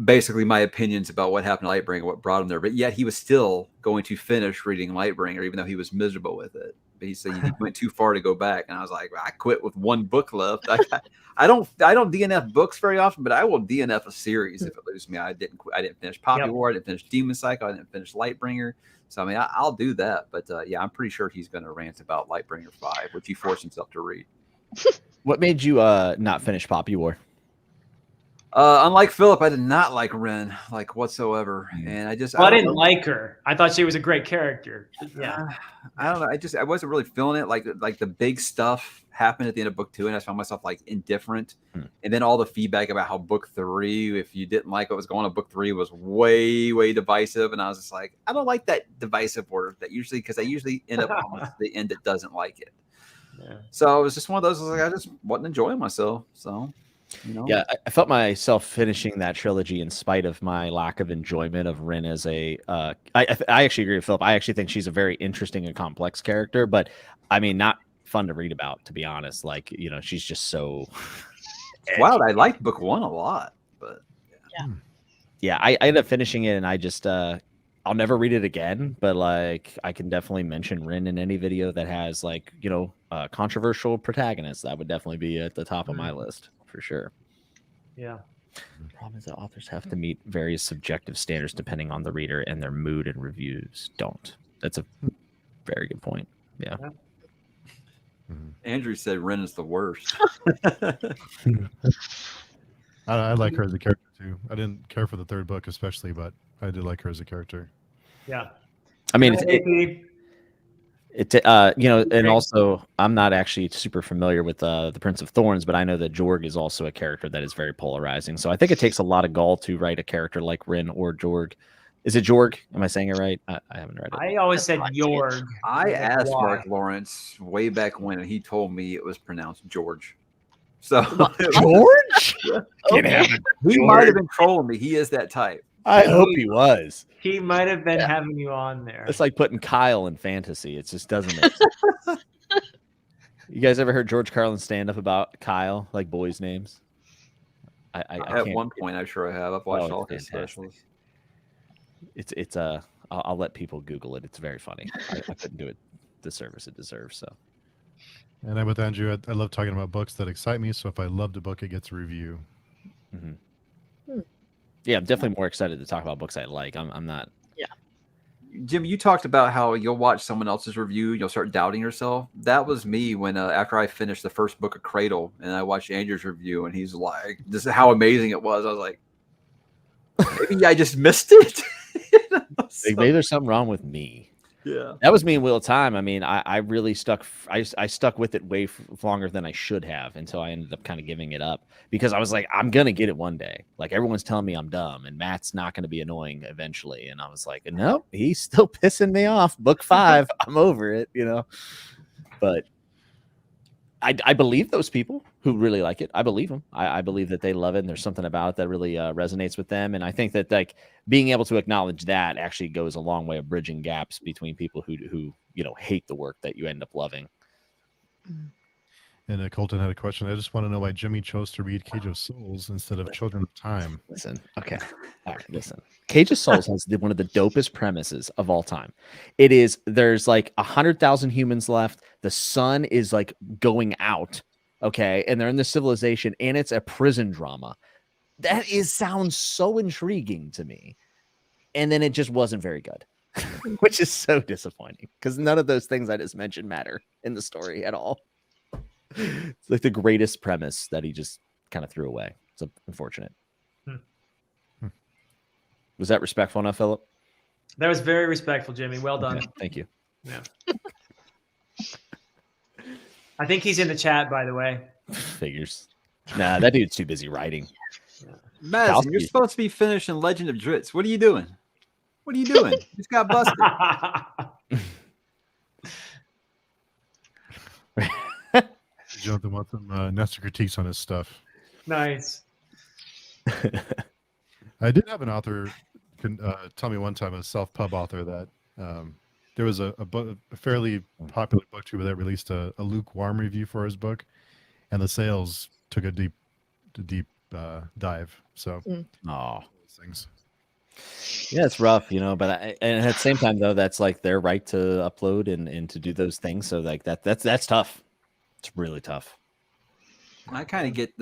basically my opinions about what happened to Lightbringer, what brought him there, but yet he was still going to finish reading Lightbringer, even though he was miserable with it. But he said he went too far to go back, and I was like, I quit with one book left. I don't DNF books very often, but I will DNF a series if it loses me. I didn't finish Poppy War, I didn't finish Demon Cycle, I didn't finish Lightbringer. So I mean, I'll do that, but yeah, I'm pretty sure he's going to rant about Lightbringer 5, which he forced himself to read. What made you not finish Poppy War? Unlike Philip, I did not like Ren, like, whatsoever, and I didn't like her. I thought she was a great character. Yeah, I don't know. I wasn't really feeling it. Like the big stuff happened at the end of book 2, and I found myself like indifferent. And then all the feedback about how book 3, if you didn't like what was going on, book 3 was way divisive, and I was just like, I don't like that divisive order. Because I usually end up on the end that doesn't like it. Yeah. So it was just one of those. I just wasn't enjoying myself. So. You know? Yeah, I felt myself finishing that trilogy in spite of my lack of enjoyment of Rin as a. I actually agree with Philip. I actually think she's a very interesting and complex character, but I mean, not fun to read about, to be honest. Like, you know, she's just so. Wow, I liked book 1 a lot, but yeah, I ended up finishing it, and I just I'll never read it again. But like, I can definitely mention Rin in any video that has, like, you know, controversial protagonists. That would definitely be at the top of my list. For sure. Yeah. The problem is that authors have to meet various subjective standards depending on the reader, and their mood and reviews don't. That's a very good point. Yeah. Andrew said Ren is the worst. I like her as a character too. I didn't care for the 3rd book especially, but I did like her as a character. Yeah. I mean, you know, and also I'm not actually super familiar with the Prince of Thorns, but I know that Jorg is also a character that is very polarizing. So I think it takes a lot of gall to write a character like Rin or Jorg. Is it Jorg? Am I saying it right? I haven't read it. I always said Jorg. I asked Mark Lawrence way back when, and he told me it was pronounced George. So George? Okay. He might have been trolling me. He is that type. I hope he was. He might have been having you on there. It's like putting Kyle in fantasy. It just doesn't make sense. You guys ever heard George Carlin stand up about Kyle, like boys' names? I at one point, I'm sure I have. I've watched all his specials. It's I'll let people Google it. It's very funny. I couldn't do it the service it deserves. So. And I'm with Andrew. I love talking about books that excite me. So if I loved a book, it gets a review. Mm-hmm. Yeah, I'm definitely more excited to talk about books I like. I'm not. Yeah. Jim, you talked about how you'll watch someone else's review, you'll start doubting yourself. That was me when after I finished the first book of Cradle, and I watched Andrew's review, and he's like, "This is how amazing it was." I was like, maybe I just missed it. Maybe there's something wrong with me. Yeah, that was me in Wheel of Time. I mean, I really stuck. I stuck with it way longer than I should have until I ended up kind of giving it up because I was like, I'm gonna get it one day. Like everyone's telling me I'm dumb, and Matt's not gonna be annoying eventually. And I was like, nope, he's still pissing me off. Book 5, I'm over it, you know. But I believe those people who really like it. I believe them. I believe that they love it, and there's something about it that really resonates with them. And I think that like being able to acknowledge that actually goes a long way of bridging gaps between people who you know hate the work that you end up loving. And Colton had a question. I just want to know why Jimmy chose to read Cage of Souls instead of Children of Time. Listen, okay. All right, listen. Cage of Souls has one of the dopest premises of all time. It is, there's like 100,000 humans left. The sun is like going out, okay? And they're in the civilization, and it's a prison drama. That sounds so intriguing to me. And then it just wasn't very good, which is so disappointing because none of those things I just mentioned matter in the story at all. It's like the greatest premise that he just kind of threw away. It's unfortunate. Was that respectful enough, Philip? That was very respectful, Jimmy. Well done. Okay, thank you. Yeah. I think he's in the chat, by the way. Figures. Nah, that dude's too busy writing. Madison, you're supposed to be finishing Legend of Dritz. What are you doing? What are you doing? You just got busted. Jonathan wants some Nestor critiques on his stuff. Nice. I did have an author tell me one time, a self-pub author, that there was a fairly popular booktuber that released a lukewarm review for his book, and the sales took a deep dive. So, things. Yeah, it's rough, but and at the same time, though, that's like their right to upload and to do those things. So like that's tough. It's really tough. I kind of get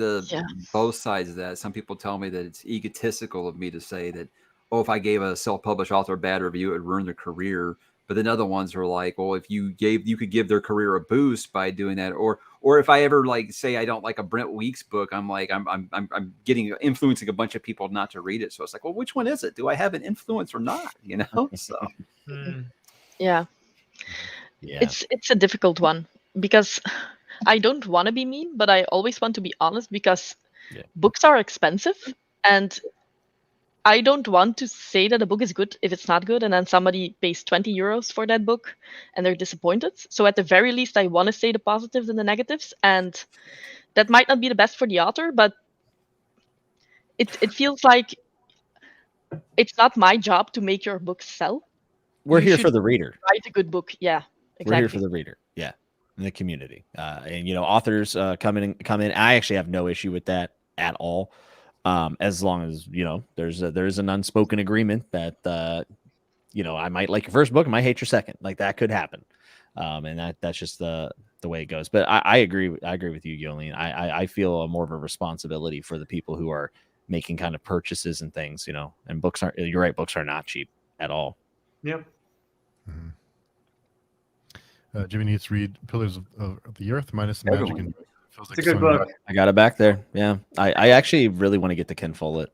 both sides of that. Some people tell me that it's egotistical of me to say that, if I gave a self-published author a bad review, it would ruin their career. But then other ones are like, well, if you could give their career a boost by doing that. Or if I ever say I don't like a Brent Weeks book, I'm like, I'm influencing a bunch of people not to read it. So it's like, well, which one is it? Do I have an influence or not? So. Yeah. It's a difficult one because I don't want to be mean, but I always want to be honest because books are expensive, and I don't want to say that a book is good if it's not good, and then somebody pays 20 euros for that book and they're disappointed. So at the very least, I want to say the positives and the negatives, and that might not be the best for the author, but it feels like it's not my job to make your book sell. We're here for the reader. Write a good book. Yeah, exactly. We're here for the reader. Yeah. In the community. And authors come in. I actually have no issue with that at all. As long as, there's an unspoken agreement that, I might like your first book, I might hate your second. Like that could happen. And that's just the way it goes. But I agree with you, Jolien. I feel more of a responsibility for the people who are making kind of purchases and things, and you're right, books are not cheap at all. Yep. Mm-hmm. Jimmy needs to read Pillars of the Earth minus the magic. And feels like it's a good book. I got it back there. Yeah. I actually really want to get to Ken Follett.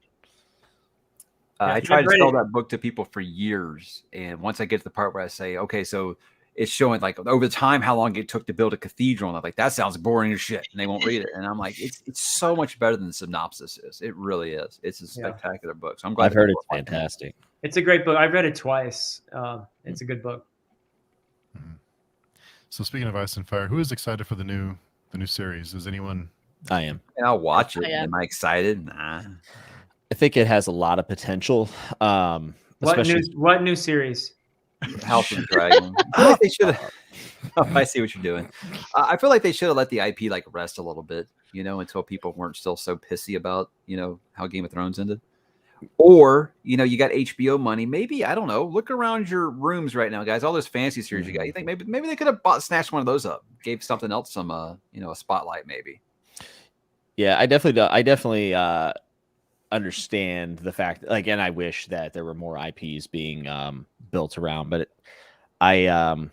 I tried to sell that book to people for years. And once I get to the part where I say, okay, so it's showing like over the time how long it took to build a cathedral. And I'm like, that sounds boring as shit. And they won't read it. And I'm like, it's so much better than the synopsis is. It really is. It's a spectacular book. So I'm glad I've heard it's fantastic. It's a great book. I've read it twice. It's a good book. Mm-hmm. So speaking of Ice and Fire, who is excited for the new series? Is anyone? I am. And I'll watch it. Am I excited? Nah. I think it has a lot of potential. What new series? House of the Dragon. I feel like they should have. I see what you're doing. I feel like they should have let the IP rest a little bit, until people weren't still so pissy about, how Game of Thrones ended. Or, you got HBO money. Maybe, I don't know. Look around your rooms right now, guys. All those fantasy series you got. You think maybe they could have snatched one of those up, gave something else some, a spotlight, maybe. Yeah, I definitely understand the fact. And I wish that there were more IPs being built around. But I'm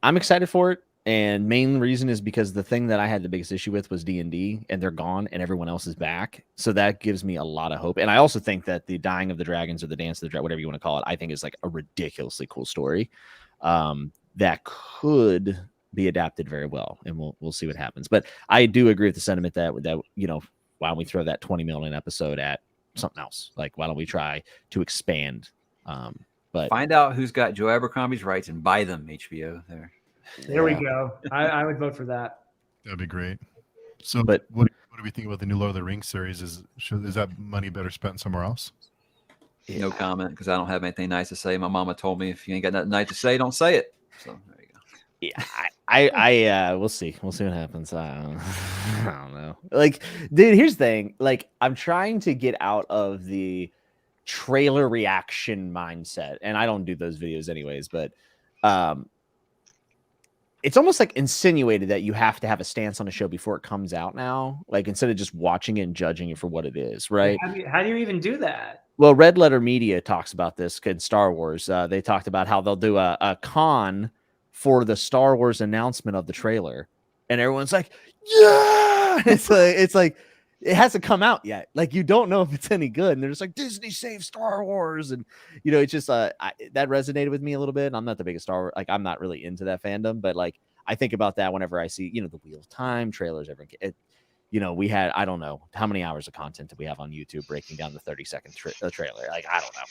excited for it. And main reason is because the thing that I had the biggest issue with was D&D, and they're gone, and everyone else is back. So that gives me a lot of hope. And I also think that the Dying of the Dragons or the Dance of the Dragon, whatever you want to call it, I think is like a ridiculously cool story that could be adapted very well, and we'll see what happens. But I do agree with the sentiment that why don't we throw that 20 million episode at something else? Like, why don't we try to expand? But find out who's got Joe Abercrombie's rights and buy them, HBO. There we go. I would vote for that. That'd be great. So, but what do we think about the new Lord of the Rings series? Is that money better spent somewhere else? No comment, because I don't have anything nice to say. My mama told me if you ain't got nothing nice to say, don't say it. So there you go. Yeah, We'll see what happens. I don't know. Like, dude, here's the thing. Like, I'm trying to get out of the trailer reaction mindset, and I don't do those videos anyways, but it's almost like insinuated that you have to have a stance on a show before it comes out now, like instead of just watching it and judging it for what it is, right? How do you even do that? Well, Red Letter Media talks about this in Star Wars. They talked about how they'll do a con for the Star Wars announcement of the trailer, and everyone's like, yeah, it's like it hasn't come out yet. Like, you don't know if it's any good, and they're just like, Disney saved Star Wars, and it's just that resonated with me a little bit. I'm not the biggest Star Wars, like, I'm not really into that fandom, but like I think about that whenever I see the Wheel of Time trailers. We had, I don't know how many hours of content did we have on YouTube breaking down the 30-second trailer. Like, I don't know,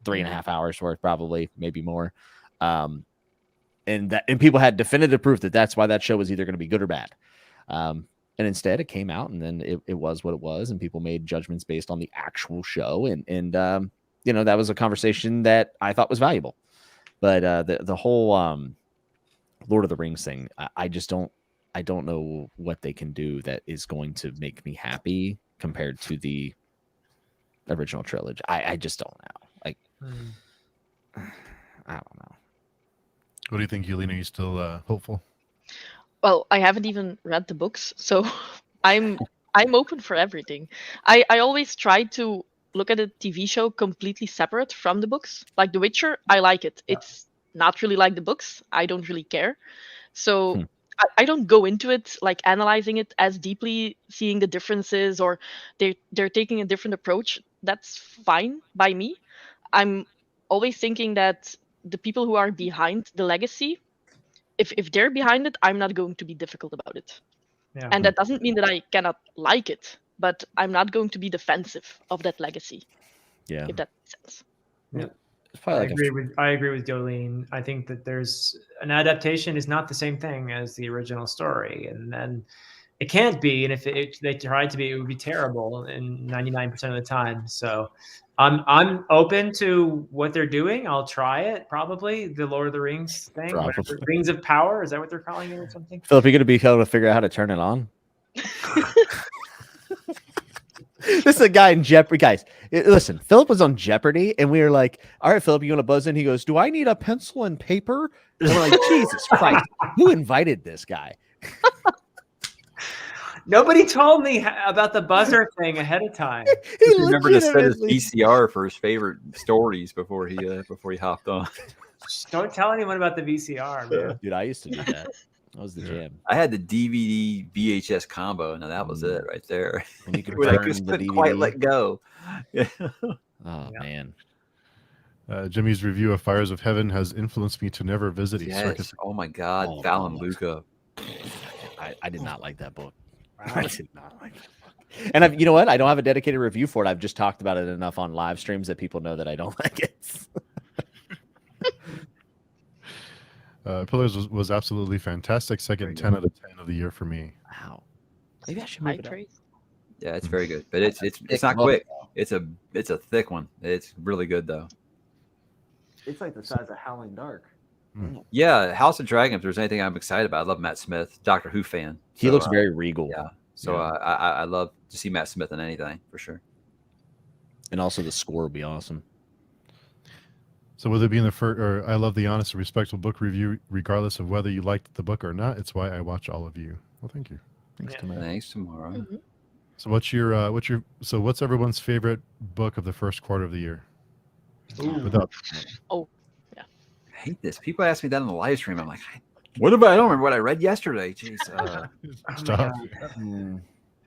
3.5 hours worth, probably, maybe more. And people had definitive proof that that's why that show was either going to be good or bad. And instead it came out, and then it was what it was, and people made judgments based on the actual show. And that was a conversation that I thought was valuable. But the whole Lord of the Rings thing, I don't know what they can do that is going to make me happy compared to the original trilogy. I just don't know. Like, I don't know. What do you think, Jolien? Are you still hopeful? Well, I haven't even read the books, so I'm open for everything. I always try to look at a TV show completely separate from the books. Like The Witcher, I like it. It's not really like the books. I don't really care. So I don't go into it like analyzing it as deeply, seeing the differences, or they're taking a different approach. That's fine by me. I'm always thinking that the people who are behind the legacy, if they're behind it, I'm not going to be difficult about it. Yeah. And that doesn't mean that I cannot like it, but I'm not going to be defensive of that legacy. Yeah. If that makes sense. Yeah. I agree with Jolien. I think that there's an adaptation is not the same thing as the original story, and then it can't be. And if they tried to be, it would be terrible in 99% of the time. So I'm open to what they're doing. I'll try it. Probably the Lord of the Rings thing, Rings of Power. Is that what they're calling it or something? Philip, you're going to be able to figure out how to turn it on. This is a guy in Jeopardy. Guys, listen, Philip was on Jeopardy, and we were like, all right, Philip, you want to buzz in? He goes, do I need a pencil and paper? And we're like, Jesus Christ, who invited this guy? Nobody told me about the buzzer thing ahead of time. He remembered to set his VCR for his favorite stories before he hopped on. Don't tell anyone about the VCR, man. Dude, I used to do that. That was the jam. I had the DVD VHS combo, and that was it right there. And you could I just couldn't quite let go. Oh man. Jimmy's review of Fires of Heaven has influenced me to never visit a circus. Oh my God, Fallon Luca. I did not like that book. I did not like that book. And you know what? I don't have a dedicated review for it. I've just talked about it enough on live streams that people know that I don't like it. Pillars was absolutely fantastic. Second 10 out of 10 of the year for me. Wow. Maybe I should move it up. Yeah, it's very good, but it's not quick. It's a thick one. It's really good though. It's like the size of Howling Dark. Yeah, House of Dragon. If there's anything I'm excited about, I love Matt Smith, Doctor Who fan. He looks very regal. Yeah, so I love to see Matt Smith in anything for sure. And also the score would be awesome. So with it being the first, or I love the honest and respectful book review, regardless of whether you liked the book or not. It's why I watch all of you. Well, thank you. Thanks, tomorrow. Mm-hmm. So what's everyone's favorite book of the first quarter of the year? Yeah. I hate this. People ask me that on the live stream. I'm like, what about? I don't remember what I read yesterday. Jeez. Stop.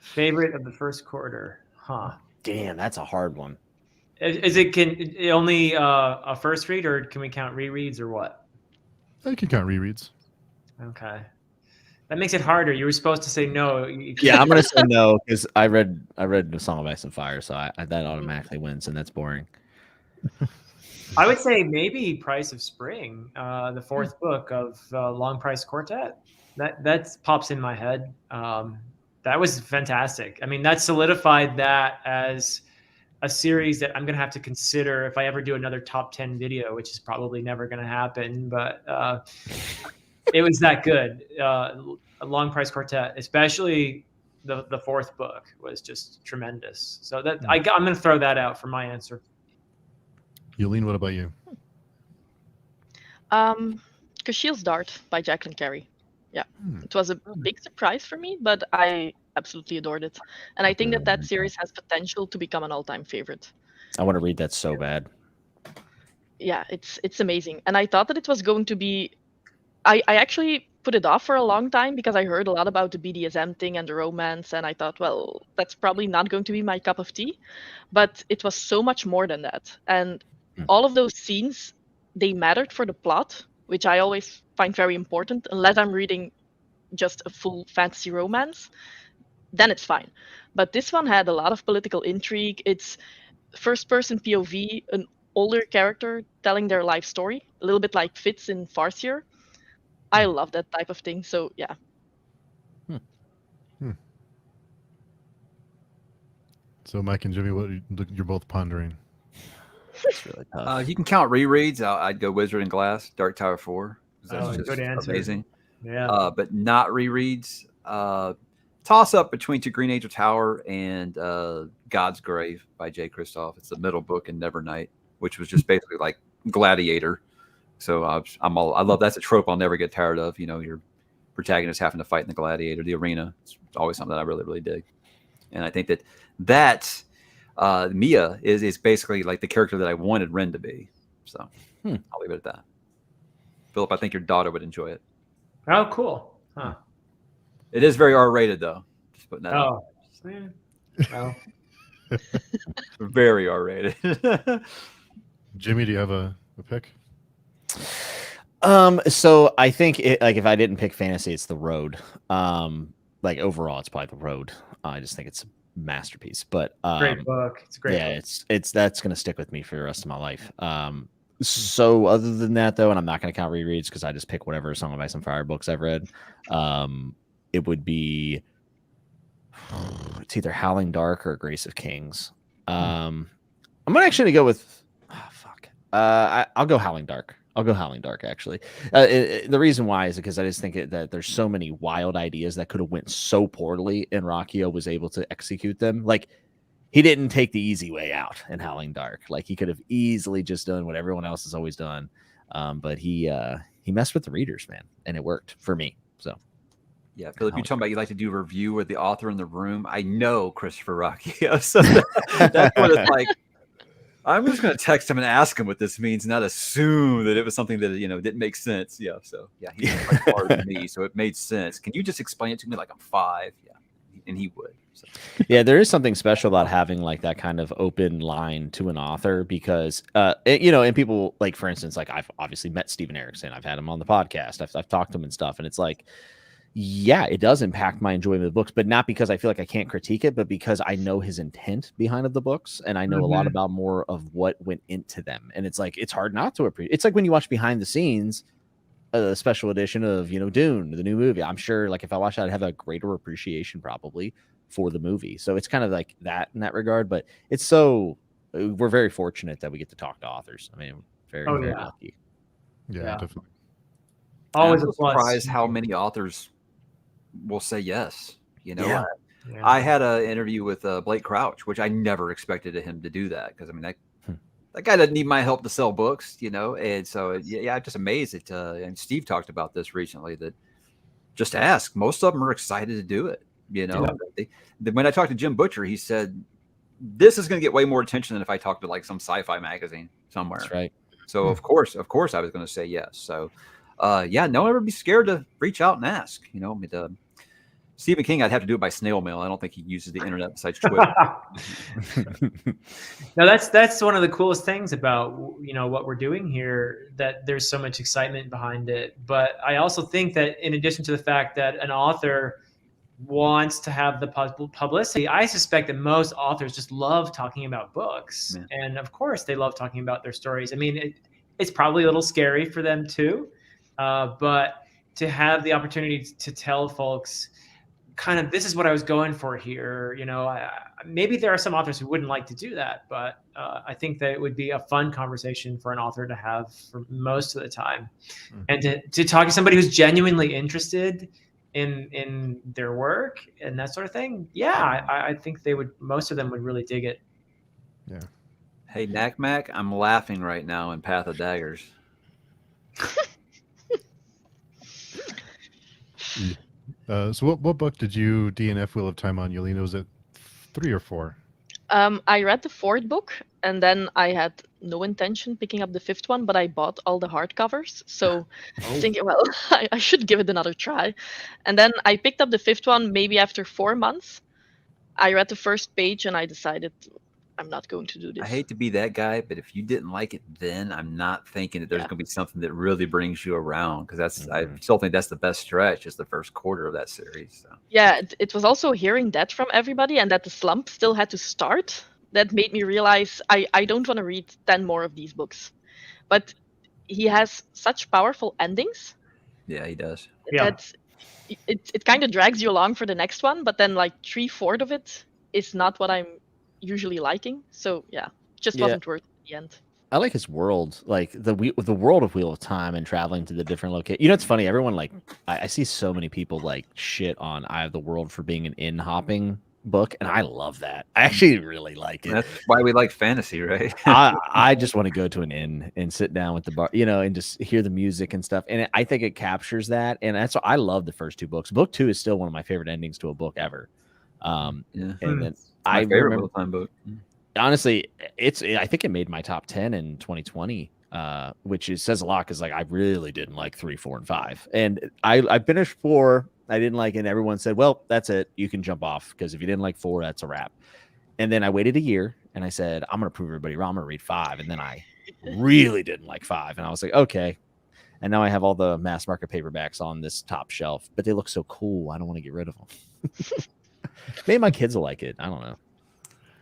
Favorite of the first quarter, huh? Damn, that's a hard one. Is it only a first read, or can we count rereads, or what? I can count rereads. Okay, that makes it harder. You were supposed to say no. Yeah, I'm gonna say no because I read The Song of Ice and Fire, so that automatically wins, and that's boring. I would say maybe Price of Spring, the fourth book of Long Price Quartet. That pops in my head. That was fantastic. I mean, that solidified that as a series that I'm going to have to consider if I ever do another top 10 video, which is probably never going to happen. But It was that good. A Long Price Quartet, especially the fourth book, was just tremendous. So that I'm going to throw that out for my answer. Jolien, what about you? Cashil's Dart by Jacqueline Carey. Yeah, it was a big surprise for me, but I absolutely adored it. And I think that series has potential to become an all-time favorite. I want to read that so bad. Yeah, it's amazing. And I thought that it was going to be I actually put it off for a long time because I heard a lot about the BDSM thing and the romance, and I thought, well, that's probably not going to be my cup of tea. But it was so much more than that. And all of those scenes, they mattered for the plot, which I always find very important. Unless I'm reading just a full fantasy romance, then it's fine. But this one had a lot of political intrigue. It's first-person POV, an older character telling their life story, a little bit like Fitz in Farseer. I love that type of thing. So yeah. So Mike and Jimmy, what you're both pondering? It's really tough. You can count rereads. I'd go Wizard and Glass, Dark Tower 4. That's just good answer. amazing. Yeah. But not rereads. Toss up between To Green Angel Tower and God's Grave by Jay Kristoff. It's the middle book in Nevernight, which was just basically like Gladiator. So I love that's a trope I'll never get tired of. You know, your protagonist having to fight in the gladiator, the arena. It's always something that I really, really dig. And I think that Mia is basically like the character that I wanted Ren to be. So I'll leave it at that. Philip, I think your daughter would enjoy it. Oh, cool. Huh. It is very R-rated, though. Just putting that out. Well. Very R-rated. Jimmy, do you have a pick? So I think if I didn't pick fantasy, it's The Road. Like overall, it's probably The Road. I just think it's a masterpiece. But great book. It's a great. Yeah, book. it's that's gonna stick with me for the rest of my life. So other than that, though, and I'm not gonna count rereads because I just pick whatever Song of Ice and Fire books I've read. It would be it's either Howling Dark or Grace of Kings. I'm actually gonna go with I'll go Howling Dark. I'll go Howling Dark, actually. The reason why is because I just think that there's so many wild ideas that could have went so poorly, and Rocchio was able to execute them. Like, he didn't take the easy way out in Howling Dark. Like, he could have easily just done what everyone else has always done. But he messed with the readers, man, and it worked for me. So, yeah, Philip, you're talking about you like to do a review with the author in the room. I know Christopher Rocchio, so that's what it's like. I'm just going to text him and ask him what this means, not assume that it was something that, didn't make sense. Yeah. So, yeah, he's much smarter than me. So it made sense. Can you just explain it to me like I'm 5? Yeah. And he would. So. Yeah, there is something special about having like that kind of open line to an author because, and people like, for instance, like I've obviously met Steven Erikson. I've had him on the podcast. I've talked to him and stuff. And it's like, yeah, it does impact my enjoyment of the books, but not because I feel like I can't critique it, but because I know his intent behind the books and I know a lot about more of what went into them. And it's like, it's hard not to appreciate. It's like when you watch behind the scenes, a special edition of, Dune, the new movie. I'm sure like if I watch that, I'd have a greater appreciation probably for the movie. So it's kind of like that in that regard, but we're very fortunate that we get to talk to authors. I mean, very lucky. Yeah, definitely. Always I'm surprised how many authors will say yes. I had an interview with Blake Crouch, which I never expected him to do that because I mean that guy doesn't need my help to sell books, and so I'm just amazed that and Steve talked about this recently that just ask. Most of them are excited to do it. When I talked to Jim Butcher, he said this is going to get way more attention than if I talked to like some sci-fi magazine somewhere. That's right. So of course I was going to say yes. So don't ever be scared to reach out and ask. Stephen King, I'd have to do it by snail mail. I don't think he uses the internet besides Twitter. No, that's one of the coolest things about what we're doing here, that there's so much excitement behind it. But I also think that in addition to the fact that an author wants to have the publicity, I suspect that most authors just love talking about books. Yeah. And of course they love talking about their stories. I mean, it's probably a little scary for them too. But to have the opportunity to tell folks kind of, this is what I was going for here. maybe there are some authors who wouldn't like to do that, but I think that it would be a fun conversation for an author to have for most of the time, and to talk to somebody who's genuinely interested in their work and that sort of thing. Yeah, I think most of them would really dig it. Yeah. Hey, Mac, I'm laughing right now in Path of Daggers. So what book did you DNF Wheel of Time on, Yolene? Was it 3 or 4? I read the 4th book, and then I had no intention picking up the 5th one, but I bought all the hardcovers. So thinking, well, I should give it another try. And then I picked up the 5th one maybe after 4 months. I read the first page and I decided I'm not going to do this. I hate to be that guy, but if you didn't like it then, I'm not thinking that there's going to be something that really brings you around, because I still think that's the best stretch, is the first quarter of that series. So. Yeah, it was also hearing that from everybody and that the slump still had to start that made me realize I don't want to read 10 more of these books. But he has such powerful endings. Yeah, he does. That it kind of drags you along for the next one, but then like 3/4 of it is not what I'm usually liking. So yeah, just wasn't worth it in the end. I like his world, like the world of Wheel of Time and traveling to the different locations. You know, it's funny. Everyone I see so many people like shit on Eye of the World for being an in-hopping book, and I love that. I actually really like it. That's why we like fantasy, right? I just want to go to an inn and sit down with the bar, and just hear the music and stuff. And I think it captures that, and that's why I love the first 2 books. Book 2 is still one of my favorite endings to a book ever. And then my favorite Wheel of Time book. Honestly, I think it made my top 10 in 2020, which says a lot, because like I really didn't like 3, 4, and 5, and I finished 4. I didn't like it, and everyone said, well, that's it, you can jump off, because if you didn't like 4, that's a wrap. And then I waited a year and I said, I'm gonna prove everybody wrong, I'm gonna read 5. And then I really didn't like 5, and I was like, okay. And now I have all the mass market paperbacks on this top shelf, but they look so cool, I don't want to get rid of them. Maybe my kids will like it, I don't know.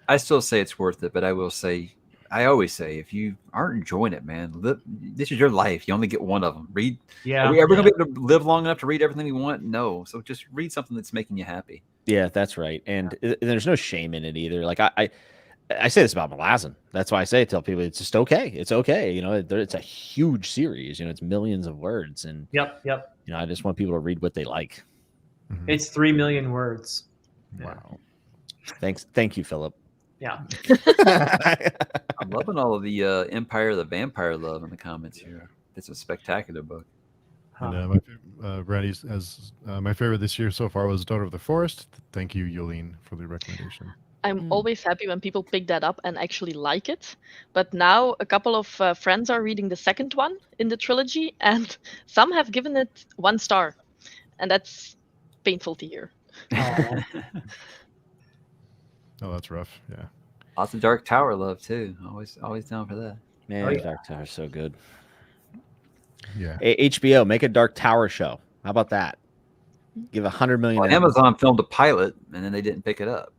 I still say it's worth it, but I always say, if you aren't enjoying it, man, this is your life. You only get one of them. Read. Yeah. Are we ever going to be able to live long enough to read everything we want? No. So just read something that's making you happy. Yeah, that's right. And there's no shame in it either. Like I say this about Malazan. That's why I tell people it's just okay. It's okay. It's a huge series. It's millions of words. And yep. I just want people to read what they like. Mm-hmm. It's 3 million words. Wow. Thank you, Philip. Yeah. I'm loving all of the Empire of the Vampire love in the comments here. It's a spectacular book. And Randy's my favorite this year so far was Daughter of the Forest. Thank you, Yolene, for the recommendation. I'm always happy when people pick that up and actually like it. But now a couple of friends are reading the second one in the trilogy, and some have given it 1 star. And that's painful to hear. Oh, that's rough. Yeah. Lots of Dark Tower love too. Always down for that. Man, Dark Tower's so good. Yeah. Hey, HBO, make a Dark Tower show. How about that? Give $100 million. Well, Amazon filmed a pilot and then they didn't pick it up.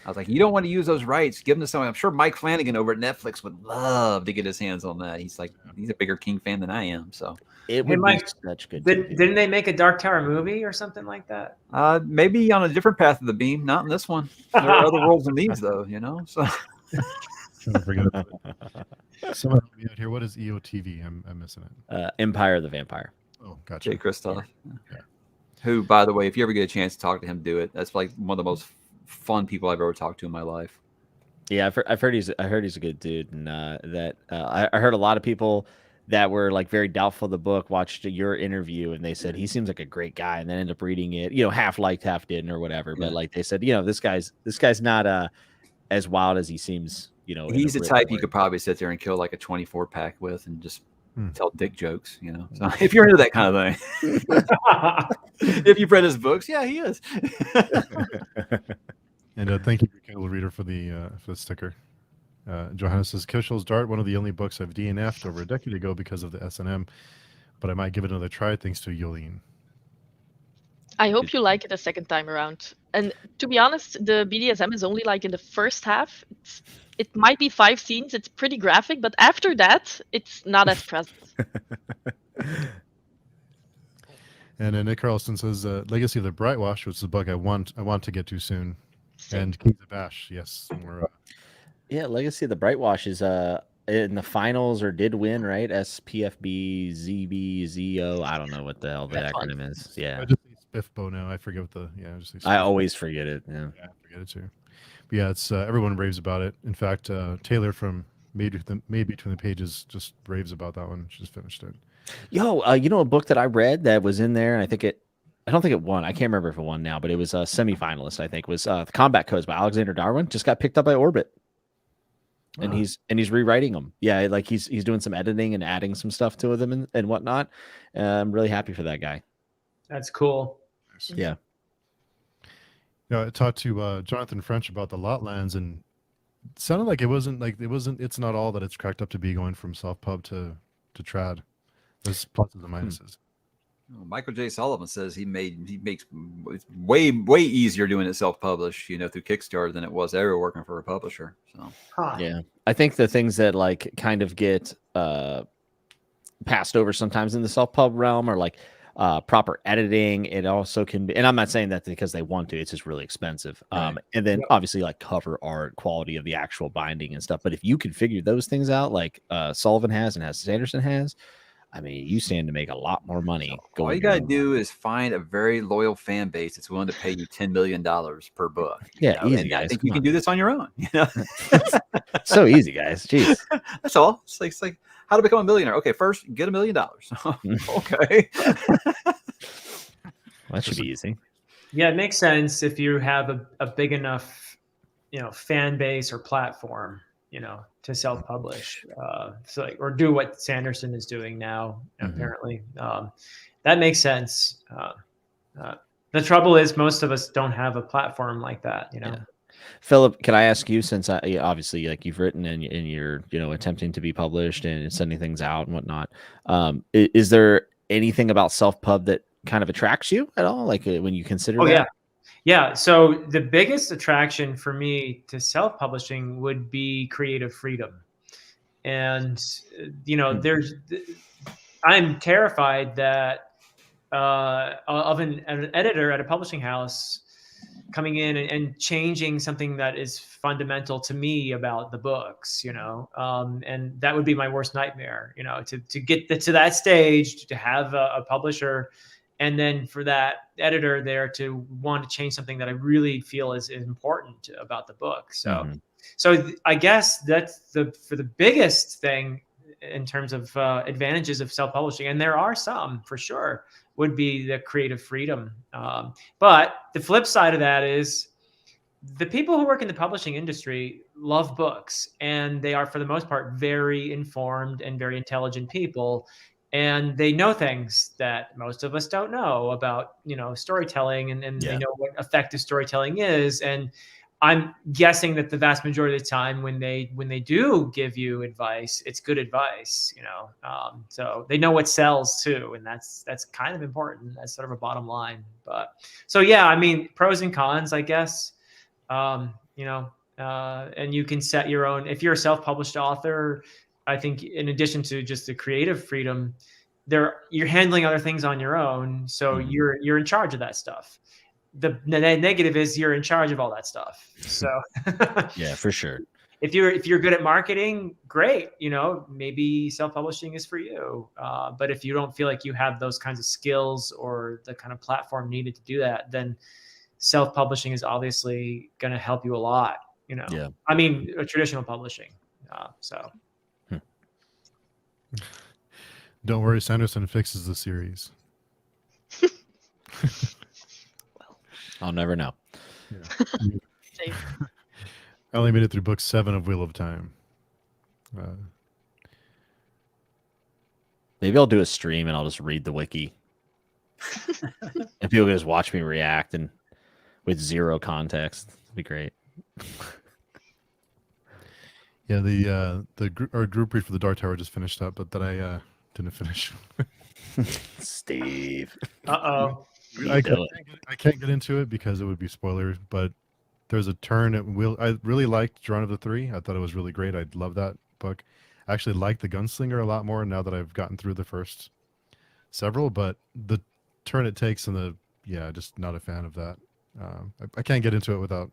I was like, you don't want to use those rights. Give them to someone. I'm sure Mike Flanagan over at Netflix would love to get his hands on that. He's a bigger King fan than I am. So it would be such good. Didn't they make a Dark Tower movie or something like that? Maybe on a different path of the beam, not in this one. There are other worlds in these, though. So trying to forget about it. Someone help me out here. What is EOTV? I'm missing it. Empire of the Vampire. Oh, gotcha. Jay Kristoff. Yeah. Who, by the way, if you ever get a chance to talk to him, do it. That's like one of the most fun people I've ever talked to in my life. Yeah, I've heard he's a good dude, and I heard a lot of people that were like very doubtful of the book watched your interview, and they said he seems like a great guy, and then ended up reading it, half liked, half didn't, or whatever. Yeah. But like they said, this guy's not as wild as he seems. He's the type you could probably sit there and kill like a 24 pack with, and just tell dick jokes. So if you're into that kind of thing, if you've read his books, yeah, he is. And thank you, Kindle Reader, for the sticker. Johannes says, Kishel's Dart, one of the only books I've DNF'd over a decade ago because of the S&M, but I might give it another try thanks to Yolene. I hope you like it a second time around. And to be honest, the BDSM is only like in the first half. It might be 5 scenes. It's pretty graphic, but after that, it's not as present. And then Nick Carlson says, "Legacy of the Brightwash," which is the book I want to get to soon. Same. And Kings of Bash, yes. More, Yeah, Legacy of the Brightwash is in the finals or did win, right? SPFB ZBZO. I don't know what the hell the That's fun. acronym is. Yeah, I just say Spiffbo now. I forget what the I just say I Spiffbo. always forget it. Yeah. Yeah, I forget it too. But yeah, it's everyone raves about it. In fact, Taylor from Made Between the Pages just raves about that one. She just finished it. Yo, you know a book that I read that was in there, and I don't think it won. I can't remember if it won now, but it was a semifinalist. I think was the Combat Codes by Alexander Darwin. Just got picked up by Orbit, and he's rewriting them. Yeah, like he's doing some editing and adding some stuff to them and whatnot. I'm really happy for that guy. That's cool. Yeah. I talked to Jonathan French about the lot lands, and it sounded like it's not all that it's cracked up to be going from self-pub to trad. There's pluses and minuses. Michael J. Sullivan says he makes it's way easier doing it self-published, through Kickstarter than it was ever working for a publisher. So yeah, I think the things that like kind of get passed over sometimes in the self-pub realm are like proper editing. It also can be, and I'm not saying that because they want to, it's just really expensive. Right. And then obviously like cover art, quality of the actual binding and stuff. But if you can figure those things out, like Sullivan has and Sanderson has, I mean, you stand to make a lot more money. All you got to do is find a very loyal fan base that's willing to pay you $10 million per book. Yeah, easy, guys. I think you can do this on your own. So easy, guys. Jeez. That's all. It's like how to become a millionaire. Okay, first get $1 million. Okay. That should be easy. Yeah, it makes sense if you have a big enough, fan base or platform, to self-publish, or do what Sanderson is doing now. Apparently, that makes sense. The trouble is, most of us don't have a platform like that. Yeah. Philip, can I ask you, since obviously like you've written and you're attempting to be published and sending things out and whatnot, is there anything about self-pub that kind of attracts you at all? Like when you consider that? Yeah. So the biggest attraction for me to self-publishing would be creative freedom. And, I'm terrified that of an editor at a publishing house coming in and changing something that is fundamental to me about the books, and that would be my worst nightmare, to get to that stage, to have a publisher, and then for that editor there to want to change something that I really feel is important about the book. So, I guess that's for the biggest thing in terms of advantages of self-publishing, and there are some for sure, would be the creative freedom. But the flip side of that is the people who work in the publishing industry love books, and they are, for the most part, very informed and very intelligent people. And they know things that most of us don't know about, storytelling, and they know what effective storytelling is. And I'm guessing that the vast majority of the time when they do give you advice, it's good advice, so they know what sells too. And that's kind of important. That's sort of a bottom line. But so, yeah, I mean, pros and cons, I guess, and you can set your own, if you're a self-published author, I think in addition to just the creative freedom, you're handling other things on your own. So you're in charge of that stuff. The negative is you're in charge of all that stuff. So yeah, for sure. If you're good at marketing, great. Maybe self-publishing is for you. But if you don't feel like you have those kinds of skills or the kind of platform needed to do that, then self-publishing is obviously going to help you a lot. Yeah. I mean, traditional publishing. Don't worry, Sanderson fixes the series. I'll never know. Yeah. I only made it through book 7 of Wheel of Time. Maybe I'll do a stream and I'll just read the wiki. And people can just watch me react and with zero context. It'd be great. Yeah, our group read for the Dark Tower just finished up, but that I didn't finish. Steve. Uh-oh. I can't get into it because it would be spoilers, but there's a turn at Will. I really liked Drawn of the Three. I thought it was really great. I love that book. I actually like The Gunslinger a lot more now that I've gotten through the first several, but the turn it takes and just not a fan of that. I can't get into it without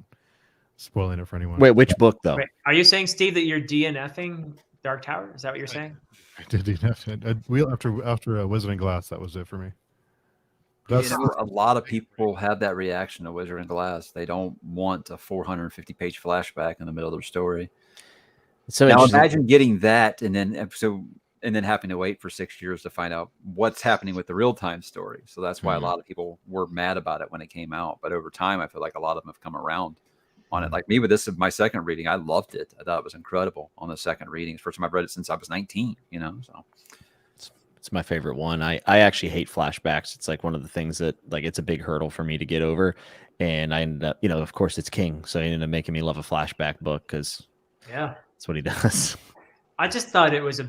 spoiling it for anyone. Wait, which book though? Wait, are you saying, Steve, that you're DNFing Dark Tower? Is that what you're saying? I did DNF. After Wizarding Glass, that was it for me. That's a lot of people have that reaction to Wizard and Glass. They don't want a 450-page flashback in the middle of their story. So now imagine getting that and then having to wait for 6 years to find out what's happening with the real-time story. So that's why a lot of people were mad about it when it came out. But over time, I feel like a lot of them have come around on it. Like me with this, my second reading, I loved it. I thought it was incredible on the second reading. It's the first time I've read it since I was 19, so. It's my favorite one. I actually hate flashbacks. It's like one of the things that it's a big hurdle for me to get over. And I ended up, of course it's King. So he ended up making me love a flashback book because that's what he does. I just thought it was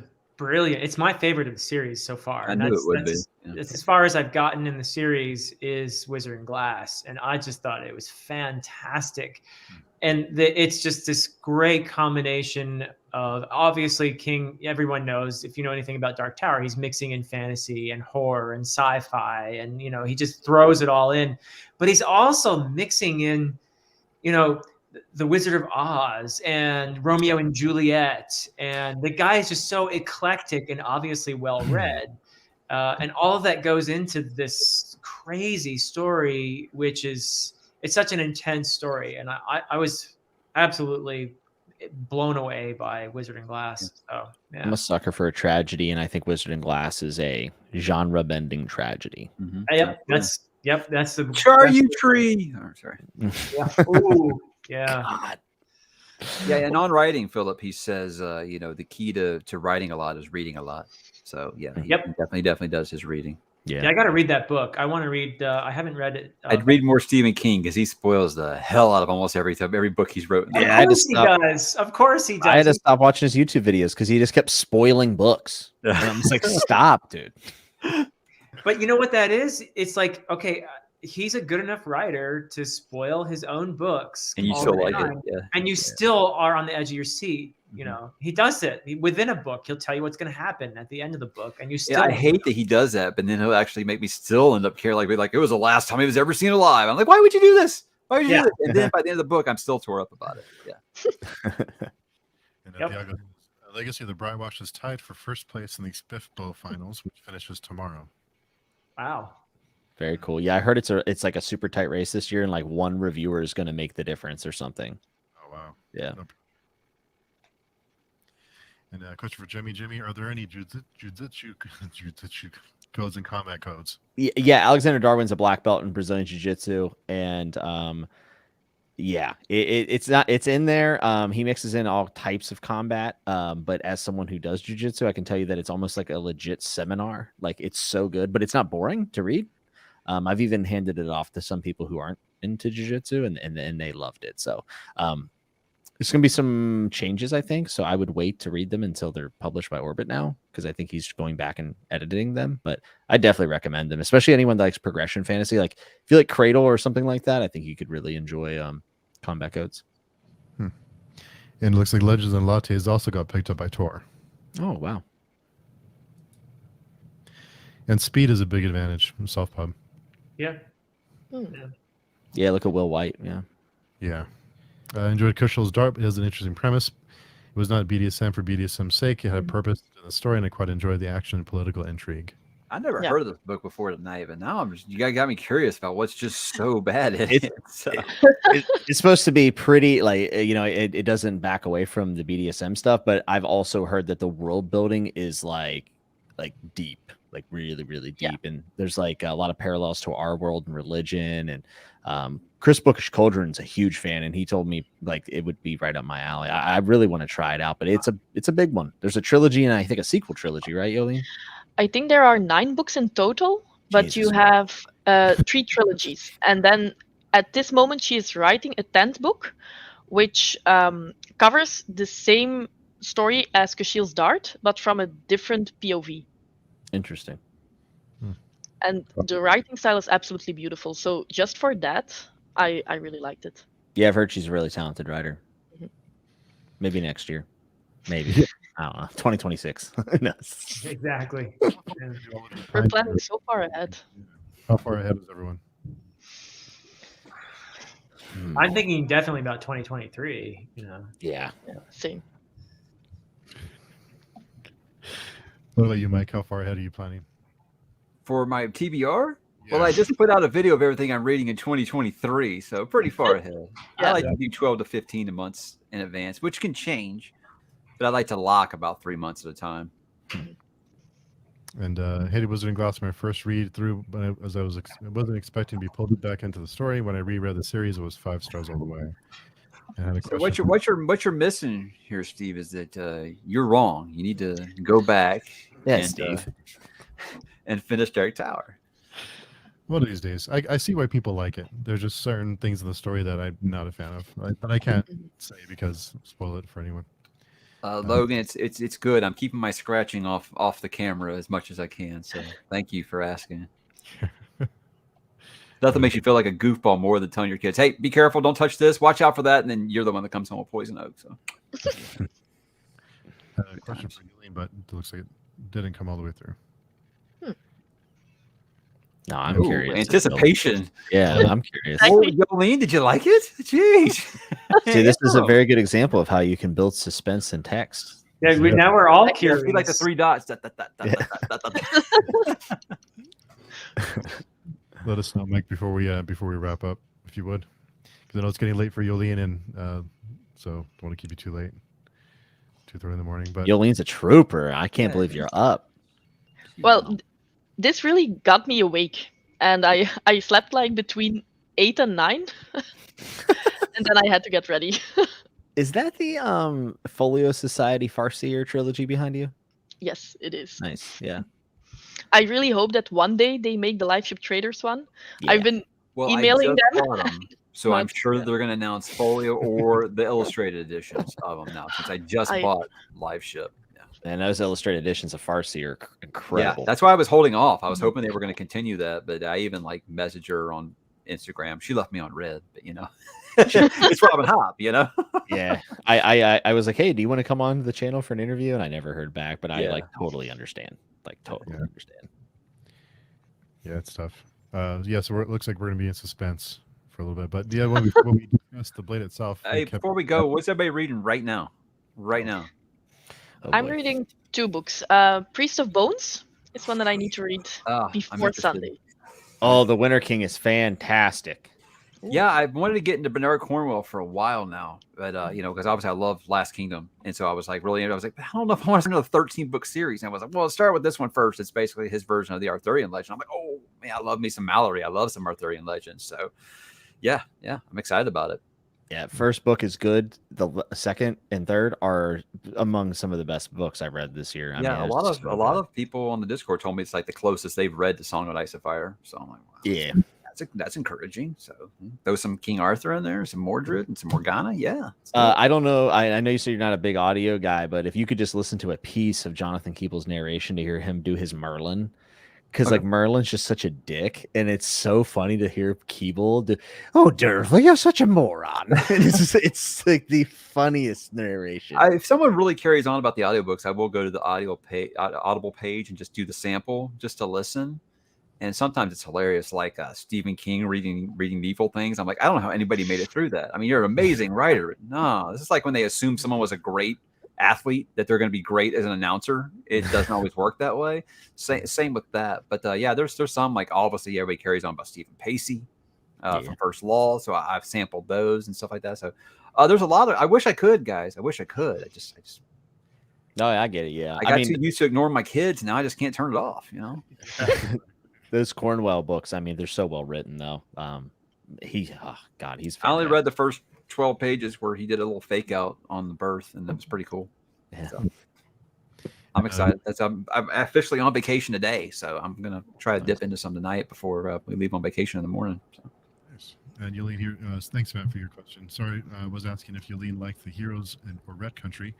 it's my favorite of the series so far. I knew it would be. That's as far as I've gotten in the series is Wizard and Glass. And I just thought it was fantastic. And it's just this great combination of, obviously, King, everyone knows, if you know anything about Dark Tower, he's mixing in fantasy and horror and sci-fi, and he just throws it all in. But he's also mixing in, the Wizard of Oz and Romeo and Juliet, and the guy is just so eclectic and obviously well-read. And all of that goes into this crazy story, which is... It's such an intense story, and I was absolutely blown away by Wizard and Glass. So, yeah. I'm a sucker for a tragedy, and I think Wizard and Glass is a genre-bending tragedy. Mm-hmm. Yep, that's the Charyu Tree. Oh, sorry. Yeah. Ooh, yeah. God. Yeah, and on writing, Philip, he says, the key to writing a lot is reading a lot. So yeah, he definitely does his reading. Yeah, I got to read that book. I want to read. I haven't read it. I'd read more Stephen King because he spoils the hell out of almost every book he's written. Yeah, Of course he does. I had to stop watching his YouTube videos because he just kept spoiling books. And I'm just like, stop, dude. But you know what that is? It's like, okay, he's a good enough writer to spoil his own books, and you still like it, and you still are on the edge of your seat. He does it within a book. He'll tell you what's going to happen at the end of the book, and you still. Yeah, I hate that he does that, but then he'll actually make me still end up care like it was the last time he was ever seen alive. I'm like, why would you do this? Why would you do this? And then by the end of the book, I'm still tore up about it. Yeah. And the Legacy of the Brightwatch is tied for first place in the Spiff Bowl finals, which finishes tomorrow. Wow. Very cool. Yeah, I heard it's like a super tight race this year, and like one reviewer is going to make the difference or something. Oh wow. Yeah. And question for Jimmy, are there any jujitsu codes and combat codes? Yeah, Alexander Darwin's a black belt in Brazilian Jiu-Jitsu, and it's in there. He mixes in all types of combat, but as someone who does Jiu-Jitsu, I can tell you that it's almost like a legit seminar. Like, it's so good, but it's not boring to read. I've even handed it off to some people who aren't into Jiu-Jitsu, and they loved it. So there's going to be some changes, I think. So I would wait to read them until they're published by Orbit now, because I think he's going back and editing them. But I definitely recommend them, especially anyone that likes progression fantasy. Like, if you like Cradle or something like that, I think you could really enjoy combat codes. And it looks like Legends and Lattes also got picked up by Tor. Oh, wow. And speed is a big advantage from Self Pub. Yeah. Yeah, look at Will White. Yeah. I enjoyed Kushil's Dart. It has an interesting premise. It was not BDSM for BDSM's sake. It had a purpose in the story, and I quite enjoyed the action and political intrigue. I never heard of this book before tonight, but now you guys got me curious about what's just so bad in it. So. It's supposed to be pretty, like, it doesn't back away from the BDSM stuff, but I've also heard that the world building is like deep, like really, really deep. And there's like a lot of parallels to our world and religion. And Chris Bookish Cauldron's a huge fan, and he told me like it would be right up my alley. I really want to try it out, but it's a big one. There's a trilogy and I think a sequel trilogy, right, Jolien? I think there are 9 books in total, but Jesus, you have 3 trilogies. And then at this moment, she is writing a 10th book, which covers the same story as Kushil's Dart, but from a different POV. Interesting. And the writing style is absolutely beautiful. So just for that, I really liked it. Yeah, I've heard she's a really talented writer. Mm-hmm. Maybe next year. Maybe. I don't know. 2026. No. Exactly. We're planning so far ahead. How far ahead is everyone? I'm thinking definitely about 2023. Yeah. Same. What about you, Mike? How far ahead are you planning? For my TBR? Yeah. Well, I just put out a video of everything I'm reading in 2023, so pretty far ahead. I like to do 12 to 15 months in advance, which can change, but I like to lock about 3 months at a time. And Hated Wizard and Glass, my first read through, but I wasn't expecting to be pulled back into the story. When I reread the series, it was 5 stars all the way. I had a So question. what you're missing here, Steve, is that you're wrong. You need to go back and finish Dark Tower. One of these days, I see why people like it. There's just certain things in the story that I'm not a fan of, but I can't say because spoil it for anyone. Logan, it's good. I'm keeping my scratching off the camera as much as I can. So thank you for asking. Nothing makes you feel like a goofball more than telling your kids, "Hey, be careful! Don't touch this. Watch out for that." And then you're the one that comes home with poison oak. So, a question for Jolien, but it looks like it didn't come all the way through. No, I'm curious. Anticipation. Yeah, I'm curious. Oh, Jolene, did you like it? Jeez. See, this is a very good example of how you can build suspense in text. Yeah, now we're all curious. We like the 3 dots. Let us know, Mike, before we wrap up, if you would, because I know it's getting late for Jolien, and so don't want to keep you too late, 2:30 in the morning. But Yolene's a trooper. I can't believe you're up. Well, this really got me awake, and I slept like between 8 and 9, and then I had to get ready. Is that the Folio Society Farseer trilogy behind you? Yes, it is. Nice. Yeah. I really hope that one day they make the Live Ship Traders one. Yeah. I've been emailing them. So I'm sure they're going to announce Folio or the illustrated editions of them now, since I just bought Live Ship. And those illustrated editions of Farseer are incredible. Yeah, that's why I was holding off. I was hoping they were going to continue that, but I even messaged her on Instagram. She left me on red, but it's Robin Hobb, Yeah, I was like, hey, do you want to come on the channel for an interview? And I never heard back, but I totally understand. Totally understand. Yeah, it's tough. So it looks like we're gonna be in suspense for a little bit. But when we discussed the blade itself, hey, before we go, what's everybody reading right now? Oh, I'm reading 2 books. Priest of Bones is one that I need to read before Sunday. Oh, The Winter King is fantastic. Yeah, I wanted to get into Bernard Cornwell for a while now, but because obviously I love Last Kingdom, and so I was like, I don't know if I want to start another 13-book series. And I was like, well, let's start with this one first. It's basically his version of the Arthurian legend. I'm like, oh man, I love me some Mallory. I love some Arthurian legends. So, yeah, I'm excited about it. Yeah, first book is good. The second and third are among some of the best books I've read this year. A lot of people on the Discord told me it's like the closest they've read to Song of Ice and Fire. So I'm like, wow. Yeah. That's encouraging. So throw some King Arthur in there, some Mordred and some Morgana. Yeah. I don't know. I know you said you're not a big audio guy, but if you could just listen to a piece of Jonathan Keeple's narration to hear him do his Merlin, because Merlin's just such a dick, and it's so funny to hear Keeble do, "Oh, Durfle, you're such a moron." it's like the funniest narration. If someone really carries on about the audiobooks, I will go to the Audible page and just do the sample just to listen. And sometimes it's hilarious, like Stephen King reading Needful Things. I'm like, I don't know how anybody made it through that. I mean, you're an amazing writer. No, this is like when they assume someone was a great athlete, that they're going to be great as an announcer. It doesn't always work that way. Same with that. But there's some, like, obviously everybody carries on about Stephen Pacey from First Law. So I've sampled those and stuff like that. So there's a lot of, I wish I could, guys. I wish I could. I just No, I get it. Yeah. I got too used to ignoring my kids. Now I just can't turn it off, Those Cornwell books, I mean, they're so well written, though. He's fantastic. I only read the first 12 pages where he did a little fake out on the birth, and that was pretty cool. Yeah. So, I'm excited. I'm officially on vacation today, so I'm gonna try to dip into some tonight before we leave on vacation in the morning. So. Nice. And Jolien here, thanks, Matt, for your question. Sorry, I was asking if Jolien liked the Heroes or Red Country.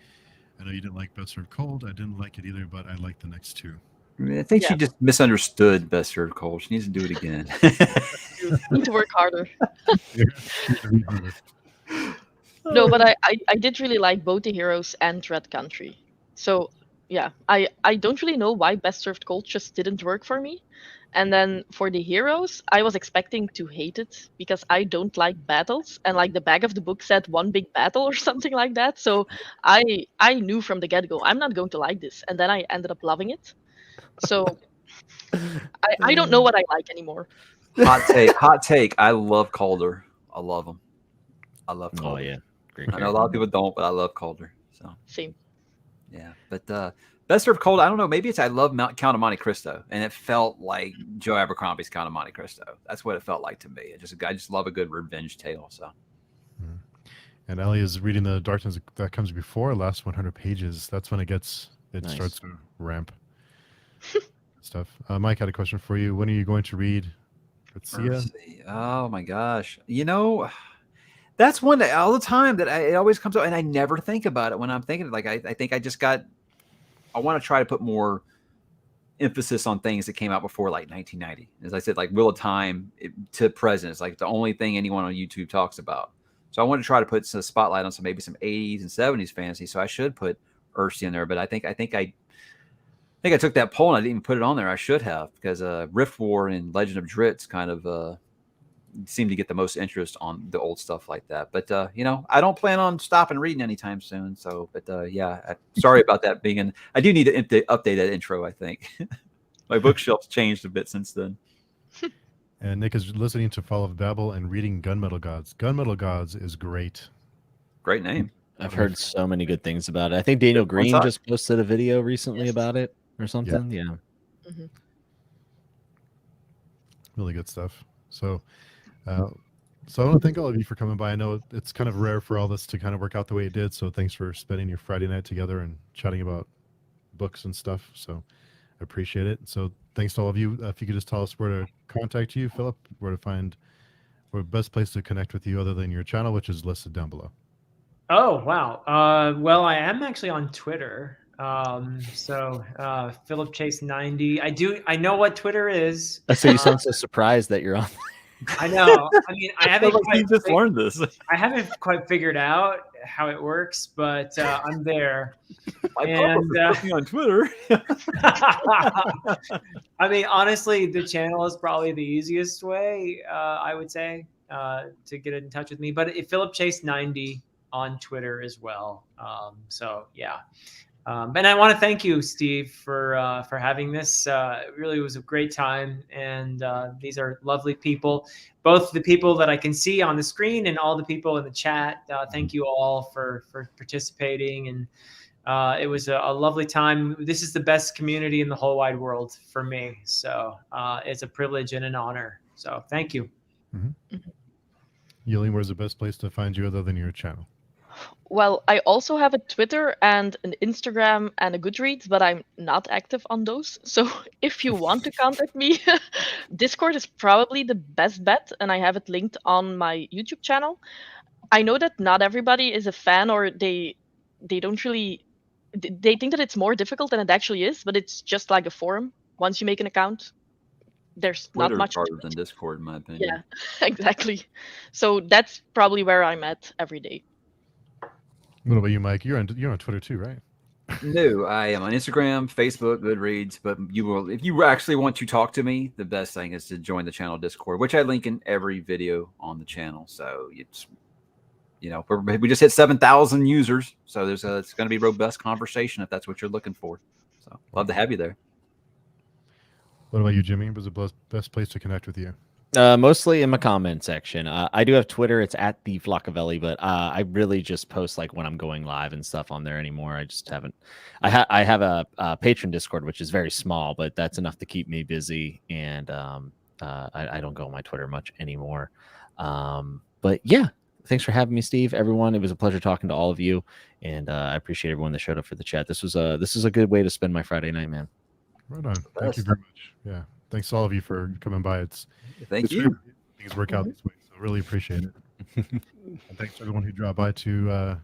I know you didn't like Best Served Cold. I didn't like it either, but I liked the next 2. I think she just misunderstood Best Served Cold. She needs to do it again. You need to work harder. No, but I did really like both the Heroes and Red Country. So yeah, I don't really know why Best Served Cold just didn't work for me. And then for the heroes, I was expecting to hate it because I don't like battles, and like the back of the book said one big battle or something like that. So I knew from the get-go I'm not going to like this, and then I ended up loving it. So I don't know what I like anymore. Hot take. Hot take. I love Calder. I love him. I love Oh Calder. yeah, great. I know a lot of people don't, but I love Calder. So Same. yeah, but best served cold. I don't know. Maybe it's I love Count of Monte Cristo, and it felt like Joe Abercrombie's Count of Monte Cristo. That's what it felt like to me. I just love a good revenge tale. So. And Ellie is reading the Darkness that comes before last 100 pages. That's when it Nice. starts to ramp. Stuff. Mike had a question for you. When are you going to read Garcia? Oh my gosh! That's one that all the time that it always comes up, and I never think about it when I'm thinking. Like I think I want to try to put more emphasis on things that came out before like 1990. As I said, like Wheel of Time to present is like the only thing anyone on YouTube talks about. So I want to try to put some spotlight on maybe some 80s and 70s fantasy. So I should put Ursi in there, but I think I took that poll and I didn't even put it on there. I should have, because Rift War and Legend of Dritz kind of seem to get the most interest on the old stuff like that. But I don't plan on stopping reading anytime soon. So, but sorry about that being in. I do need to update that intro. I think my bookshelf's changed a bit since then. And Nick is listening to Fall of Babel and reading Gunmetal Gods. Gunmetal Gods is great. Great name. I've heard so many good things about it. I think Daniel Green just posted a video recently about it or something. Yeah. Mm-hmm. Really good stuff. So I want to thank all of you for coming by. I know it's kind of rare for all this to kind of work out the way it did. So thanks for spending your Friday night together and chatting about books and stuff. So I appreciate it. So thanks to all of you. If you could just tell us where to contact you, Philip, where the best place to connect with you other than your channel, which is listed down below. Oh, wow. Well, I am actually on Twitter. So Philip Chase 90. I know what Twitter is. So you sound so surprised that you're on. I know. I mean, I haven't learned this. I haven't quite figured out how it works, but I'm there. And on Twitter. I mean, honestly, the channel is probably the easiest way, I would say, to get in touch with me. But Philip Chase 90 on Twitter as well. So yeah. And I want to thank you, Steve, for having this. It really was a great time, and these are lovely people, both the people that I can see on the screen and all the people in the chat. Thank you all for participating, and it was a lovely time. This is the best community in the whole wide world for me, so it's a privilege and an honor. So thank you. Mm-hmm. Jolien, where's the best place to find you other than your channel? Well, I also have a Twitter and an Instagram and a Goodreads, but I'm not active on those. So if you want to contact me, Discord is probably the best bet, and I have it linked on my YouTube channel. I know that not everybody is a fan, or they don't really, they think that it's more difficult than it actually is, but it's just like a forum. Once you make an account, there's Twitter's not much harder than Discord, in my opinion. Yeah, exactly. So that's probably where I'm at every day. What about you, Mike? You're on Twitter too, right? No, I am on Instagram, Facebook, Goodreads. But if you actually want to talk to me, the best thing is to join the channel Discord, which I link in every video on the channel. So it's, we just hit 7,000 users, so it's going to be robust conversation if that's what you're looking for. So love to have you there. What about you, Jimmy? What's the best place to connect with you? Mostly in my comment section. I do have Twitter. It's at the Flockavelli, but I really just post like when I'm going live and stuff on there anymore. I just haven't. I have a patron Discord, which is very small, but that's enough to keep me busy. And I don't go on my Twitter much anymore. But yeah, thanks for having me, Steve. Everyone, it was a pleasure talking to all of you, and I appreciate everyone that showed up for the chat. This is a good way to spend my Friday night, man. Right on. Thank you very much. Yeah. Thanks to all of you for coming by. Thank you. Things work out this way, so really appreciate it. And thanks to everyone who dropped by to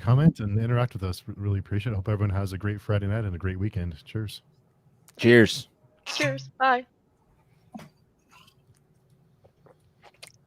comment and interact with us. Really appreciate it. Hope everyone has a great Friday night and a great weekend. Cheers. Cheers. Cheers. Bye.